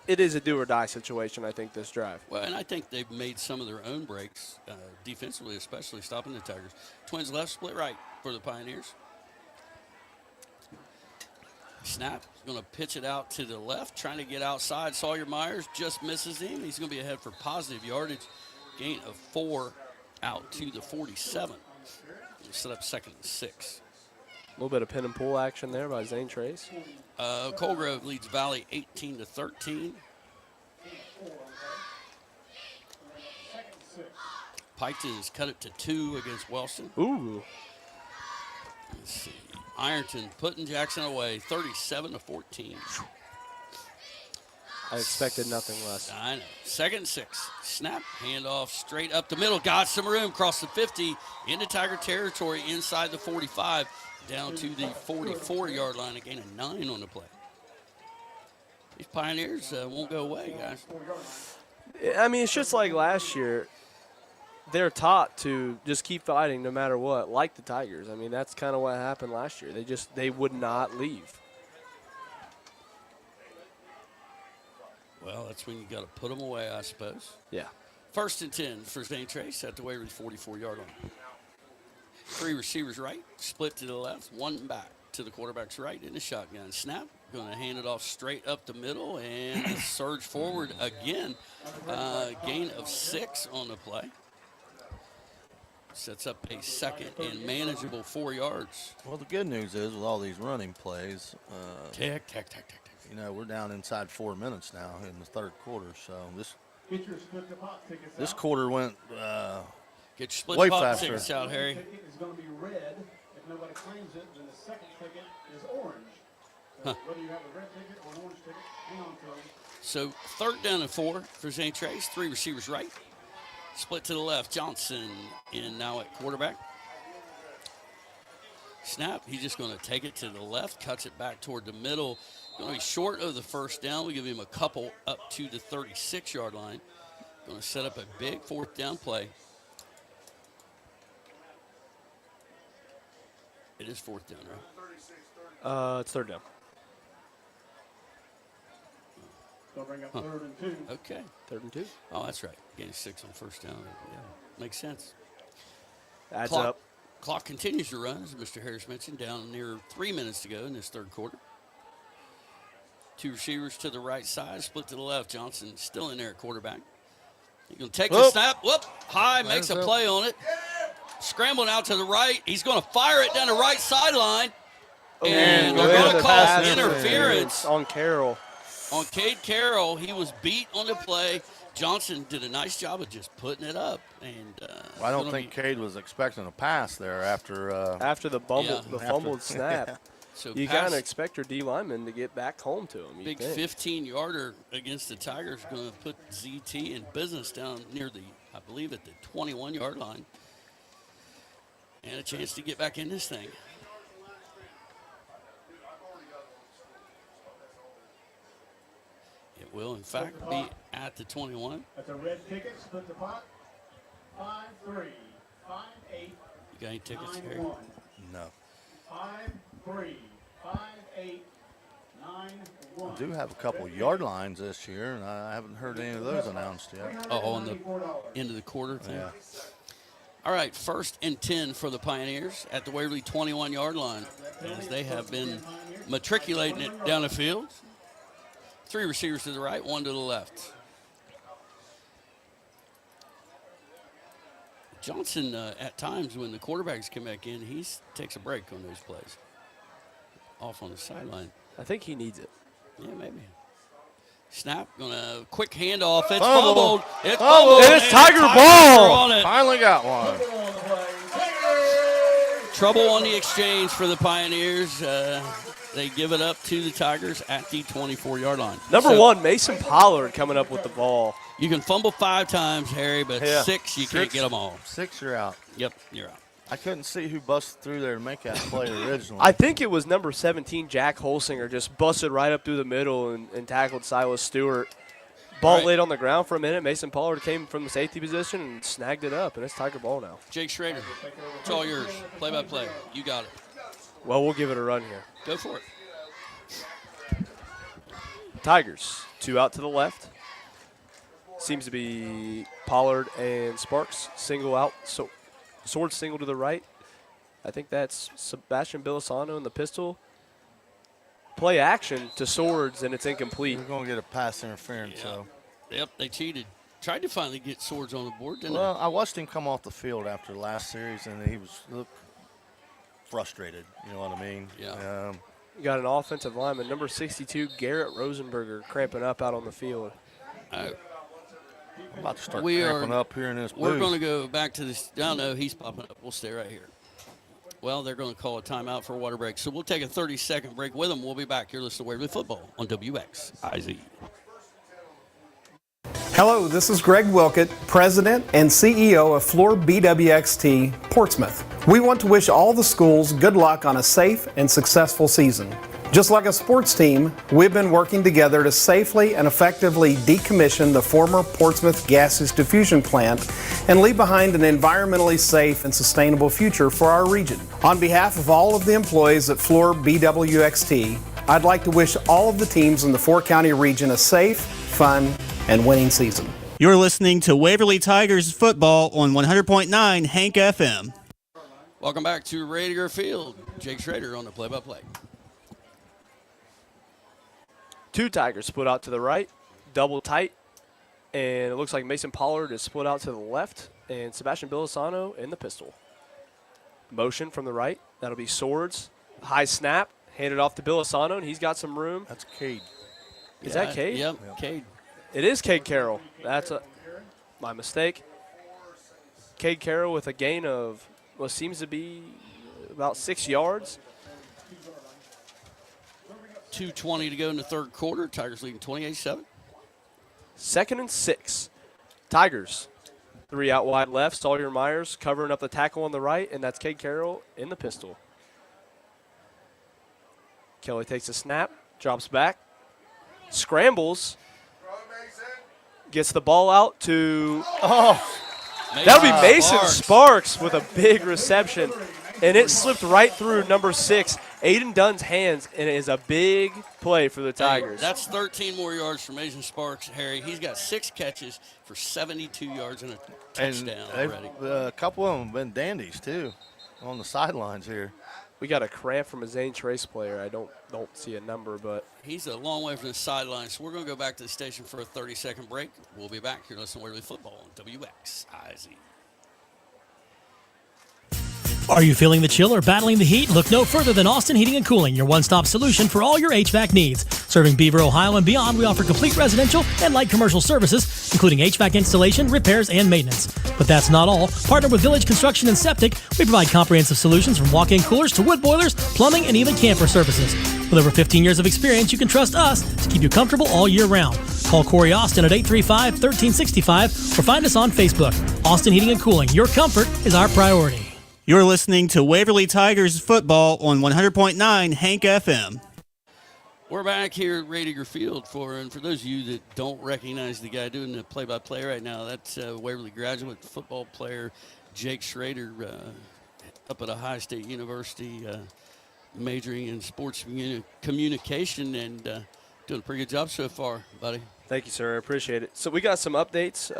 is a do-or-die situation, I think, this drive. Well, and I think they've made some of their own breaks, defensively especially, stopping the Tigers. Twins left, split right for the Pioneers. Snap, going to pitch it out to the left, trying to get outside. Sawyer Myers just misses him. He's going to be ahead for positive yardage. Gain of 4 out to the 47. We'll set up 2nd and 6. A little bit of pin and pull action there by Zane Trace. Colgrove leads Valley 18-13. Piketon has cut it to 2 against Wellston. Ooh. Let's see. Ironton putting Jackson away, 37-14. I expected nothing less. I know. 2nd and 6. Snap, handoff straight up the middle. Got some room, cross the 50 into Tiger territory inside the 45, down to the 44-yard line. A gain of 9 on the play. These Pioneers won't go away, guys. I mean, it's just like last year. They're taught to just keep fighting no matter what, like the Tigers. I mean, that's kind of what happened last year. They would not leave. Well, that's when you got to put them away, I suppose. Yeah. 1st and 10 for Zane Trace at the Waverly 44-yard line. 3 receivers right, split to the left, 1 back to the quarterback's right in the shotgun. Snap, going to hand it off straight up the middle and surge forward again. Gain of 6 on the play. Sets up a 2nd and manageable 4 yards. Well, the good news is with all these running plays, tick. You know, we're down inside 4 minutes now in the 3rd quarter, so this quarter went Get your split way pot faster. tickets out, Harry. Ticket is going to be red. If nobody claims it, then the 2nd ticket is orange. So whether you have a red ticket or an orange ticket, hang on to them. So 3rd down and 4 for Zane Trace. 3 receivers right. Split to the left. Johnson in now at quarterback. Snap. He's just going to take it to the left, cuts it back toward the middle. Going to be short of the 1st down. We give him a couple up to the 36-yard line. Going to set up a big 4th down play. It is 4th down, right? It's 3rd down. They'll bring up 3rd and 2. Okay. 3rd and 2. Oh, that's right. Gain 6 on 1st down. Yeah, makes sense. Adds Clock, up. Clock continues to run, as Mr. Harris mentioned, down near 3 minutes to go in this 3rd quarter. 2 receivers to the right side, split to the left. Johnson still in there at quarterback. He's going to take the snap. Whoop! High, makes a play on it. Scrambling out to the right. He's going to fire it down the right sideline. And they're going to call interference on Carroll. On Cade Carroll. He was beat on the play. Johnson did a nice job of just putting it up. And I don't think Cade was expecting a pass there after the fumbled snap. So you kind of expect your D lineman to get back home to him. Big 15-yarder against the Tigers, going to put ZT in business down near the, I believe, at the 21-yard line. And a chance to get back in this thing. It will, in fact, be at the 21. That's a red ticket, split the pot. 5-3, 5-8. You got any tickets, Harry? No. 5-3, 5-8, 9-1. I do have a couple yard lines this year, and I haven't heard any of those announced yet. Oh, on the end of the quarter thing? Yeah. All right, 1st and 10 for the Pioneers at the Waverly 21-yard line, as they have been matriculating it down the field. 3 receivers to the right, 1 to the left. Johnson, at times when the quarterbacks come back in, he takes a break on those plays. Off on the sideline. I think he needs it. Yeah, maybe. Snap, gonna quick handoff. It's Fumble. fumbled. It's fumbled. It's Tiger ball. On it. Finally got one. Trouble on the exchange for the Pioneers. They give it up to the Tigers at the 24-yard line. Number 1, Mason Pollard coming up with the ball. You can fumble 5 times, Harry, but 6, you can't get them all. 6, you're out. Yep, you're out. I couldn't see who busted through there to make that play originally. I think it was number 17, Jack Holsinger, just busted right up through the middle and tackled Silas Stewart. Ball laid on the ground for a minute. Mason Pollard came from the safety position and snagged it up, and it's Tiger ball now. Jake Schrader, it's all yours. Play-by-play. You got it. Well, we'll give it a run here. Go for it. Tigers, 2 out to the left. Seems to be Pollard and Sparks single out. So Sword single to the right. I think that's Sebastian Bilisano in the pistol. Play action to Swords, and it's incomplete. We're going to get a pass interference. So. Yep, they cheated. Tried to finally get Swords on the board, didn't Well, I watched him come off the field after the last series, and he looked frustrated. You know what I mean? Yeah. You got an offensive lineman, number 62, Garrett Rosenberger, cramping up out on the field. I'm about to start cramping up here in this booth. We're going to go back to this. I know he's popping up. We'll stay right here. Well, they're going to call a timeout for a water break. So we'll take a 30-second break with them. We'll be back here listening to Waverly Football on WXIZ. Hello, this is Greg Wilkett, President and CEO of Floor BWXT Portsmouth. We want to wish all the schools good luck on a safe and successful season. Just like a sports team, we've been working together to safely and effectively decommission the former Portsmouth gaseous diffusion plant and leave behind an environmentally safe and sustainable future for our region. On behalf of all of the employees at Floor BWXT, I'd like to wish all of the teams in the 4-county region a safe, fun, and winning season. You're listening to Waverly Tigers football on 100.9 Hank FM. Welcome back to Radier Field. Jake Schrader on the play-by-play. 2 Tigers split out to the right, double tight, and it looks like Mason Pollard is split out to the left, and Sebastian Bilisano in the pistol. Motion from the right, that'll be Swords. High snap, handed off to Bilisano, and he's got some room. That's Cade. Is that Cade? Yep, Cade. It is Cade Carroll. That's my mistake. Cade Carroll with a gain of what seems to be about 6 yards. 2:20 to go in the third quarter. Tigers leading 28-7. 2nd and 6. Tigers. 3 out wide left. Sawyer Myers covering up the tackle on the right, and that's Cade Carroll in the pistol. Kelly takes a snap, drops back, scrambles, gets the ball out to, that'll be Mason Sparks with a big reception, and it slipped right through number 6, Aiden Dunn's hands, and it is a big play for the Tigers. Hey, that's 13 more yards for Mason Sparks, Harry. He's got 6 catches for 72 yards and a touchdown already. A couple of them have been dandies, too, on the sidelines here. We got a cramp from a Zane Trace player. I don't see a number, but he's a long way from the sideline. So we're going to go back to the station for a 30-second break. We'll be back here listening to Waverly Football on WXIZ. Are you feeling the chill or battling the heat? Look no further than Austin Heating and Cooling, your one-stop solution for all your HVAC needs. Serving Beaver, Ohio and beyond, we offer complete residential and light commercial services, including HVAC installation, repairs, and maintenance. But that's not all. Partnered with Village Construction and Septic, we provide comprehensive solutions from walk-in coolers to wood boilers, plumbing, and even camper services. With over 15 years of experience, you can trust us to keep you comfortable all year round. Call Corey Austin at 835-1365 or find us on Facebook. Austin Heating and Cooling, your comfort is our priority. You're listening to Waverly Tigers football on 100.9 Hank FM. We're back here at Radier Field for those of you that don't recognize the guy doing the play-by-play right now, that's Waverly graduate football player Jake Schrader, up at Ohio State University, majoring in sports communication and doing a pretty good job so far, buddy. Thank you, sir. I appreciate it. So we got some updates.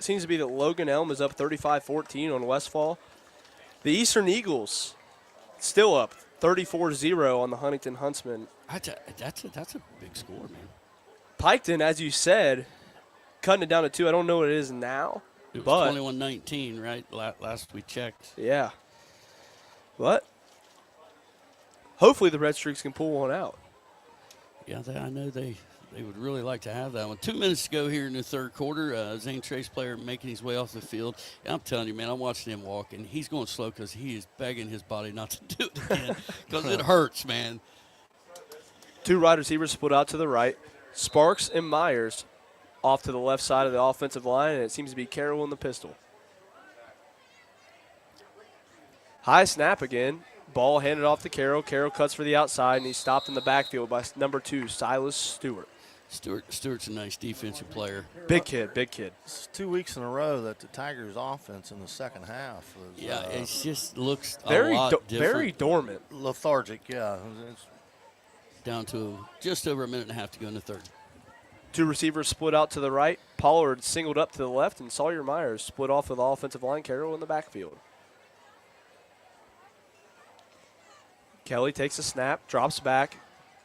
seems to be that Logan Elm is up 35-14 on Westfall. The Eastern Eagles still up 34-0 on the Huntington Huntsmen. That's a big score, man. Piketon, as you said, cutting it down to 2. I don't know what it is now. It was 21-19, right? Last we checked. Yeah. But hopefully the Red Streaks can pull one out. Yeah, I know they would really like to have that one. 2 minutes to go here in the third quarter. Zane Trace player making his way off the field. And I'm telling you, man, I'm watching him walk, and he's going slow because he is begging his body not to do it again because it hurts, man. 2 wide receivers split out to the right. Sparks and Myers off to the left side of the offensive line, and it seems to be Carroll in the pistol. High snap again. Ball handed off to Carroll. Carroll cuts for the outside, and he's stopped in the backfield by number 2, Silas Stewart. Stewart's a nice defensive player. Big kid, big kid. It's 2 weeks in a row that the Tigers' offense in the second half was it just looks very a lot different. very dormant. Lethargic, yeah. It's down to just over a minute and a half to go in the third. 2 receivers split out to the right. Pollard singled up to the left, and Sawyer Myers split off of the offensive line. Carroll in the backfield. Kelly takes a snap, drops back.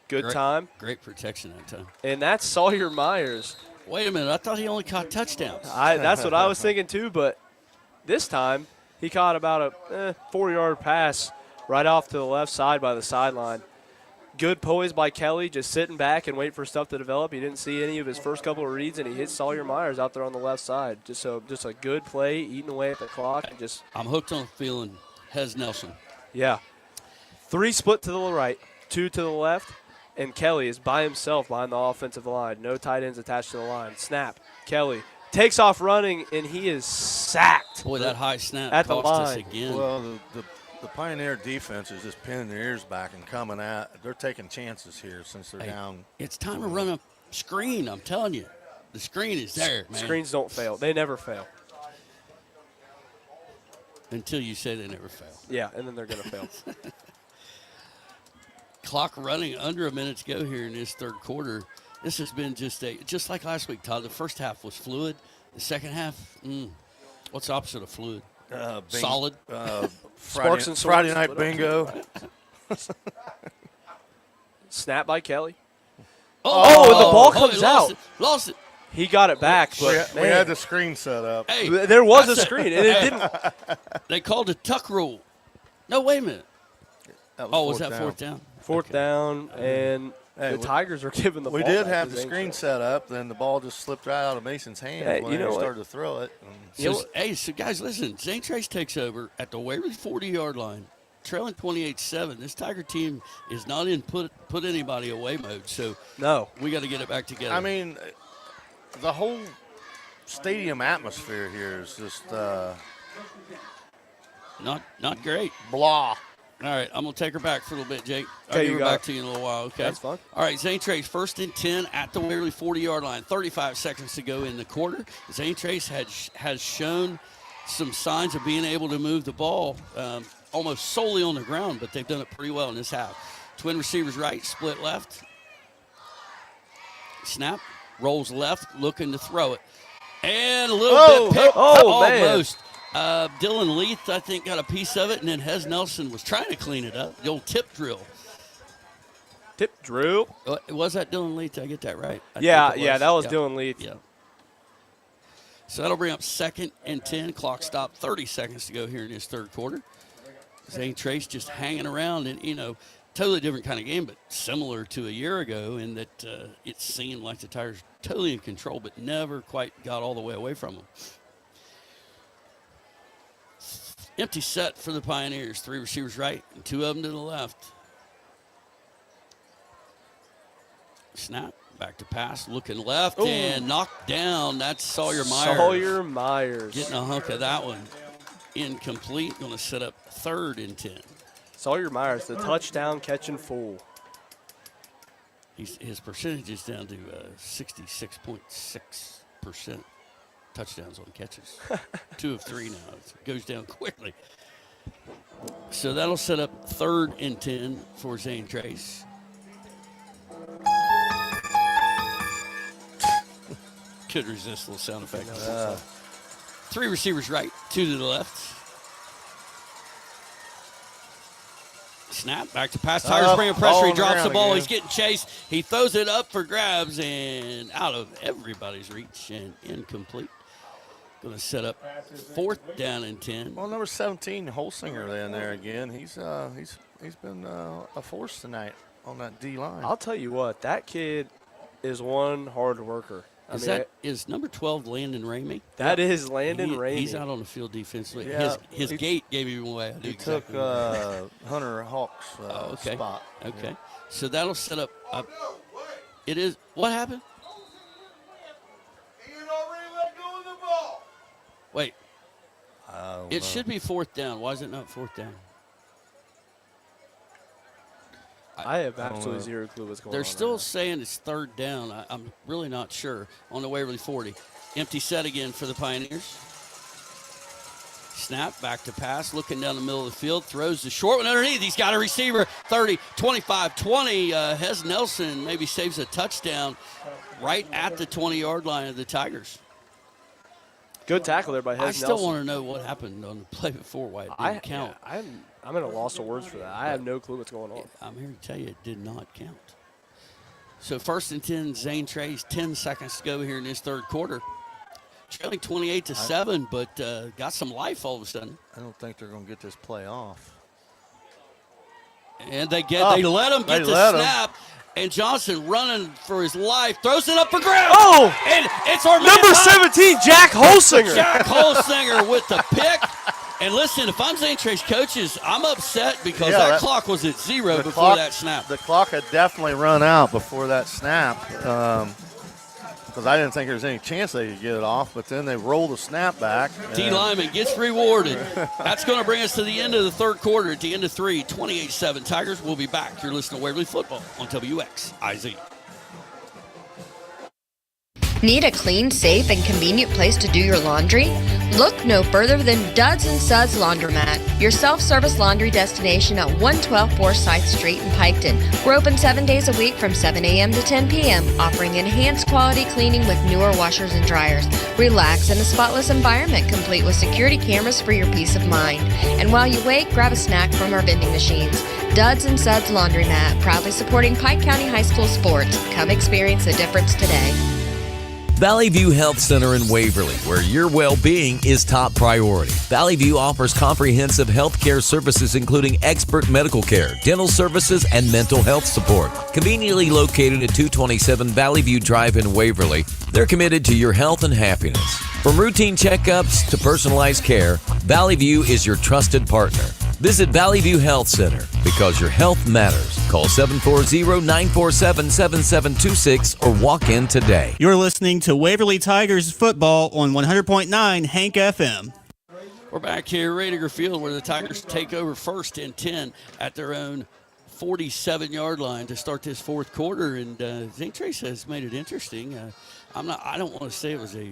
Good time. Great protection that time. And that's Sawyer Myers. Wait a minute. I thought he only caught touchdowns. That's what I was thinking too, but this time he caught about a 4-yard pass right off to the left side by the sideline. Good poise by Kelly, just sitting back and waiting for stuff to develop. He didn't see any of his first couple of reads, and he hit Sawyer Myers out there on the left side. Just a good play, eating away at the clock. And I'm hooked on feeling Hez Nelson. Yeah. 3 split to the right, 2 to the left, and Kelly is by himself behind the offensive line. No tight ends attached to the line. Snap. Kelly takes off running, and he is sacked. Boy, that high snap at the cost line. us again. Well, the Pioneer defense is just pinning their ears back and coming at. They're taking chances here since they're down. It's time to run a screen, I'm telling you. The screen is there, man. Screens don't fail. They never fail. Until you say they never fail. Yeah, and then they're going to fail. Clock running under a minute to go here in this third quarter. This has been just like last week, Todd. The first half was fluid. The second half, what's the opposite of fluid? Solid. Friday night bingo. Snap by Kelly. Oh, and the ball comes out. Lost it. He got it back, but we had the screen set up. Hey, there was a screen, and it didn't. They called it tuck rule. No, wait a minute. Was that fourth down? Fourth down, and the Tigers are giving the ball. We did back have to the Zane screen Trace. set up, then the ball just slipped right out of Mason's hand when he started to throw it. So guys, listen. Zane Trace takes over at the Waverly 40-yard line, trailing 28-7. This Tiger team is not in put anybody away mode, so no, we got to get it back together. I mean, the whole stadium atmosphere here is just not great. Blah. All right, I'm going to take her back for a little bit, Jake. Okay, I'll give her back it. to you in a little while, okay? That's fine. All right, Zane Trace, 1st and 10 at the Waverly 40-yard line. 35 seconds to go in the quarter. Zane Trace has shown some signs of being able to move the ball almost solely on the ground, but they've done it pretty well in this half. Twin receivers right, split left. Snap, rolls left, looking to throw it. And a little bit picked. Almost. Dylan Leith, I think, got a piece of it, and then Hez Nelson was trying to clean it up. The old tip drill. Tip drill? Was that Dylan Leith? Did I get that right? Yeah, that was Dylan Leith. Yeah. So that'll bring up 2nd and 10. Clock stop, 30 seconds to go here in this third quarter. Zane Trace just hanging around, and, totally different kind of game, but similar to a year ago in that it seemed like the Tigers totally in control, but never quite got all the way away from them. Empty set for the Pioneers. 3 receivers right and 2 of them to the left. Snap. Back to pass. Looking left and knocked down. That's Sawyer Myers. Sawyer Myers. Getting a hunk of that one. Incomplete. Going to set up 3rd and 10. Sawyer Myers, the touchdown catching fool. His percentage is down to 66.6%. Touchdowns on catches. 2 of 3 now. It goes down quickly. So that'll set up 3rd and 10 for Zane Trace. Could resist a little sound effect. Three receivers right, two to the left. Snap, back to pass. Tigers bringing pressure. He drops the ball. Again. He's getting chased. He throws it up for grabs and out of everybody's reach and incomplete. Going to set up 4th down and 10. Well, number 17, Holsinger, in there again. He's been a force tonight on that D line. I'll tell you what, that kid is one hard worker. Is number 12 Landon Ramey? That is Landon Ramey. He's out on the field defensively. Yeah, his gait gave him away. He took Hunter Hawk's spot. Okay. Yeah. So that'll set up. It is. What happened? Wait. It should be 4th down. Why is it not 4th down? I have absolutely zero clue what's going on. They're still saying it's 3rd down. I'm really not sure. On the Waverly 40. Empty set again for the Pioneers. Snap, back to pass, looking down the middle of the field, throws the short one underneath. He's got a receiver, 30, 25, 20. Hez Nelson maybe saves a touchdown right at the 20-yard line of the Tigers. Good tackle there by Hez Nelson. I still want to know what happened on the play before, why it didn't count. Yeah, I'm at a loss of words for that. I have no clue what's going on. I'm here to tell you it did not count. So 1st and 10, Zane Trace, 10 seconds to go here in this 3rd quarter. Trailing 28-7, but got some life all of a sudden. I don't think they're going to get this play off. And they let him get the snap. And Johnson running for his life, throws it up for grabs. Oh! And it's our man, number 17, Jack Holsinger. Jack Holsinger with the pick. And listen, if I'm Zane Trace coaches, I'm upset because that clock was at 0 before that snap. The clock had definitely run out before that snap because I didn't think there was any chance they could get it off, but then they rolled the snap back. T. Lyman gets rewarded. That's going to bring us to the end of the 3rd quarter at the end of 3, 28-7. Tigers will be back. You're listening to Waverly Football on WXIZ. Need a clean, safe, and convenient place to do your laundry? Look no further than Duds & Suds Laundromat, your self-service laundry destination at 112 Forsyth Street in Piketon. We're open 7 days a week from 7 a.m. to 10 p.m., offering enhanced quality cleaning with newer washers and dryers. Relax in a spotless environment complete with security cameras for your peace of mind. And while you wait, grab a snack from our vending machines. Duds & Suds Laundromat, proudly supporting Pike County High School sports. Come experience the difference today. Valley View Health Center in Waverly, where your well-being is top priority. Valley View offers comprehensive health care services including expert medical care, dental services, and mental health support. Conveniently located at 227 Valley View Drive in Waverly, they're committed to your health and happiness. From routine checkups to personalized care, Valley View is your trusted partner. Visit Valley View Health Center because your health matters. Call 740-947-7726 or walk in today. You're listening to Waverly Tigers football on 100.9 Hank FM. We're back here at Radiger Field where the Tigers take over 1st and 10 at their own 47-yard line to start this 4th quarter. And Zane Trace has made it interesting. I don't want to say it was a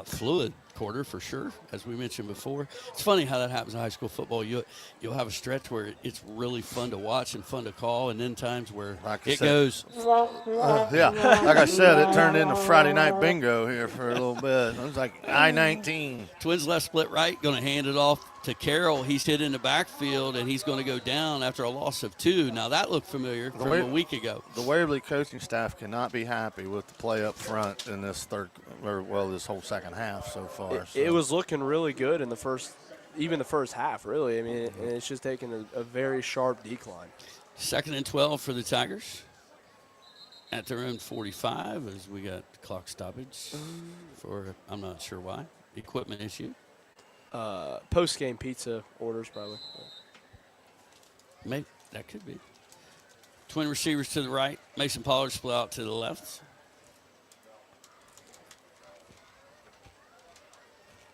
fluid quarter for sure, as we mentioned before. It's funny how that happens in high school football. You'll have a stretch where it's really fun to watch and fun to call, and then times where goes. Yeah, like I said, it turned into Friday night bingo here for a little bit. It was like I-19. Twins left, split right, going to hand it off to Carroll. He's hit in the backfield, and he's going to go down after a loss of 2. Now, that looked familiar from a week ago. The Waverly coaching staff cannot be happy with the play up front in this this whole second half so far. It was looking really good in the first half, really. I mean, it's just taken a very sharp decline. 2nd and 12 for the Tigers at their own 45 as we got clock stoppage for, I'm not sure why, equipment issue. Post-game pizza orders, probably. Maybe that could be. Twin receivers to the right. Mason Pollard split out to the left.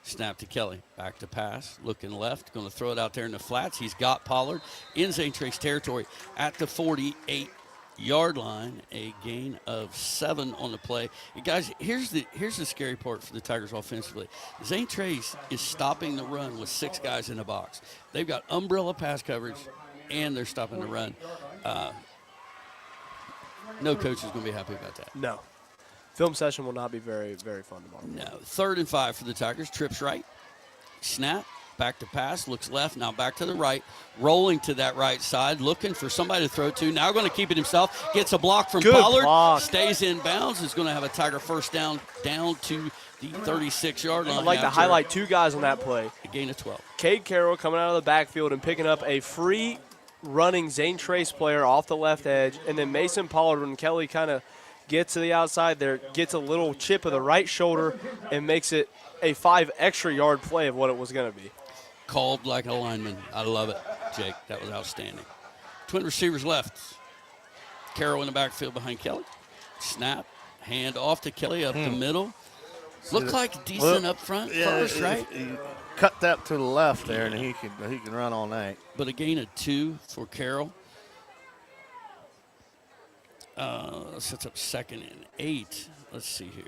Snap to Kelly. Back to pass. Looking left. Going to throw it out there in the flats. He's got Pollard in Zane Trace territory at the 48-yard line. A gain of 7 on the play. And guys, here's the scary part for the Tigers offensively. Zane Trace is stopping the run with 6 guys in the box. They've got umbrella pass coverage, and they're stopping the run. No coach is going to be happy about that. No. Film session will not be very, very fun tomorrow. No. 3rd and 5 for the Tigers. Trips right. Snap. Back to pass. Looks left. Now back to the right. Rolling to that right side. Looking for somebody to throw to. Now going to keep it himself. Gets a block from Good Pollard. block. Stays in bounds. Is going to have a Tiger first down to the 36-yard line. I'd like to highlight 2 guys on that play. A gain of 12. Cade Carroll coming out of the backfield and picking up a free running Zane Trace player off the left edge. And then Mason Pollard, when Kelly kind of gets to the outside there, gets a little chip of the right shoulder and makes it a 5 extra yard play of what it was going to be. Called like a lineman. I love it, Jake. That was outstanding. Twin receivers left. Carroll in the backfield behind Kelly. Snap. Hand off to Kelly up the middle. Looked like decent up front first, right? He cut that to the left there, and he can run all night. But a gain of 2 for Carroll. Sets up 2nd and 8. Let's see here.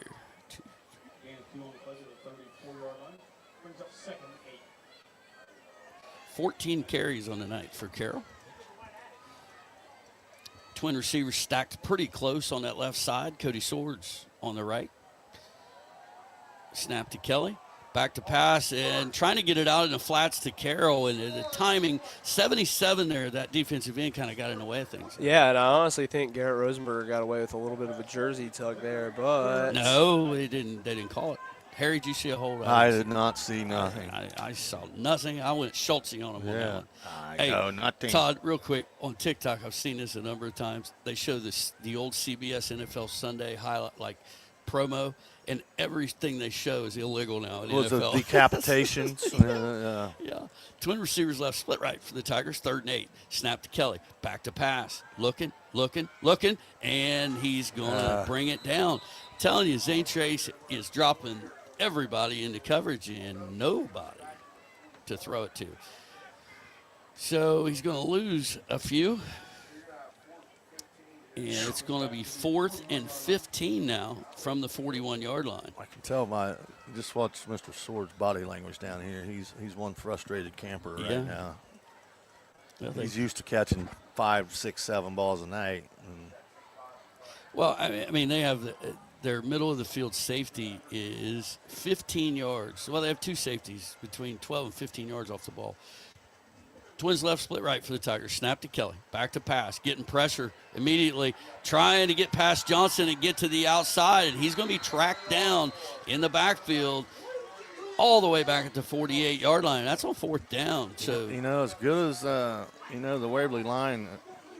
Gain of 2 on the play to the 34-yard line. Brings up 2nd and 8. 14 carries on the night for Carroll. Twin receivers stacked pretty close on that left side. Cody Swords on the right. Snap to Kelly. Back to pass and trying to get it out in the flats to Carroll. And the timing, 77 there, that defensive end kind of got in the way of things. Yeah, and I honestly think Garrett Rosenberger got away with a little bit of a jersey tug there, but No, they didn't call it. Harry, did you see a hold? I did not see nothing. I saw nothing. I went Schultze on him on that one. I know nothing. Todd, real quick, on TikTok, I've seen this a number of times. They show the old CBS NFL Sunday highlight, like promo, and everything they show is illegal now in Was it NFL. decapitations? Yeah. Twin receivers left, split right for the Tigers. 3rd and 8. Snap to Kelly. Back to pass. Looking, and he's going to bring it down. I'm telling you, Zane Trace is dropping everybody into coverage and nobody to throw it to. So he's going to lose a few. And it's going to be 4th and 15 now from the 41-yard line. I can tell just watch Mr. Sword's body language down here. He's one frustrated camper right now. Well, he's used to catching 5, 6, 7 balls a night. Well, I mean, they have their middle of the field safety is 15 yards. Well, they have 2 safeties between 12 and 15 yards off the ball. Twins left, split right for the Tigers. Snap to Kelly. Back to pass. Getting pressure immediately. Trying to get past Johnson and get to the outside. And he's going to be tracked down in the backfield all the way back at the 48-yard line. That's on 4th down. So as good as the Waverly line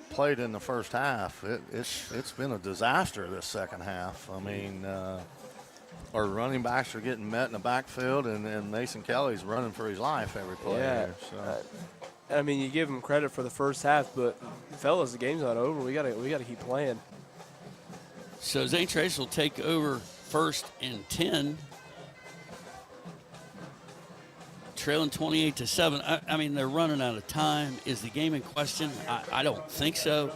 played in the first half, it's been a disaster this second half. I mean, our running backs are getting met in the backfield, and Mason Kelly's running for his life every play. Yeah. Here, so. I mean, you give him credit for the first half, but fellas, the game's not over. We gotta keep playing. So Zane Trace will take over 1st and 10. Trailing 28-7. I mean, they're running out of time. Is the game in question? I don't think so.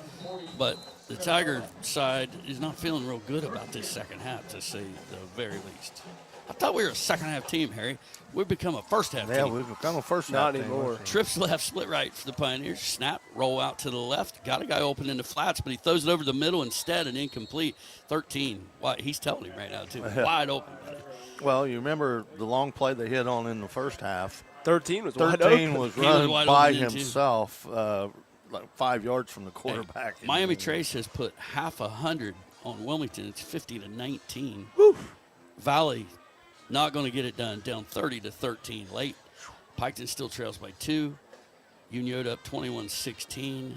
But the Tiger side is not feeling real good about this second half, to say the very least. I thought we were a second-half team, Harry. We've become a first-half team. Yeah, we've become a first-half team. Not anymore. Trips left, split right for the Pioneers. Snap, roll out to the left. Got a guy open in the flats, but he throws it over the middle instead and incomplete. 13. He's telling him right now, too. Wide open, buddy. Well, you remember the long play they hit on in the first half. 13 was wide open. 13 was running by himself, like 5 yards from the quarterback. Hey, Miami Trace has put half 100 on Wilmington. It's 50-19. Valley not going to get it done. Down 30-13 late. Piketon still trails by 2. Union up 21-16.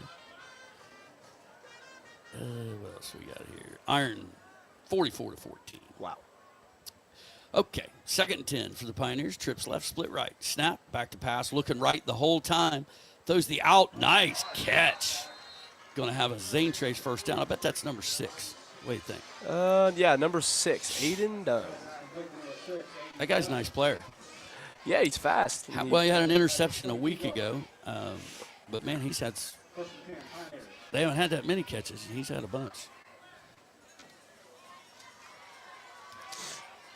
What else we got here? Iron 44-14. Wow. Okay, 2nd and 10 for the Pioneers. Trips left, split right. Snap, back to pass, looking right the whole time. Throws the out. Nice catch. Going to have a Zane Trace first down. I bet that's number 6. What do you think? Yeah, number 6, Aiden Dunn. That guy's a nice player. Yeah, he's fast. Well, he had an interception a week ago, but man, he's had. They haven't had that many catches. He's had a bunch.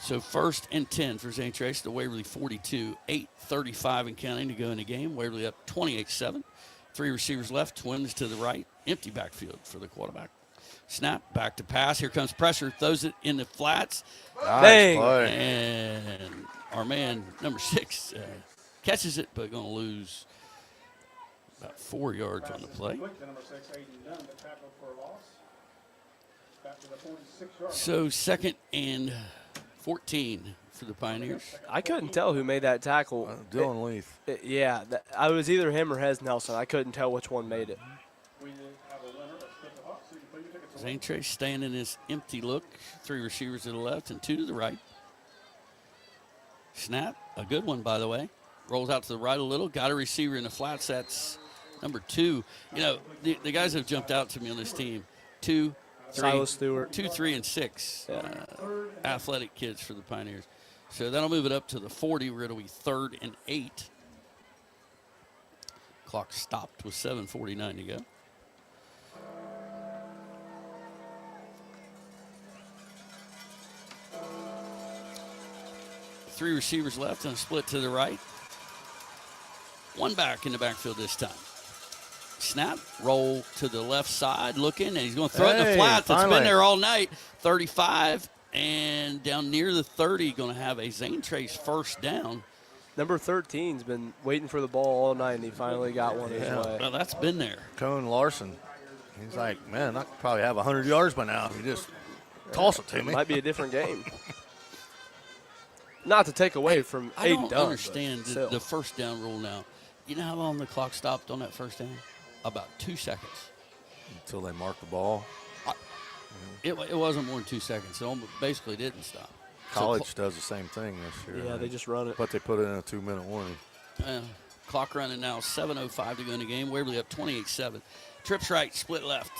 So 1st and 10 for Zane Trace, the Waverly 42, 8:35 and counting to go in the game. Waverly up 28-7. 3 receivers left, Twins to the right. Empty backfield for the quarterback. Snap, back to pass. Here comes pressure. Throws it in the flats. Nice play. And our man, number 6, catches it, but going to lose about 4 yards on the play. So 2nd and 14 for the Pioneers. I couldn't tell who made that tackle. Dylan Leaf. I was either him or Hez Nelson. I couldn't tell which one made it. Zane Trace staying in his empty look. 3 receivers to the left and 2 to the right. Snap, a good one, by the way. Rolls out to the right a little. Got a receiver in the flats. That's number 2. You know, the guys have jumped out to me on this team. 2, 3, Silas Stewart. 2, 3, and 6 athletic kids for the Pioneers. So that'll move it up to the 40. We're going to be 3rd and 8. Clock stopped with 7:49 to go. Three receivers left and a split to the right. One back in the backfield this time. Snap, roll to the left side, looking, and he's going to throw it in the flat. That's been there all night. 35, and down near the 30, going to have a Zane Trace first down. Number 13's been waiting for the ball all night, and he finally got one his way. Well, that's been there. Cone Larson. He's like, man, I could probably have 100 yards by now if you just toss it to me. Might be a different game. Not to take away from I Aiden don't Dunn, understand the first down rule now. You know how long the clock stopped on that first down? About 2 seconds. Until they marked the ball. It wasn't more than 2 seconds. It basically didn't stop. College does the same thing this year. Yeah, they just run it. But they put it in a 2-minute warning. Clock running now, 7:05 to go in the game. Waverly up 28-7. Trips right, split left.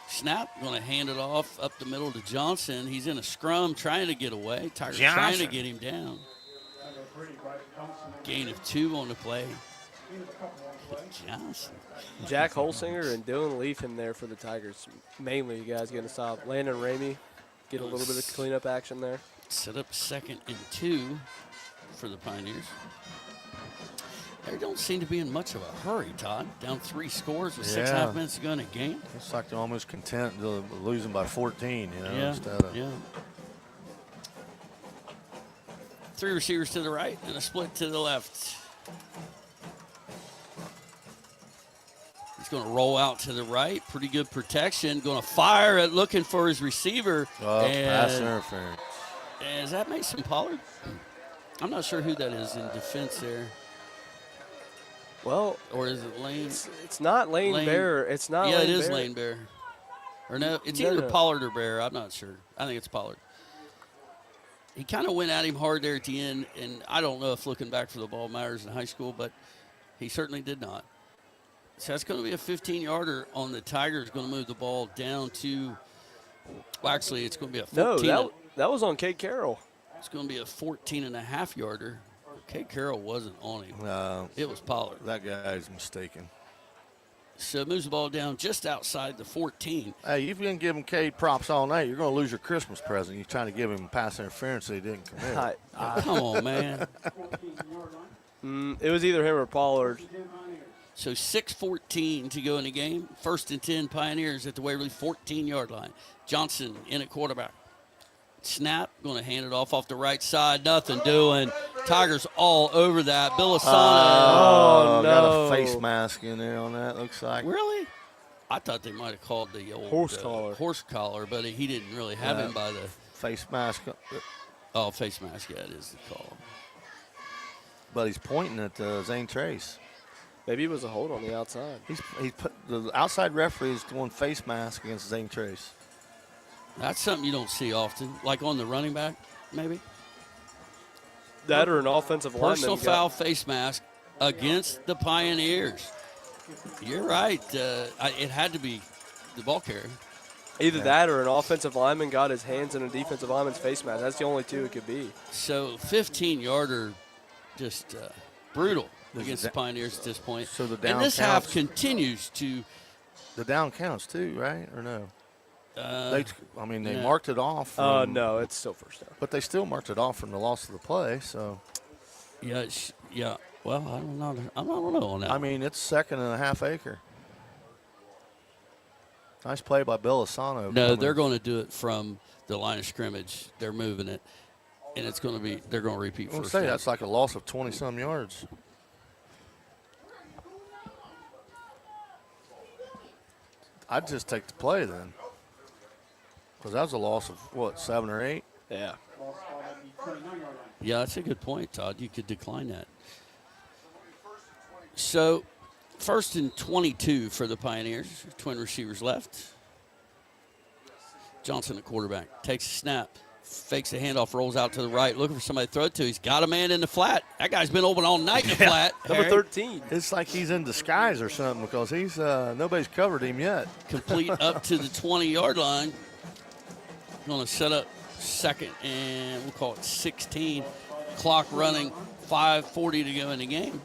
Snap, going to hand it off up the middle to Johnson. He's in a scrum trying to get away. Tigers trying to get him down. Gain of 2 on the play. Johnson. Jack Holsinger and Dylan Leaf in there for the Tigers. Mainly, you guys getting to stop. Landon Ramey get a little bit of cleanup action there. Set up 2nd and 2 for the Pioneers. They don't seem to be in much of a hurry, Todd. Down 3 scores with 6.5 minutes to go in the game. It's like they're almost content losing by 14, you know, Yeah, instead of. yeah. 3 receivers to the right and a split to the left. He's going to roll out to the right. Pretty good protection. Going to fire it, looking for his receiver. Pass interference. And is that Mason Pollard? I'm not sure who that is in defense there. Well, or is it Lane? It's not Lane Bear. It's not. Yeah, Lane it is Bear. Lane Bear. Or no, it's No, either no. Pollard or Bear. I'm not sure. I think it's Pollard. He kind of went at him hard there at the end, and I don't know if looking back for the ball matters in high school, but he certainly did not. So that's going to be a 15-yarder on the Tigers. Going to move the ball down to. Well, actually, it's going to be a 14. No, that was on Kate Carroll. It's going to be a 14.5-yarder. Kate Carroll wasn't on him. No, it was Pollard. That guy's mistaken. So moves the ball down just outside the 14. Hey, you've been giving Cade props all night. You're going to lose your Christmas present. You're trying to give him pass interference that he didn't commit. Come on, man. It was either him or Pollard. So 6:14 to go in the game. 1st and 10 Pioneers at the Waverly 14-yard line. Johnson in at quarterback. Snap, going to hand it off the right side. Nothing doing. Tigers all over that. Bill Asana. Oh, no. Got a face mask in there on that, looks like. Really? I thought they might have called the old horse collar, but he didn't really have him by the face mask. Oh, face mask. Yeah, it is the call. But he's pointing at Zane Trace. Maybe it was a hold on the outside. He put the outside referee is doing face mask against Zane Trace. That's something you don't see often, like on the running back, maybe. That or an offensive lineman. Personal foul face mask against the Pioneers. You're right. It had to be the ball carrier. Either that or an offensive lineman got his hands in a defensive lineman's face mask. That's the only two it could be. So 15-yarder, just brutal against the Pioneers at this point. So the down and this counts. half continues to. The down counts too, right? Or no? They no. marked it off. No, it's still first down. But they still marked it off from the loss of the play. So. Yeah, yeah. Well, I don't know on that. I mean, it's 2.5 acres. Nice play by Bill Asano. No, they're going to do it from the line of scrimmage. They're moving it, and it's going to be – they're going to repeat first down. That's like a loss of 20-some yards. I'd just take the play then, because that was a loss of, what, 7 or 8? Yeah. Yeah, that's a good point, Todd. You could decline that. So, 1st and 22 for the Pioneers. Twin receivers left. Johnson, the quarterback, takes a snap, fakes a handoff, rolls out to the right, looking for somebody to throw it to. He's got a man in the flat. That guy's been open all night in the flat. Number 13. It's like he's in disguise or something, because he's nobody's covered him yet. Complete up to the 20-yard line. Going to set up second and we'll call it 16. Clock running, 5:40 to go in the game.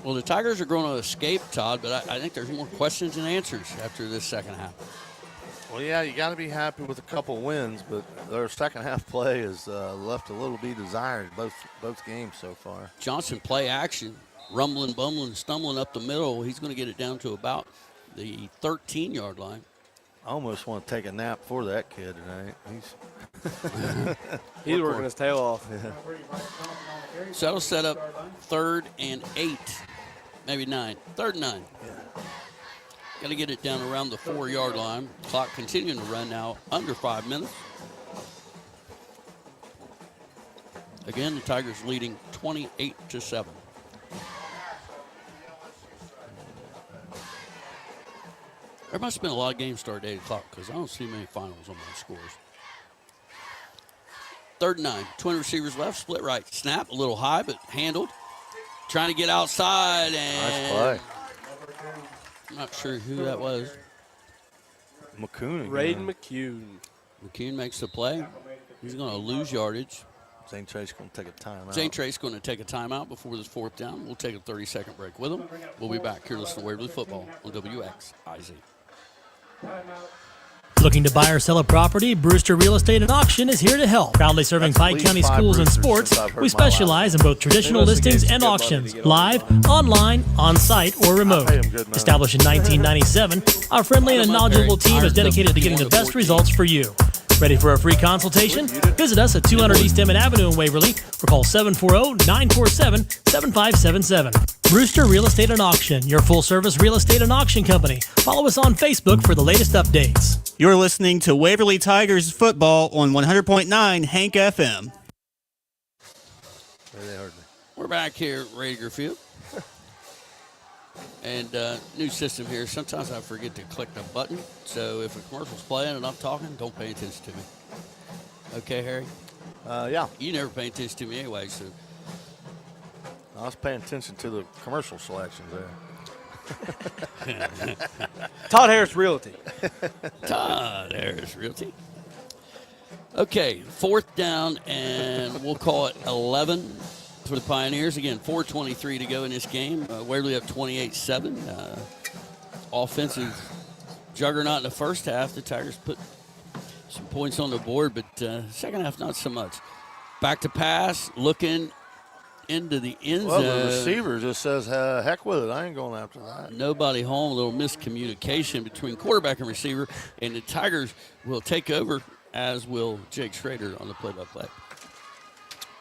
Well, the Tigers are going to escape, Todd, but I think there's more questions than answers after this second half. Well, yeah, you got to be happy with a couple wins, but their second half play has left a little be desired both games so far. Johnson play action, rumbling, bumbling, stumbling up the middle. He's going to get it down to about the 13-yard line. I almost want to take a nap for that kid tonight. He's working his tail off. Yeah. So that'll set up 3rd and 8, maybe 9. 3rd and 9. Yeah. Got to get it down around the 4-yard line. Clock continuing to run now under 5 minutes. Again, the Tigers leading 28-7. There must have been a lot of games started at 8 o'clock because I don't see many finals on my scores. 3rd and 9. Twin receivers left, split right. Snap, a little high, but handled. Trying to get outside. And nice play. I'm not sure who that was. McCune. Raiden McCune. McCune makes the play. He's going to lose yardage. Zane Trace going to take a timeout. Zane Trace going to take a timeout before this 4th down. We'll take a 30-second break with him. We'll be back here listening to Waverly Football on WXIZ. Looking to buy or sell a property? Brewster Real Estate and Auction is here to help. Proudly serving Pike County schools and sports, we specialize in both traditional listings and auctions, live, online, on-site, or remote. Established in 1997, our friendly and knowledgeable team is dedicated to getting the best results for you. Ready for a free consultation? Visit us at 200 East Emmett Avenue in Waverly or call 740-947-7577. Brewster Real Estate and Auction, your full-service real estate and auction company. Follow us on Facebook for the latest updates. You're listening to Waverly Tigers football on 100.9 Hank FM. We're back here at Rager Field. And new system here. Sometimes I forget to click the button. So if a commercial's playing and I'm talking, don't pay attention to me. Okay, Harry? Yeah. You never pay attention to me anyway, so. I was paying attention to the commercial selections there. Todd Harris Realty. Todd Harris Realty. Okay, 4th down, and we'll call it 11 for the Pioneers. Again, 4:23 to go in this game. Waverly up 28-7. Offensive juggernaut in the first half. The Tigers put some points on the board, but second half not so much. Back to pass, looking into the end zone. Well, the receiver just says, heck with it. I ain't going after that. Nobody home. A little miscommunication between quarterback and receiver, and the Tigers will take over, as will Jake Schrader on the play-by-play.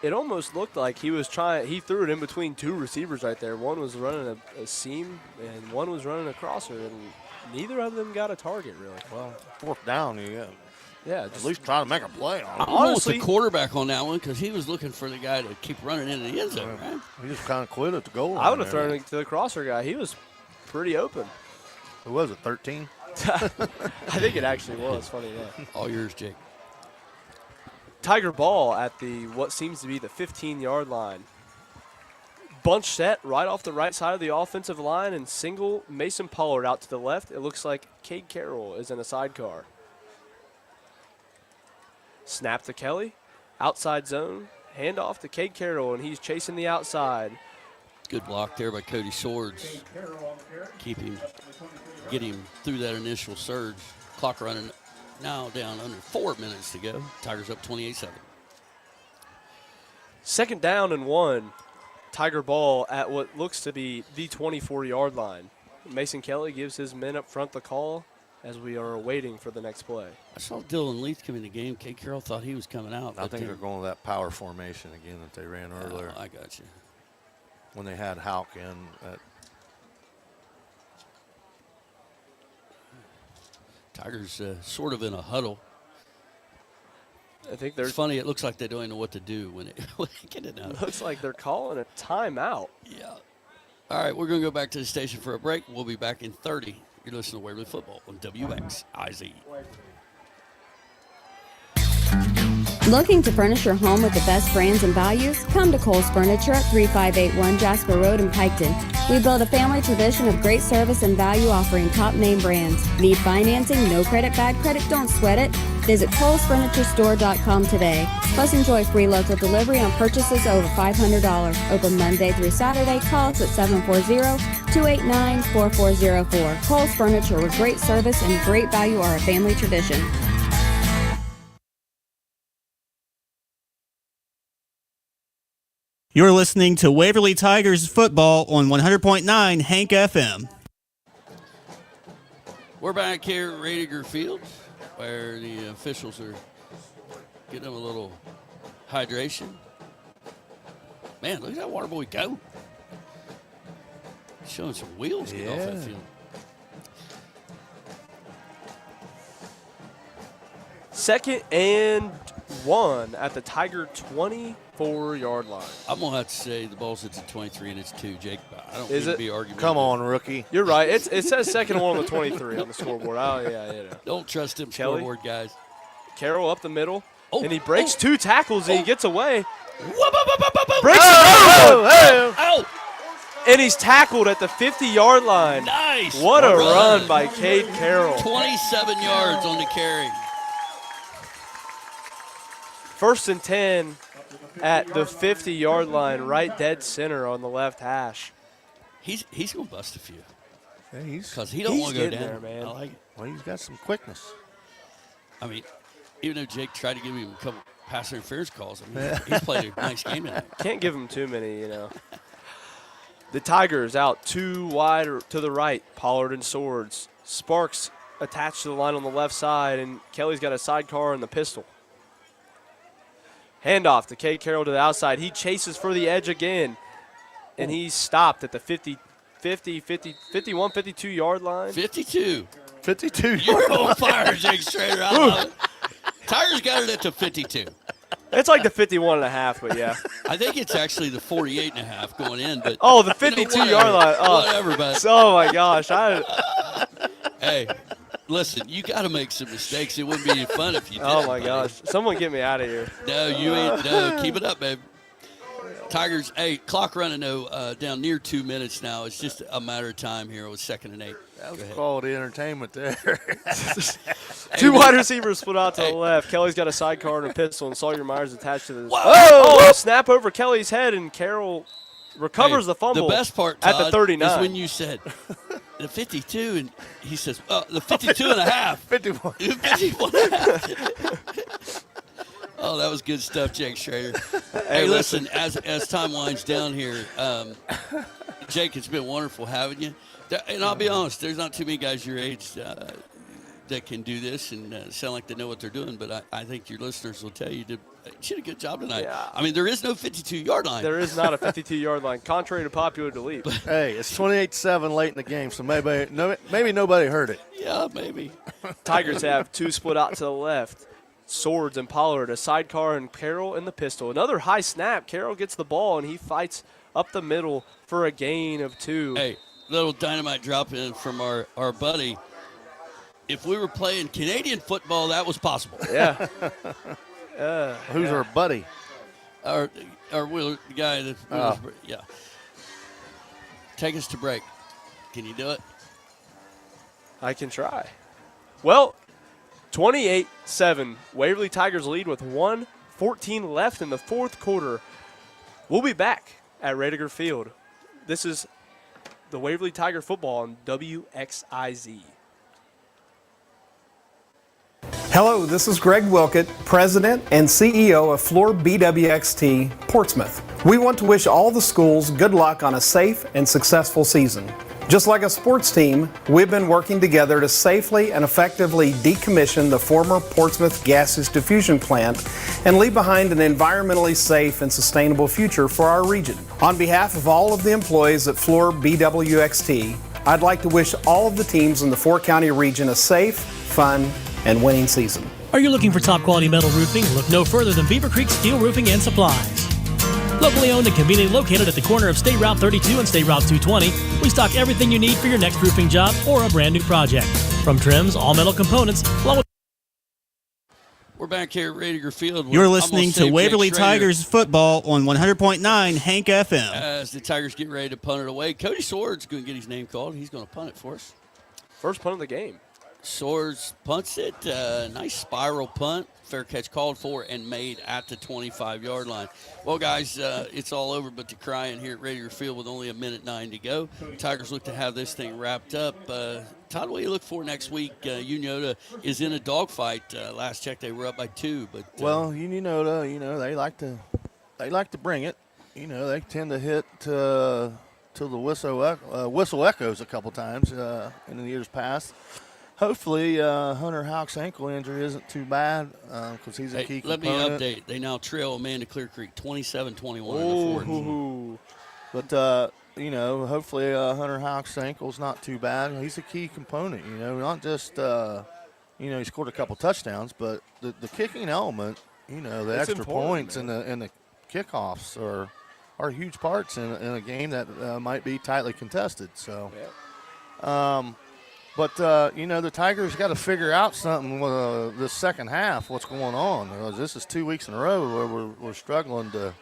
It almost looked like he was trying. He threw it in between 2 receivers right there. One was running a seam, and one was running a crosser, and neither of them got a target, really. Well, 4th down, yeah, at least try to make a play on it. Honestly, the quarterback on that one because he was looking for the guy to keep running into the end zone, right? He just kind of quit at the goal line. I would have thrown it to the crosser guy. He was pretty open. Who was it, 13? I think it actually was. Funny enough. All yours, Jake. Tiger ball at the what seems to be the 15-yard line. Bunch set right off the right side of the offensive line and single Mason Pollard out to the left. It looks like Cade Carroll is in a sidecar. Snap to Kelly. Outside zone. Hand off to Cade Carroll, and he's chasing the outside. Good block there by Cody Swords. Get him through that initial surge. Clock running now down under 4 minutes to go. Tigers up 28-7. Second down and 1. Tiger ball at what looks to be the 24-yard line. Mason Kelly gives his men up front the call as we are waiting for the next play. I saw Dylan Leith come in the game. Kate Carroll thought he was coming out. I think they're going with that power formation again that they ran earlier. I got you. When they had Houck in. Tigers sort of in a huddle. I think they're. It's funny. It looks like they don't even know what to do when they get it out. Looks like they're calling a timeout. Yeah. All right, we're going to go back to the station for a break. We'll be back in 30. You're listening to Waverly Football on WXIZ. Looking to furnish your home with the best brands and values? Come to Cole's Furniture at 3581 Jasper Road in Piketon. We build a family tradition of great service and value offering top name brands. Need financing? No credit, bad credit? Don't sweat it. Visit ColesFurnitureStore.com today. Plus enjoy free local delivery on purchases over $500. Open Monday through Saturday. Call us at 740-289-4404. Cole's Furniture, where great service and great value are a family tradition. You're listening to Waverly Tigers football on 100.9 Hank FM. We're back here at Radiger Field, where the officials are getting them a little hydration. Man, look at that water boy go. Showing some wheels get off that field. Second and 1 at the Tiger 24-yard line. I'm going to have to say the ball's at the 23 and it's 2, Jake. I don't Is mean it? to be argumentative. Come on, rookie. You're right. It says second and 1 on the 23 on the scoreboard. Oh, yeah, you know. Don't trust him, Kelly. scoreboard guys. Carroll up the middle, and he breaks 2 tackles, and he gets away. Breaks And he's tackled at the 50-yard line. Nice. What a run by Cade Carroll. 27 yards on the carry. First and 10 at the 50-yard line, right dead center on the left hash. He's going to bust a few. Yeah, Because he don't want to go down. There, man. I like it. Well, he's got some quickness. I mean, even though Jake tried to give him a couple pass interference calls, I mean, he's played a nice game tonight. Can't give him too many, you know. The Tigers out 2 wide to the right, Pollard and Swords. Sparks attached to the line on the left side, and Kelly's got a sidecar and the pistol. Handoff to Cade Carroll to the outside. He chases for the edge again, and he's stopped at the 51, 52-yard line. 52. 52. You're on fire, Jake Strader. I love it. Tigers got it at the 52. It's like the 51.5, but yeah. I think it's actually the 48.5 going in. But oh, the 52-yard line. Oh, whatever, but oh my gosh. Hey, listen, you got to make some mistakes. It wouldn't be any fun if you did. Oh my gosh. Someone get me out of here. No, you ain't. No, keep it up, babe. Tigers, hey, clock running down near 2 minutes now. It's just a matter of time here with 2nd and 8. That was quality entertainment there. 2 wide receivers split out to the left. Kelly's got a sidecar and a pistol, and Sawyer Myers attached to the. Oh, snap over Kelly's head, and Carroll recovers the fumble. The best part, Todd, at the 39 is when you said the 52, and he says, the 52.5. 51. 51.5. Oh, that was good stuff, Jake Schrader. Hey, listen, as time winds down here, Jake, it's been wonderful having you. And I'll be honest, there's not too many guys your age that can do this and sound like they know what they're doing, but I think your listeners will tell you you did a good job tonight. Yeah. I mean, there is no 52-yard line. There is not a 52-yard line, contrary to popular belief. Hey, it's 28-7 late in the game, so maybe nobody heard it. Yeah, maybe. Tigers have 2 split out to the left. Swords and Pollard, a sidecar, and Carroll in the pistol. Another high snap. Carroll gets the ball, and he fights up the middle for a gain of 2. Hey, little dynamite drop in from our buddy. If we were playing Canadian football, that was possible. Yeah. Who's our buddy? Our Wheeler, the guy that yeah. Take us to break. Can you do it? I can try. Well, 28-7. Waverly Tigers lead with 1:14 left in the 4th quarter. We'll be back at Radiger Field. This is the Waverly Tiger football on WXIZ. Hello, this is Greg Wilkett, President and CEO of Floor BWXT Portsmouth. We want to wish all the schools good luck on a safe and successful season. Just like a sports team, we've been working together to safely and effectively decommission the former Portsmouth gaseous diffusion plant and leave behind an environmentally safe and sustainable future for our region. On behalf of all of the employees at Floor BWXT, I'd like to wish all of the teams in the four-county region a safe, fun, and winning season. Are you looking for top quality metal roofing? Look no further than Beaver Creek Steel Roofing and Supplies. Locally owned and conveniently located at the corner of State Route 32 and State Route 220, we stock everything you need for your next roofing job or a brand new project. From trims, all metal components, along with... We're back here at Radiger Field. You're listening to Waverly Tigers football on 100.9 Hank FM. As the Tigers get ready to punt it away, Cody Swords going to get his name called. He's going to punt it for us. First punt of the game. Swords punts it. Nice spiral punt. Fair catch called for and made at the 25-yard line. Well, guys, it's all over but the crying here at Radiger Field with only 1:09 to go. Tigers look to have this thing wrapped up. Todd, what do you look for next week? Unioda is in a dogfight. Last check, they were up by 2. But well, Unioda, they like to bring it. They tend to hit till the whistle echoes a couple times in the years past. Hopefully, Hunter Houck's ankle injury isn't too bad because he's a key component. Let me update. They now trail Amanda Clear Creek 27-21 in the fourth. But, hopefully Hunter Houck's ankle's not too bad. He's a key component, not just, he scored a couple touchdowns, but the kicking element, the extra points and the kickoffs are huge parts in a game that might be tightly contested. So, But, the Tigers got to figure out something this second half, what's going on. This is 2 weeks in a row where we're struggling to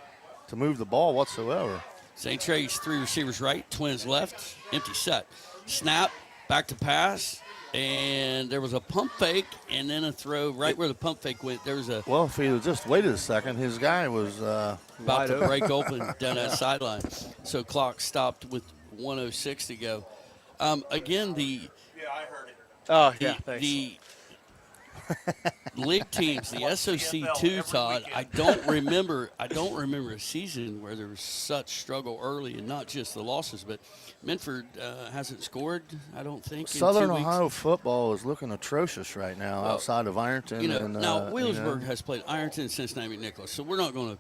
move the ball whatsoever. Zane Trace, 3 receivers right, Twins left, empty set. Snap, back to pass, and there was a pump fake and then a throw right where the pump fake went. There was a... Well, if he had just waited a second, his guy was about to break open down that sideline. So clock stopped with 1:06 to go. Again, I heard it. Oh, yeah, thanks. The league teams, the SOC2, Todd, I don't remember a season where there was such struggle early, and not just the losses, but Minford hasn't scored, I don't think, Southern in 2 weeks. Ohio football is looking atrocious right now outside of Ironton. Now, Wheelersburg has played Ironton, Cincinnati, Nicholas, so we're not going to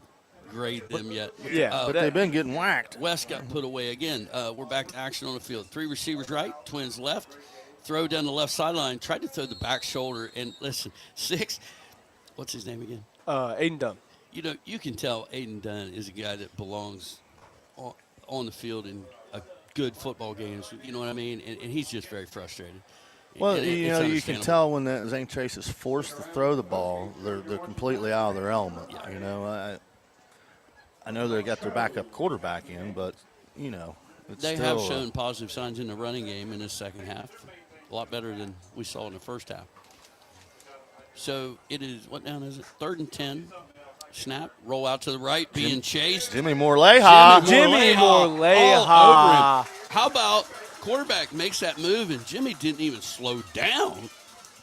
grade them yet. Yeah, but they've been getting whacked. West got put away again. We're back to action on the field. 3 receivers right, Twins left. Throw down the left sideline, tried to throw the back shoulder, and listen, 6, what's his name again? Aiden Dunn. You can tell Aiden Dunn is a guy that belongs on the field in a good football games, you know what I mean? And he's just very frustrated. Well, you can tell when that Zane Trace is forced to throw the ball, they're completely out of their element. Yeah. I know they got their backup quarterback in, but, they have shown positive signs in the running game in the second half. A lot better than we saw in the first half. So it is, what down is it? 3rd and 10. Snap, roll out to the right, being chased. Jimmy Morleha. Jimmy Morleha. All over him. How about quarterback makes that move, and Jimmy didn't even slow down.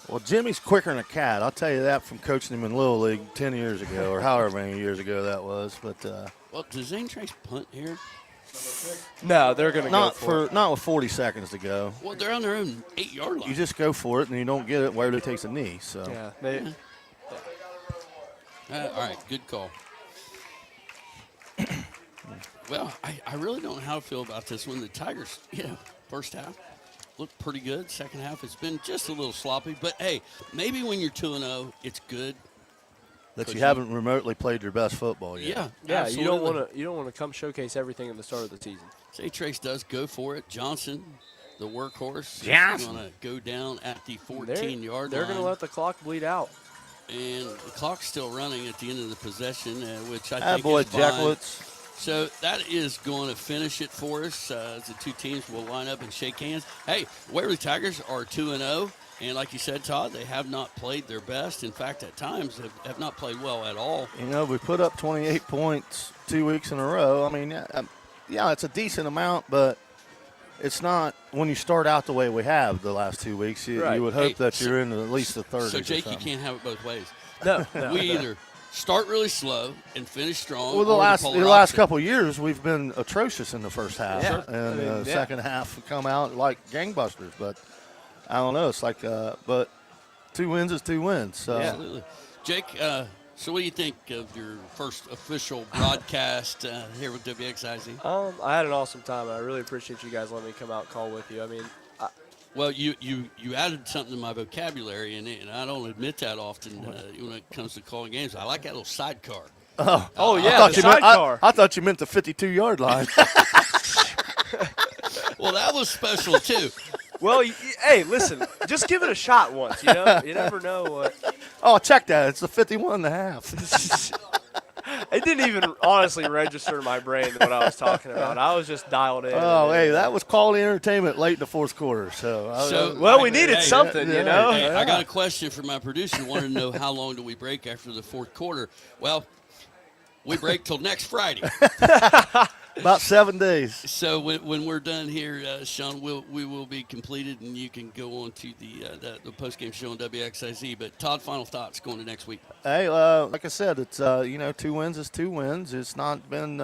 Well, Jimmy's quicker than a cat. I'll tell you that from coaching him in Little League 10 years ago, or however many years ago that was. But well, does Zane Trace punt here? No, they're going to go for it. Not with 40 seconds to go. Well, they're on their own 8-yard line. You just go for it, and you don't get it. Waverly takes a knee. So all right, good call. Well, I really don't know how to feel about this one. The Tigers, first half looked pretty good. Second half, it's been just a little sloppy. But hey, maybe when you're 2-0, it's good. That you haven't remotely played your best football yet. Yeah. You don't want to come showcase everything at the start of the season. Zane Trace does go for it. Johnson, the workhorse, is going to go down at the 14-yard line. They're going to let the clock bleed out. And the clock's still running at the end of the possession, which I think is fine. Jacklets. So that is going to finish it for us. The two teams will line up and shake hands. Hey, Waverly Tigers are 2-0. And like you said, Todd, they have not played their best. In fact, at times have not played well at all. We put up 28 points 2 weeks in a row. I mean, yeah, it's a decent amount, but it's not when you start out the way we have the last 2 weeks. You would hope that you're in at least the 30s. So, Jake, you can't have it both ways. No. We either start really slow and finish strong. Well, the last couple of years, we've been atrocious in the first half, and the second half come out like gangbusters. But I don't know. It's like, but 2 wins is 2 wins. So. Absolutely. Jake, so what do you think of your first official broadcast here with WXIZ? I had an awesome time. I really appreciate you guys letting me come out and call with you. I mean, well, you added something to my vocabulary, and I don't admit that often when it comes to calling games. I like that little sidecar. Oh yeah, the sidecar. I thought you meant the 52-yard line. Well, that was special too. Well, hey, listen, just give it a shot once. You know, you never know what. Oh, check that. It's a 51.5. It didn't even honestly register in my brain what I was talking about. I was just dialed in. Oh, hey, that was quality entertainment late in the fourth quarter. So, we needed something, you know. Hey, I got a question for my producer. Wanted to know how long do we break after the fourth quarter? Well, we break till next Friday. About 7 days. So when we're done here, Sean, we will be completed, and you can go on to the post-game show on WXIZ. But Todd, final thoughts going to next week. Hey, like I said, it's 2 wins is 2 wins. It's not been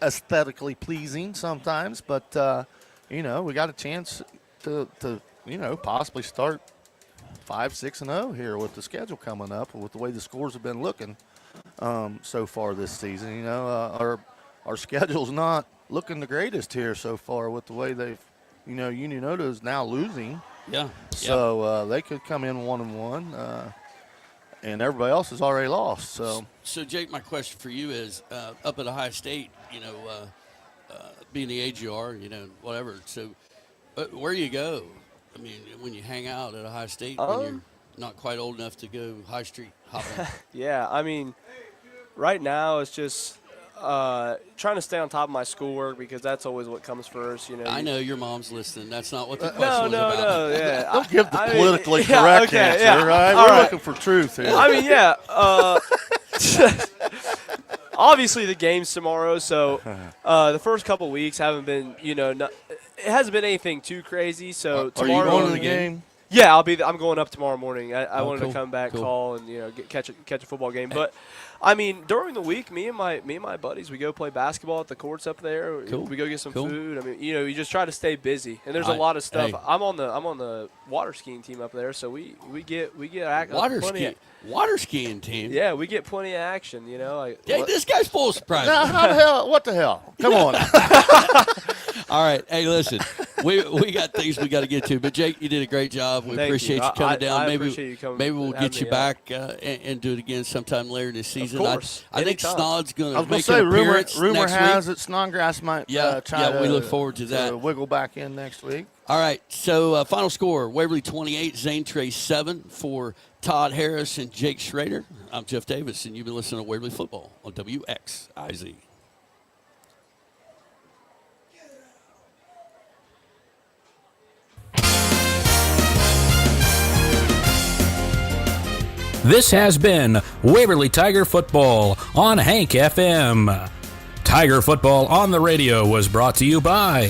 aesthetically pleasing sometimes, but we got a chance to possibly start 5-6-0 here with the schedule coming up, with the way the scores have been looking so far this season. Our schedule's not looking the greatest here so far with the way they've, Union Oda is now losing. Yeah. So they could come in 1-1, and everybody else has already lost. So Jake, my question for you is, up at Ohio State, being the age you are, whatever. So where you go? I mean, when you hang out at Ohio State, when you're not quite old enough to go high street hopping. Yeah, I mean, right now it's just trying to stay on top of my schoolwork because that's always what comes first. I know your mom's listening. That's not what the question was about. No, yeah. Don't give the politically correct answer, right? We're looking for truth here. I mean, yeah. Obviously, the game's tomorrow, so the first couple weeks haven't been, it hasn't been anything too crazy. So tomorrow, are you going to the game? Yeah, I'm going up tomorrow morning. I wanted to come back, call, and catch a football game. But I mean, during the week, me and my buddies, we go play basketball at the courts up there. We go get some food. I mean, you just try to stay busy. And there's a lot of stuff. Hey. I'm on the water skiing team up there, so we get water skiing team. Yeah, we get plenty of action. This guy's full of surprises. Now, how the hell? What the hell? Come on. All right. Hey, listen, we got things we got to get to, but Jake, you did a great job. We appreciate you coming down. Maybe we'll get you back and do it again sometime later this season. Of course. I think Snod's going to make an appearance rumor has week. it Snodgrass might we look forward to that. Wiggle back in next week. All right, so final score, Waverly 28, Zane Trace 7 for Todd Harris and Jake Schrader. I'm Jeff Davis, and you've been listening to Waverly Football on WXIZ. This has been Waverly Tiger Football on Hank FM. Tiger Football on the Radio was brought to you by